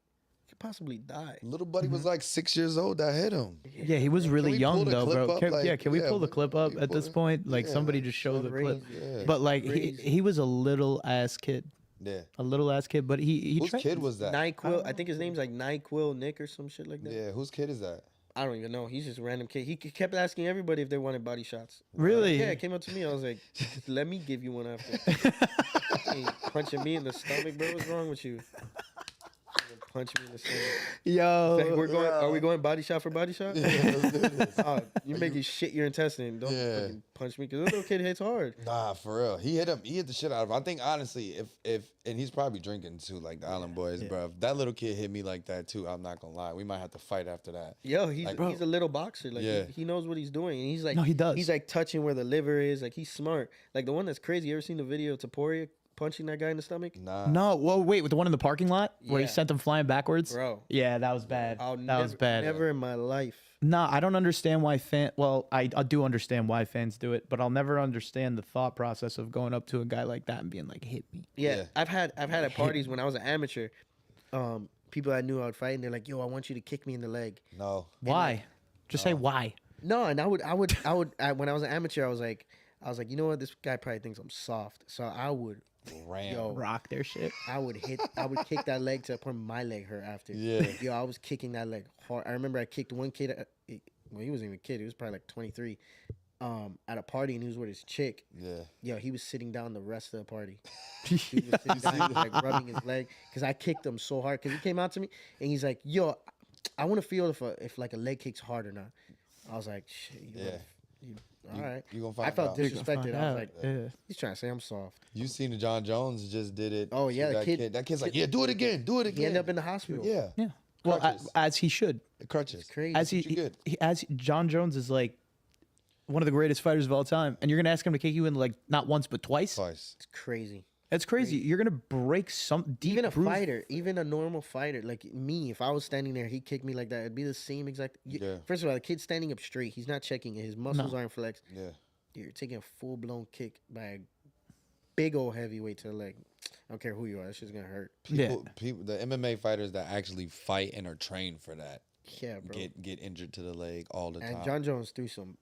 you could possibly die. Little buddy was like 6 years old that hit him. Yeah, he was really we young pull the though, clip bro. up? Can, Like, can we yeah, pull the we- clip up we at pull this it? point? Like Yeah. somebody just show the clip. Crazy. Yeah. But like Crazy. he was a little ass kid. Yeah. a little ass kid, but he Whose trained. kid was that? NyQuil. I think his name's like NyQuil Nick or some shit like that. Yeah, whose kid is that? I don't even know. He's just a random kid. He kept asking everybody if they wanted body shots. Really? Yeah, it came up to me. I was like, just let me give you one after. Hey, punching me in the stomach, bro. What's wrong with you? Punch me in the stomach. Yo, Like, are we going body shot for body shot? Yeah, let's do this. You make you shit your intestine. Don't Yeah. fucking punch me because this little kid hits hard. Nah, for real. He hit the shit out of him. I think honestly, if and he's probably drinking too, like the Island Boys, bro. If that little kid hit me like that too, I'm not gonna lie. We might have to fight after that. Yo, he's Like, he's a little boxer. Like Yeah. he knows what he's doing. And he's like, No, he does. He's like touching where the liver is. Like he's smart. Like the one that's crazy. You ever seen the video of Taporia punching that guy in the stomach? Nah. no, whoa, wait, with the one in the parking lot where he Yeah. sent him flying backwards, Bro. Yeah, that was bad. That was bad. Never in my life. Nah, I don't understand why Well, I do understand why fans do it, but I'll never understand the thought process of going up to a guy like that and being like, "Hit me." Yeah, Yeah. I've had at parties when I was an amateur, people I knew I would fight, and they're like, "Yo, I want you to kick me in the leg." No. Why? Just say why. No, and I would when I was an amateur, I was like, you know what, this guy probably thinks I'm soft, so I would Ram. Yo. Rock their shit. I would kick that leg to the point my leg hurt after. Yeah. Yo, I was kicking that leg hard. I remember I kicked one kid. Well, he wasn't even a kid. He was probably like 23. At a party, and he was with his chick. Yeah. Yo, he was sitting down the rest of the party. He was sitting down, he was like rubbing his leg because I kicked him so hard. Because he came out to me and he's like, "Yo, I want to feel if like a leg kicks hard or not." I was like, "Shit, all right." You gonna find I felt out. disrespected. I was like, yeah. "He's trying to say I'm soft." You seen the John Jones just did it. Oh, yeah, to the that kid- That kid's like, yeah, do it again. Do it again. He ended up in the hospital. Yeah. Yeah. Well, Crutches. as he should. The crutches. Crazy. As what you get. as John Jones is like one of the greatest fighters of all time, and you're gonna ask him to kick you in like not once but twice. Twice. It's crazy. That's crazy. You're gonna break some deep. Even a bruise- fighter, even a normal fighter, like me, if I was standing there, he kicked me like that, it'd be the same exact. Yeah. First of all, the kid's standing up straight. He's not checking it. His muscles aren't flexed. Yeah. You're taking a full blown kick by a big old heavyweight to the leg. I don't care who you are. That shit's gonna hurt. People, the MMA fighters that actually fight and are trained for that Yeah, bro. get injured to the leg all the And time. John Jones threw some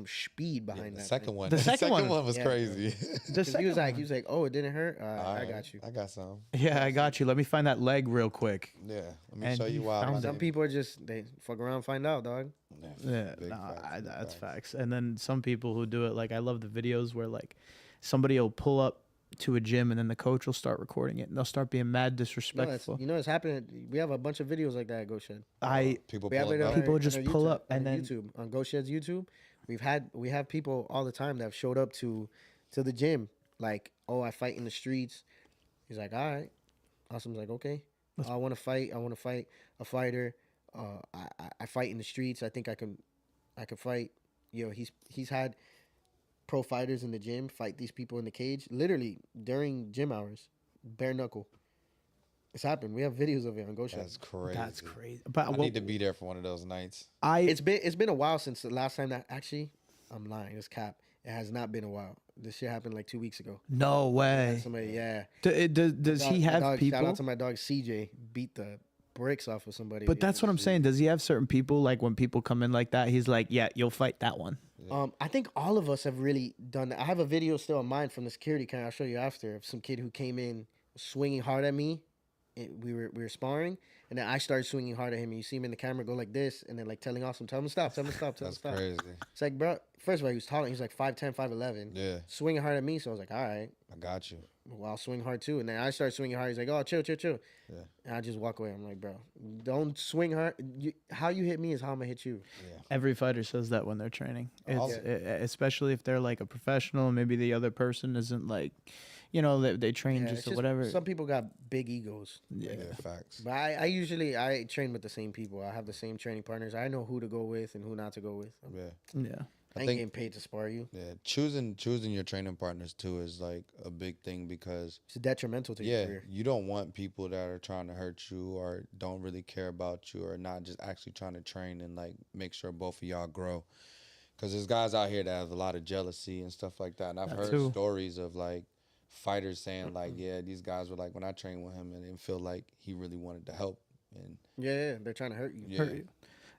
speed behind the that. second thing. one. The second one. was Yeah, crazy. The 'Cause he was second like, "Oh, it didn't hurt. I Alright, got you." I got some. Yeah, I got you. Let me find that leg real quick. Yeah. Let me And show he you why. found my Some nigga- people are just they fuck around, and find out, dog. Yeah, big nah, facts, big that's facts. facts. And then some people who do it, like I love the videos where like somebody will pull up to a gym and then the coach will start recording it and they'll start being mad No, disrespectful. it's happening. We have a bunch of videos like that at Go Shed. People We have pull it it on up. People our- just on our pull YouTube- up and on then- YouTube on Go Shed's YouTube. We have people all the time that have showed up to the gym. Like, "Oh, I fight in the streets." He's like, "All right." Awesome's like, "Okay, I want to fight. I want to fight a fighter. I fight in the streets. I think I can fight." Yo, he's had pro fighters in the gym fight these people in the cage, literally during gym hours, bare knuckle. It's happened. We have videos of it on Go Shed. That's crazy. That's crazy. But I need to be there for one of those nights. It's been a while since the last time that actually, I'm lying. It's cap. It has not been a while. This shit happened like 2 weeks ago. no way. Somebody, yeah. Does he have Shout people? out to my dog CJ. Beat the bricks off of somebody. But that's what I'm saying. Does he have certain people like when people come in like that? He's like, yeah, you'll fight that one. I think all of us have really done that. I have a video still of mine from the security camera. I'll show you after of some kid who came in swinging hard at me. We were sparring, and then I started swinging hard at him. And you see him in the camera go like this, and then like telling Awesome, "Tell him to stop, tell him to stop, tell him That's to stop." crazy. It's like, bro. First of all, he was tall. He was like 5'10", 5'11". Yeah. Swinging hard at me, so I was like, "All right, I got you. well, I'll swing hard too." And then I started swinging hard. He's like, "Oh, chill." Yeah. And I just walk away. I'm like, "Bro, don't swing hard. How you hit me is how I'm gonna hit you." Every fighter says that when they're training. All- Especially if they're like a professional. Maybe the other person isn't like, they train Yeah, just it's or whatever. Some people got big egos. Yeah. Facts. But I usually train with the same people. I have the same training partners. I know who to go with and who not to go with. Yeah. Yeah. I ain't think- getting paid to spar you. Yeah. Choosing your training partners too is like a big thing because It's detrimental to your yeah, career. you don't want people that are trying to hurt you or don't really care about you or not just actually trying to train and like make sure both of y'all grow. Because there's guys out here that have a lot of jealousy and stuff like that. And I've That heard too. stories of like fighters saying like, yeah, these guys were like when I trained with him and didn't feel like he really wanted to help. And Yeah, they're trying to hurt you. yeah, Hurt you.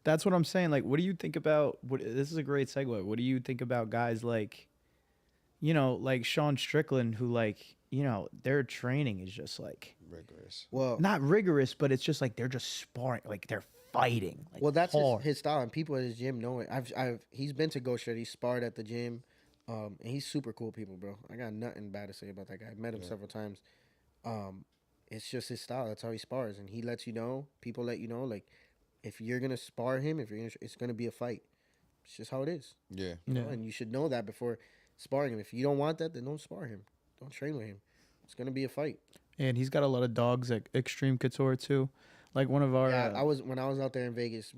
That's what I'm saying. Like, what do you think about? This is a great segue. What do you think about guys like, like Sean Strickland, who like you know, their training is just like Rigorous. Well, not rigorous, but it's just like they're just sparring, like they're fighting. Like well, that's hard. his style, and people at his gym know it. He's been to Go Shed. He sparred at the gym, and he's super cool people, bro. I got nothing bad to say about that guy. I met him several times. It's just his style. That's how he spars, and he lets you know. People let you know, like, if you're gonna spar him, it's gonna be a fight. It's just how it is. Yeah. You know? And you should know that before sparring him. If you don't want that, then don't spar him. Don't train with him. It's gonna be a fight. And he's got a lot of dogs like Extreme Couture too. Like one of our Yeah, when I was out there in Vegas,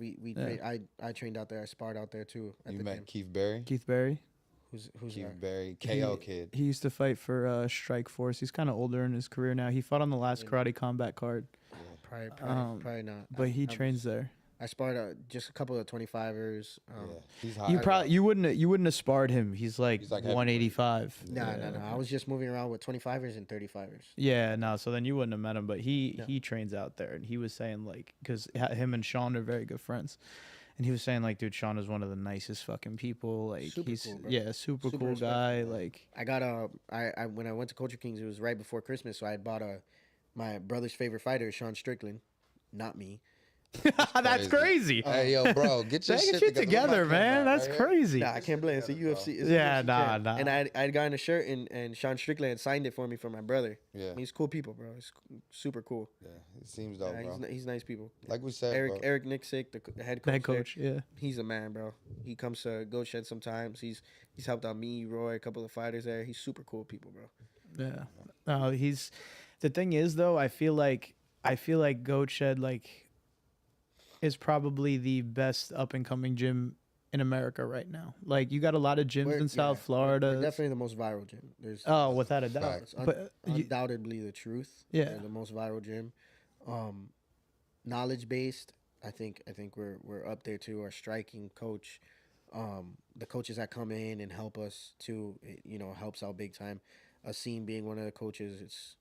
I trained out there. I sparred out there too. At You the met gym. Keith Berry? Keith Berry. Who's Keith that? Berry, KO kid. He used to fight for Strike Force. He's kind of older in his career now. He fought on the last Karate Combat card, Probably not. but he trains there. I sparred just a couple of 25ers. Yeah, he's hot. You wouldn't have sparred him. He's like He's like 185. No. I was just moving around with 25ers and 35ers. Yeah, no. So then you wouldn't have met him, but he trains out there, and he was saying like, because him and Sean are very good friends, and he was saying like, dude, Sean is one of the nicest fucking people. Like Super he's cool, bro. super cool respectful. guy. Like I got I when I went to Culture Kings, it was right before Christmas, so I bought my brother's favorite fighter, Sean Strickland, not me. that's crazy. Hey, yo, bro, get your Get shit together, man. That's crazy. Nah, I can't blame it. It's a UFC. It's a Yeah, UFC nah, champ. nah. And I'd gotten a shirt, and Sean Strickland had signed it for me for my brother. Yeah. He's cool people, bro. He's super cool. Yeah, it seems dope, Yeah, bro. he's nice people. Like we said, bro. Eric Nixick, the head coach. Head coach, there, yeah. he's a man, bro. He comes to Go Shed sometimes. He's helped out me, Roy, a couple of fighters there. He's super cool people, bro. Yeah. He's the thing is though, I feel like Goat Shed like is probably the best up and coming gym in America right now. Like you got a lot of gyms in South Florida. We're definitely the most viral gym. There's Without a doubt. it's But undoubtedly the truth. Yeah. We're the most viral gym. Knowledge based. I think we're up there too. Our striking coach, the coaches that come in and help us too. It, helps out big time. Asim being one of the coaches,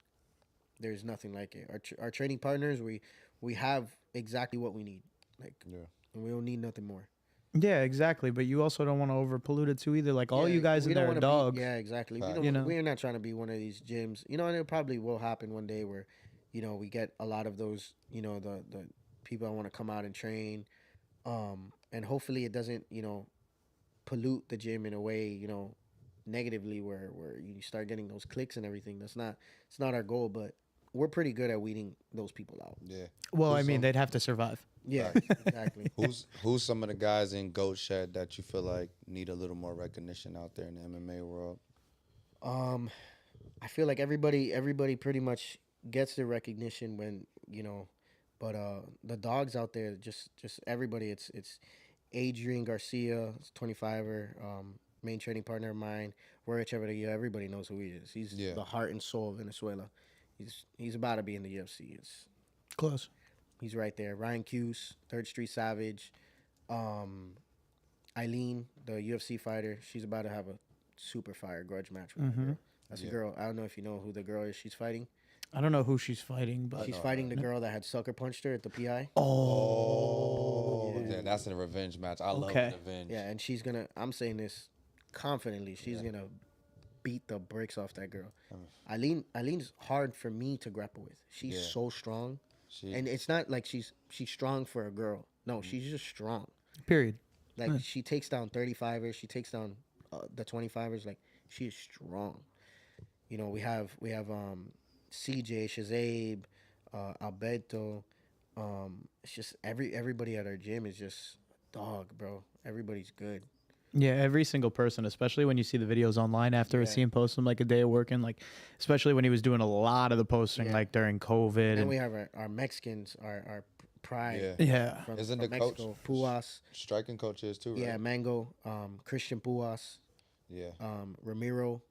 there's nothing like it. Our training partners, we have exactly what we need. Like, and we don't need nothing more. yeah, exactly. But you also don't want to over pollute it too either. Like all you guys in there are dogs. Yeah, exactly. Fact. We're not trying to be one of these gyms. And it probably will happen one day where, we get a lot of those, the people that want to come out and train. And hopefully it doesn't, pollute the gym in a way, negatively where you start getting those clicks and everything. It's not our goal, but we're pretty good at weeding those people out. Yeah. Well, I mean, they'd have to survive. Yeah, exactly. Who's some of the guys in Goat Shed that you feel like need a little more recognition out there in the MMA world? I feel like everybody pretty much gets the recognition when but the dogs out there, just everybody. It's Adrian Garcia, 25er, main training partner of mine. Roy Echeverria, everybody knows who he is. He's the heart and soul of Venezuela. He's about to be in the UFC. It's Close. He's right there. Ryan Cuse, Third Street Savage. Eileen, the UFC fighter, she's about to have a super fire grudge match with her. That's a girl. I don't know if you know who the girl is she's fighting. I don't know who she's fighting, but She's fighting the girl that had sucker punched her at the PI. Yeah, that's a revenge match. I love Okay. revenge. Yeah, and she's gonna. I'm saying this confidently. She's gonna beat the bricks off that girl. Eileen's hard for me to grapple with. She's so strong, and it's not like she's strong for a girl. No, she's just strong. period. Like she takes down 35ers. She takes down the 25ers. Like she is strong. We have CJ, Shazabe, Alberto. It's just everybody at our gym is just dog, bro. Everybody's good. Yeah, every single person, especially when you see the videos online after I see him post them like a day of working, like especially when he was doing a lot of the posting like during COVID. And we have our Mexicans, our pride. Yeah. From, Isn't from the Mexico, coach Puas? striking coach is too, right? Yeah, Mango, Christian Puas, Yeah. Ramiro.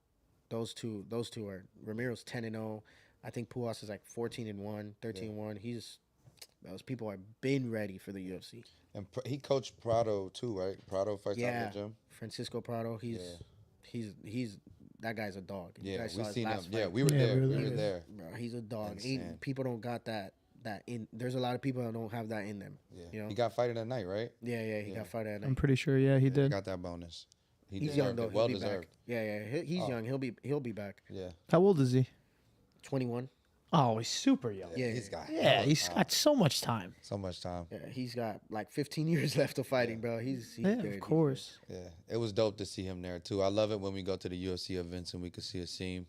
Those two are Ramiro's 10-0. I think Puas is like 14-1, 13-1. Those people have been ready for the UFC. And he coached Prado too, right? Prado fights out in the gym. Francisco Prado. He's that guy's a dog. You Yeah, guys saw we his seen him. last Yeah, fight. we were there. we We were were there. Bro, he's a dog. Insane. People don't got that in. There's a lot of people that don't have that in them. Yeah. He got fighted at night, right? Yeah. He got fighted at I'm night. pretty sure, he He did. got that bonus. He's young though. Well He'll be deserved. back. Yeah. He's young. He'll be back. Yeah. How old is he? 21. Oh, he's super young. Yeah. He's got Yeah, hella he's time. got so much time. So much time. Yeah, he's got like 15 years left of fighting, bro. He's Yeah, good. of He's course. Yeah, it was dope to see him there too. I love it when we go to the UFC events and we can see a scene,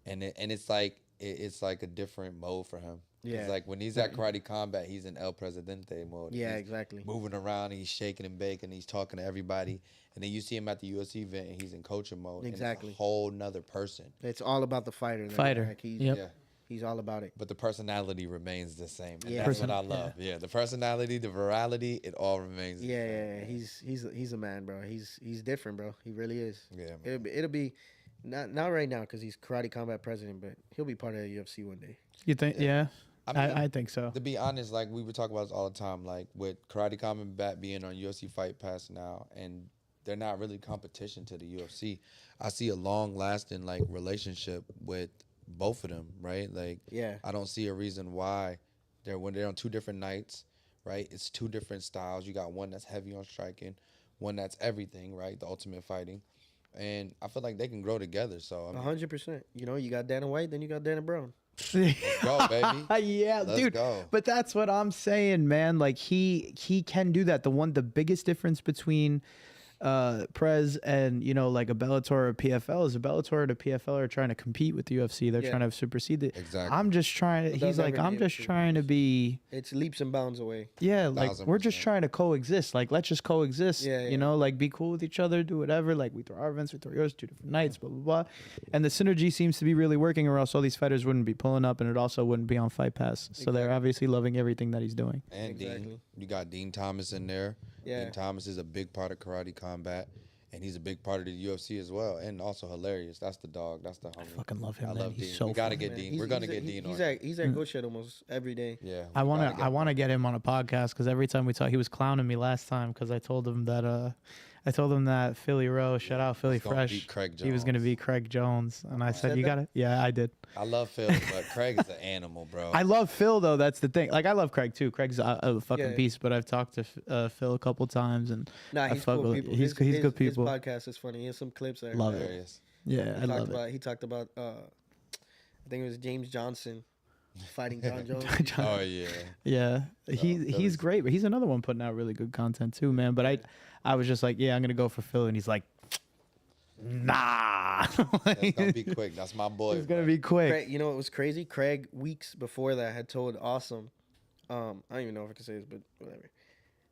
and it's like it's like a different mode for him. Yeah. It's like when he's at Karate Combat, he's in El Presidente mode. Yeah, He's exactly. moving around, and he's shaking and baking, he's talking to everybody, and then you see him at the UFC event, and he's in coaching mode. Exactly. and it's a whole nother person. It's all about the fighter. then. Fighter. Like he's, Yep. Yeah, he's all about it. but the personality remains the same. And Yeah. that's what I love. Yeah, the personality, the virality, it all remains. the Yeah, same. yeah. He's a man, bro. He's different, bro. He really is. Yeah, man. It'll be not right now because he's Karate Combat president, but he'll be part of the UFC one day. You think? Yeah, I mean, I think so. To be honest, like we would talk about this all the time, like with Karate Combat being on UFC Fight Pass now, and they're not really competition to the UFC. I see a long lasting like relationship with both of them, right? Like, Yeah. I don't see a reason why when they're on two different nights, right? It's two different styles. You got one that's heavy on striking, one that's everything, right? The ultimate fighting, and I feel like they can grow together. So I mean, 100%. You know, you got Dana White, then you got Dana Brown. go baby. Yeah, Let's dude. go. But that's what I'm saying, man. Like he can do that. The biggest difference between Prez and like a Bellator or a PFL is a Bellator or the PFL are trying to compete with the UFC. They're Yeah. trying to supersede it. Exactly. I'm just trying to. But they'll He's like, never I'm be able just to. trying to be. It's leaps and bounds away. Yeah, like 1000%. we're just trying to coexist. Like let's just coexist. Yeah, yeah. You know, like be cool with each other, do whatever. Like we throw our events, we throw yours, 2 different nights, blah blah blah. And the synergy seems to be really working, or else all these fighters wouldn't be pulling up, and it also wouldn't be on Fight Pass. So they're Exactly. obviously loving everything that he's doing. And Dean, Exactly. you got Dean Thomas in there. Yeah. Dean Thomas is a big part of Karate Combat, and he's a big part of the UFC as well, and also hilarious. That's the dog. That's the homie. Fucking love him, I man. love He's Dean. so we gotta funny, get Man, Dean. We're gonna get Dean on. He's at Go Shed almost every day. Yeah. I we want gotta to get I him want to on. get him on a podcast because every time we talk, he was clowning me last time because I told him that Philly Rowe, shout out Philly He's gonna Fresh, beat Craig he was gonna Jones. be Craig Jones, and I said said you that? got it. Yeah, I did. I love Phil, but Craig is an animal, bro. I love Phil though. That's the thing. Like I love Craig too. Craig's a fucking Yeah. beast. But I've talked to Phil a couple times, and Nah, I he's fuck cool with- people. he's good people. His podcast is funny. He has some clips there. Love it. Hilarious. yeah, I love it. He talked about I think it was James Johnson fighting John Jones. Oh yeah. Yeah, he's Philly's- great. But he's another one putting out really good content too, man. But I was just like, yeah, I'm gonna go for Phil, and he's like, nah. That's gonna be quick. That's my boy. It's gonna bro. be quick. Craig, you know what was crazy? Craig weeks before that had told Awesome, I don't even know if I can say this, but whatever.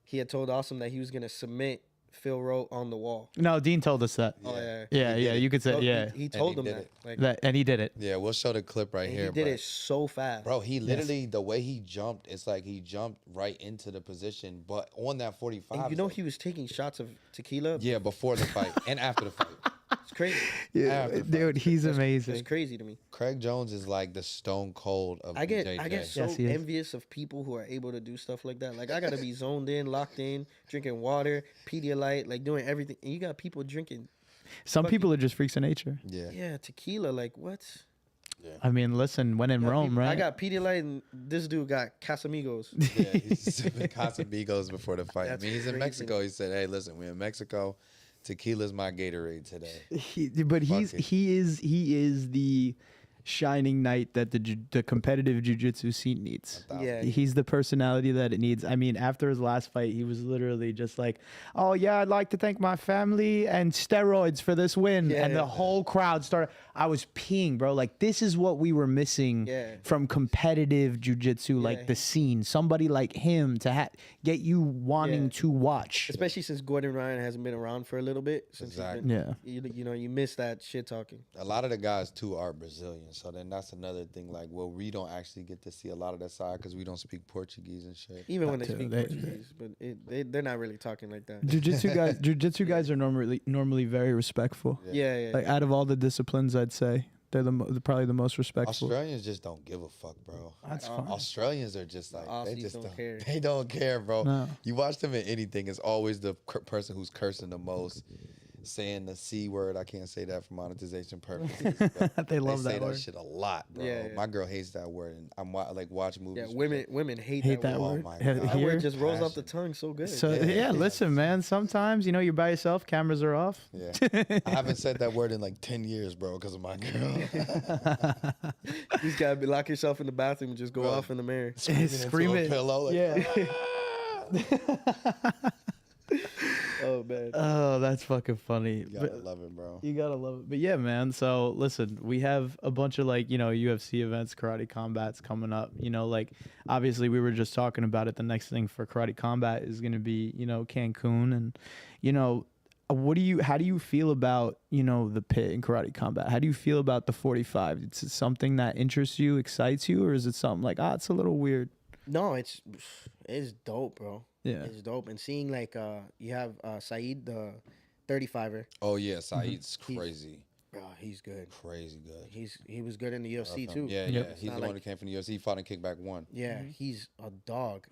He had told Awesome that he was gonna submit Phil Rowe on the wall. No, Dean told us that. Oh yeah. Yeah, He yeah, did you it. could say, No, yeah, He told he him did that. it. Like, that, and he did it. Yeah, we'll show the clip right and here. he did but- it so fast. Bro, he literally the way he jumped, it's like he jumped right into the position, but on that 45. And you it's know like- he was taking shots of tequila. yeah, before the fight and after the fight. It's crazy. Yeah, After the dude, he's It's amazing. crazy to me. Craig Jones is like the stone cold of I get BJJ. so Yes, he is. envious of people who are able to do stuff like that. Like I gotta be zoned in, locked in, drinking water, Pedialyte, like doing everything. And you got people drinking, Some people are just freaks of nature. Yeah. tequila. Like what? I mean, listen, when in Got Rome, people- right? I got Pedialyte, and this dude got Casamigos. Yeah, he's sipping Casamigos before the fight. That's I mean, he's in crazy. Mexico. He said, "Hey, listen, we're in Mexico. Tequila's my Gatorade today." But Fuck he it. is the shining knight that the competitive jiu-jitsu scene needs. Yeah, He's the personality that it needs. I mean, after his last fight, he was literally just like, "Oh yeah, I'd like to thank my family and steroids for this win." Yeah, and the yeah. whole crowd started. I was peeing, bro. Like this is what we were missing Yeah. from competitive jiu-jitsu, like Yeah. the scene. Somebody like him to get you wanting Yeah. to watch. especially since Gordon Ryan hasn't been around for a little bit. Since he's Exactly. been, Yeah. you know, you miss that shit talking. A lot of the guys too are Brazilian, so then that's another thing. Like, well, we don't actually get to see a lot of that side because we don't speak Portuguese and shit. Even when they too. speak They- Portuguese, but they're not really talking like that. Jiu-jitsu guys are normally very respectful. Yeah. Like out of all the disciplines, I'd say they're probably the most respectful. Australians just don't give a fuck, bro. That's Like, fine. Australians are just like they Aussies just don't don't care. They don't care, bro. No. You watch them in anything, it's always the person who's cursing the most. saying the C word. I can't say that for monetization purposes. But They love say that word. shit a lot, bro. Yeah, yeah. My girl hates that word, and I'm like watch movies. Yeah, women hate, Hate that that word. word. my He- God. That Here? word just rolls off the Passion. tongue so good. So Yeah. yeah, listen, man. Sometimes you're by yourself, cameras are off. Yeah, I haven't said that word in like 10 years, bro, because of my girl. You just gotta lock yourself in the bathroom and just go Bro. off in the mirror. Scream into a it. pillow. Like, Yeah. Oh man. Oh, that's fucking funny. you gotta love it, bro. You gotta love it. But yeah, man. So listen, we have a bunch of UFC events, karate combats coming up. Obviously we were just talking about it. The next thing for karate combat is gonna be, Cancun. And, how do you feel about, the pit in karate combat? How do you feel about the 45? Is it something that interests you, excites you, or is it something like, it's a little weird? No, it's dope, bro. Yeah. It's dope. And seeing you have Saeed, the 35er. Oh yeah, Saeed's He's- crazy, Bro, he's good. crazy good. He was good in the UFC Love too. him. Yeah, Yep. yeah. It's He's not the like- one who came from the UFC. He fought in Kickback 1. Yeah, he's a dog.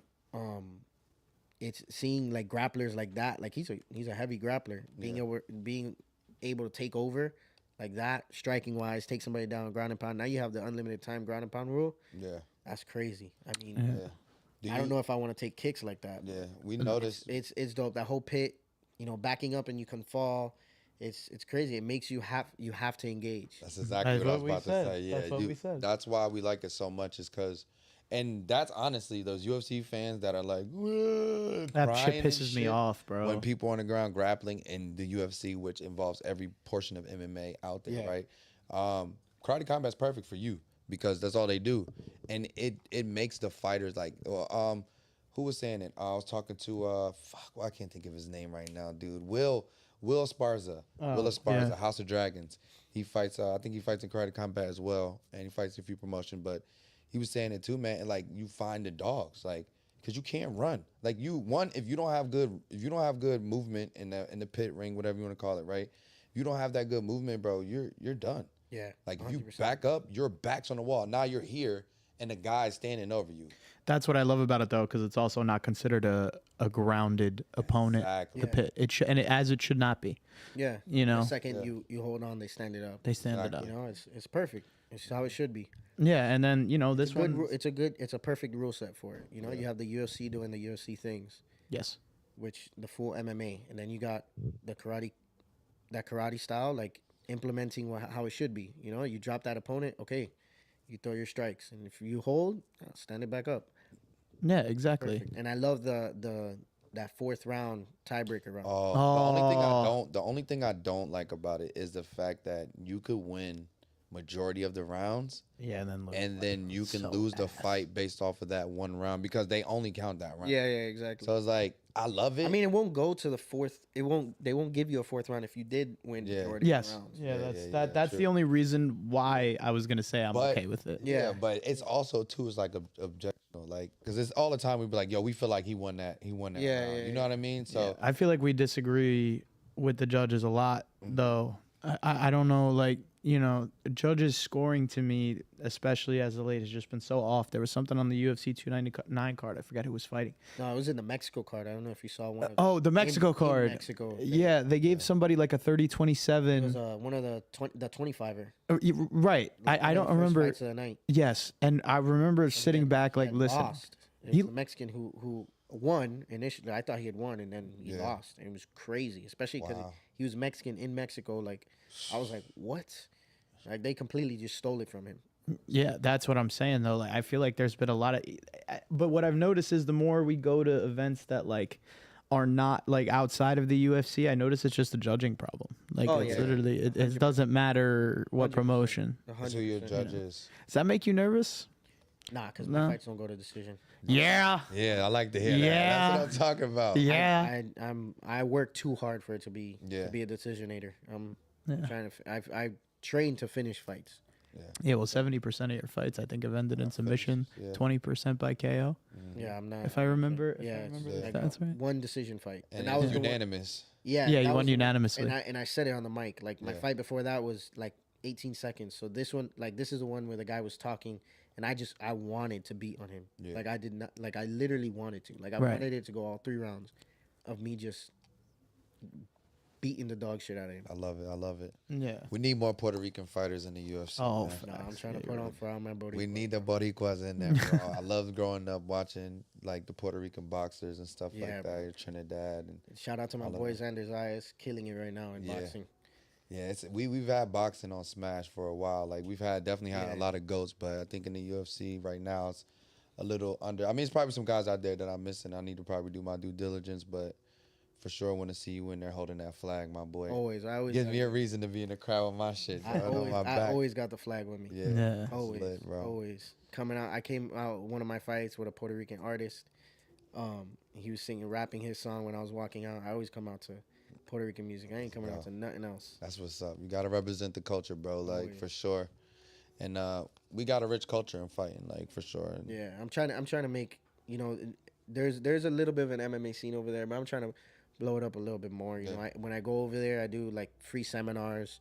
It's seeing like grapplers like that. Like he's a heavy grappler. Being able to take over like that, striking wise, take somebody down, ground and pound. Now you have the unlimited time ground and pound rule. Yeah, That's crazy. I mean, yeah. I don't know if I want to take kicks like that. Yeah, we noticed. It's dope. That whole pit, backing up and you can fall. It's crazy. It makes you have to engage. That's exactly That's what I was what we about said. to say. Yeah, That's what we said. That's why we like it so much, is because, and that's honestly those UFC fans that are like, That shit crying and pisses me shit off, bro. when people on the ground grappling in the UFC, which involves every portion of MMA out there, Yeah. right? Karate combat's perfect for you because that's all they do, and it makes the fighters like, who was saying it? I was talking to I can't think of his name right now, dude. Will Esparza. Will Esparza, yeah. House of Dragons. He fights. I think he fights in karate combat as well, and he fights a few promotion. But he was saying it too, man. And like you find the dogs, like because you can't run. Like if you don't have good movement in the pit ring, whatever you want to call it, right? If you don't have that good movement, bro, you're done. Yeah. Like if you 100%. back up, your back's on the wall. Now you're here, and the guy's standing over you. That's what I love about it though, because it's also not considered a grounded opponent. Exactly. The Yeah. pit, as it should not be. Yeah. The second you hold on, they stand it up. They stand it up. It's perfect. It's how it should be. Yeah, and then this It's a good. one. It's a perfect rule set for it. You have the UFC doing the UFC things, Yes. which the full MMA, and then you got the karate, that karate style, like implementing how it should be. You drop that opponent, okay, you throw your strikes, and if you hold, stand it back up. Yeah, exactly. Perfect. And I love that fourth round tiebreaker round. The only thing I don't like about it is the fact that you could win majority of the rounds, Yeah, and then you can so lose the ass. fight based off of that one round because they only count that round. Yeah, exactly. So it's like I love it. I mean, it won't go to the fourth. They won't give you a fourth round if you did win majority Yes. of rounds. Yeah, Yeah, that's true. the only reason why I was gonna say I'm But- okay with it. Yeah. but it's also too, it's like objectional, like because it's all the time we be like, yo, we feel like he won that Yeah, round. yeah, You know what I mean? So I feel like we disagree with the judges a lot, though. I don't know, like, judges scoring to me, especially as of late, has just been so off. There was something on the UFC 299 card. I forget who was fighting. No, it was in the Mexico card. I don't know if you saw one. Oh, the Mexico in card. Mexico. Yeah, they gave somebody like a It 30-27. was one of the 25er. Right. I don't remember. Fights of the night. Yes, and I remember sitting then back he like, had listen. Lost. It was He- the Mexican who won initially. I thought he had won, and then he Yeah. lost. And it was crazy, especially because Wow. he was Mexican in Mexico. Like, I was like, what? Like, they completely just stole it from him. Yeah, that's what I'm saying though. Like I feel like there's been a lot of, but what I've noticed is the more we go to events that like are not like outside of the UFC, I notice it's just a judging problem. Like Oh, it's yeah. literally it doesn't matter what 100%. promotion. that's who your 100%. judge is. Does that make you nervous? Nah, because No. my fights don't go to decision. Yeah. Yeah, I like to hear that. Yeah. That's what I'm talking about. Yeah. I work too hard for it to be Yeah. to be a decisionator. I'm Yeah. trying to. I train to finish fights. Yeah. Well, 70% of your fights I think have ended in submission. yeah. 20% by KO. Yeah, I'm not. If I remember. If I Yeah, remember it's the like stats right. one decision fight, And that it's was the one- unanimous. Yeah, Yeah, you that won was the one- unanimously. And I said it on the mic. Like my Yeah. fight before that was like 18 seconds. So this one, like this is the one where the guy was talking, and I wanted to beat on him. Yeah. Like I did not. Like I literally wanted to. Like I Right. wanted it to go all 3 rounds, of me just beating the dog shit out of him. I love it. I love it. Yeah. We need more Puerto Rican fighters in the UFC. Oh, man. No, I'm facts. trying to Yeah, put you're on right. for all my Boricuas. We need the Boricuas in there, bro. I loved growing up watching like the Puerto Rican boxers and stuff Yeah, like that. Trinidad and Shout out to my all of boy it. Xander Zayas, killing it right now in Yeah. boxing. yeah, we've had boxing on Smash for a while. Like we've definitely had Yeah. a lot of goats, but I think in the UFC right now it's a little under. I mean, it's probably some guys out there that I'm missing. I need to probably do my due diligence, but for sure want to see you in there holding that flag, my boy. Always, I always. Gives me a reason to be in the crowd with my shit. I bro, on always, my I back. always got the flag with me. Yeah, Yeah. it's Always, lit, bro. always coming out. I came out one of my fights with a Puerto Rican artist. He was singing, rapping his song when I was walking out. I always come out to Puerto Rican music. I ain't coming out to nothing else. That's what's up. You gotta represent the culture, bro. Like Always. for sure. And we got a rich culture in fighting, like for sure. And Yeah, I'm trying to make, you know, there's a little bit of an MMA scene over there, but I'm trying to blow it up a little bit more. You know, when I go over there, I do like free seminars.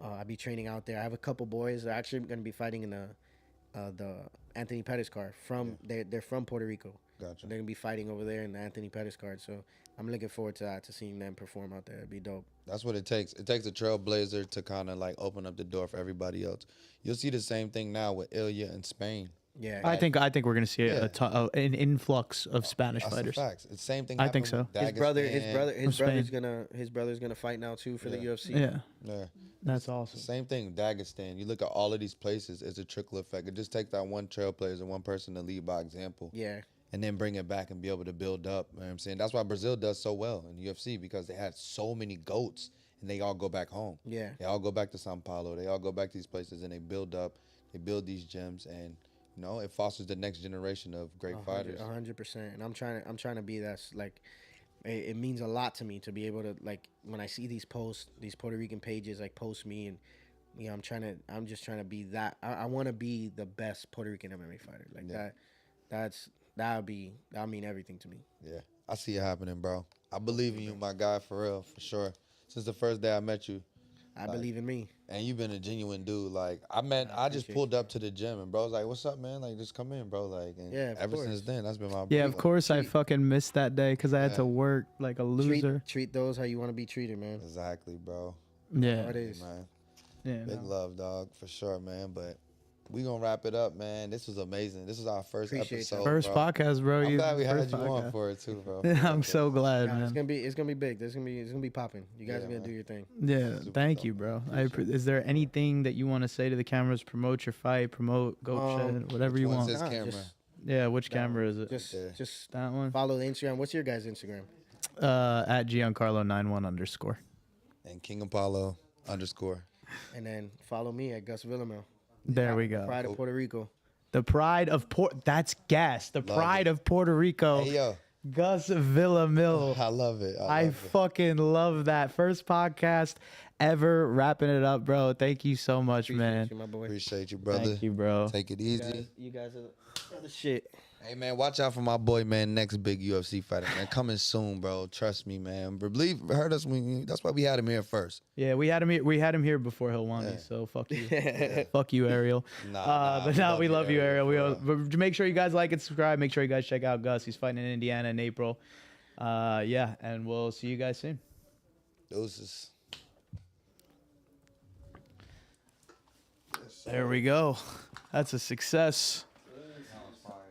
I be training out there. I have a couple boys that are actually going to be fighting in the Anthony Pettis card from they're from Puerto Rico. Gotcha. They're gonna be fighting over there in the Anthony Pettis card. So I'm looking forward to that, to seeing them perform out there. It'd be dope. That's what it takes. It takes a trailblazer to kind of like open up the door for everybody else. You'll see the same thing now with Ilya in Spain. Yeah, I think we're gonna see Yeah. an influx of Spanish That's fighters. the facts. It's the same thing. I think happened with his brother Dagestan. his brother's gonna fight now too for the UFC. Yeah, Yeah. that's awesome. Same thing, Dagestan. You look at all of these places, it's a trickle effect. It just takes that one trailblazer, one person to lead by example, Yeah, and then bring it back and be able to build up. You know what I'm saying? That's why Brazil does so well in UFC, because they had so many goats and they all go back home. yeah. They all go back to Sao Paulo. They all go back to these places and they build up. They build these gyms, and you know it fosters the next generation of great fighters. 100%. And I'm trying to be that. Like, it means a lot to me to be able to, like, when I see these posts, these Puerto Rican pages like post me, and you know, I'm just trying to be that. I want to be the best Puerto Rican MMA fighter. Like that'll mean everything to me. Yeah, I see it happening, bro. I believe in you, my guy, for real, for sure. Since the first day I met you, I believe in me. and you've been a genuine dude. Like I just appreciate pulled up to the gym, and bro was like, "What's up, man? Like, just come in, bro." Like, and Yeah, of ever course. since then, that's been my Yeah, bro. of course I fucking missed that day because I had to work like a loser. Treat those how you want to be treated, man. Exactly, bro. Yeah, It is. Man, yeah. big no. love, dog, for sure, man. But we gonna wrap it up, man. This was amazing. This is our first Appreciate episode. y'all. First bro. podcast, bro. I'm glad we had first you on podcast. for it too, bro. I'm so glad, Nah, it's man. gonna be big. It's gonna be popping. You guys Yeah, are gonna man. do your thing. Yeah, Super thank dope, you, bro. man. Is there anything that you want to say to the cameras? Promote your fight, promote Goat Shed, whatever you Which want. one's this Nah, camera? just- Yeah, which camera is it? Just that one. follow the Instagram. What's your guys' Instagram? At Giancarlo91_. And King Apollo _ And then follow me at Gus Villamil. There we go. Pride of Puerto Rico. The pride of That's gas. The pride of Puerto Rico. Hey yo, Gus Villamil. I love it. I love it. fucking love that. First podcast ever. Wrapping it up, bro. Thank you so much, man. Appreciate you, my boy. Appreciate you, brother. Thank you, bro. Take it easy. You guys are the shit. Hey man, watch out for my boy, man. Next big UFC fighter, man. Coming soon, bro. Trust me, man. Heard us when that's why we had him here first. Yeah, we had him here. We had him here before Hilwani, so fuck you, fuck you, Ariel. But now we love you, Ariel. But make sure you guys like and subscribe. Make sure you guys check out Gus. He's fighting in Indiana in April. Yeah, and we'll see you guys soon. Deuces. There we go. That's a success.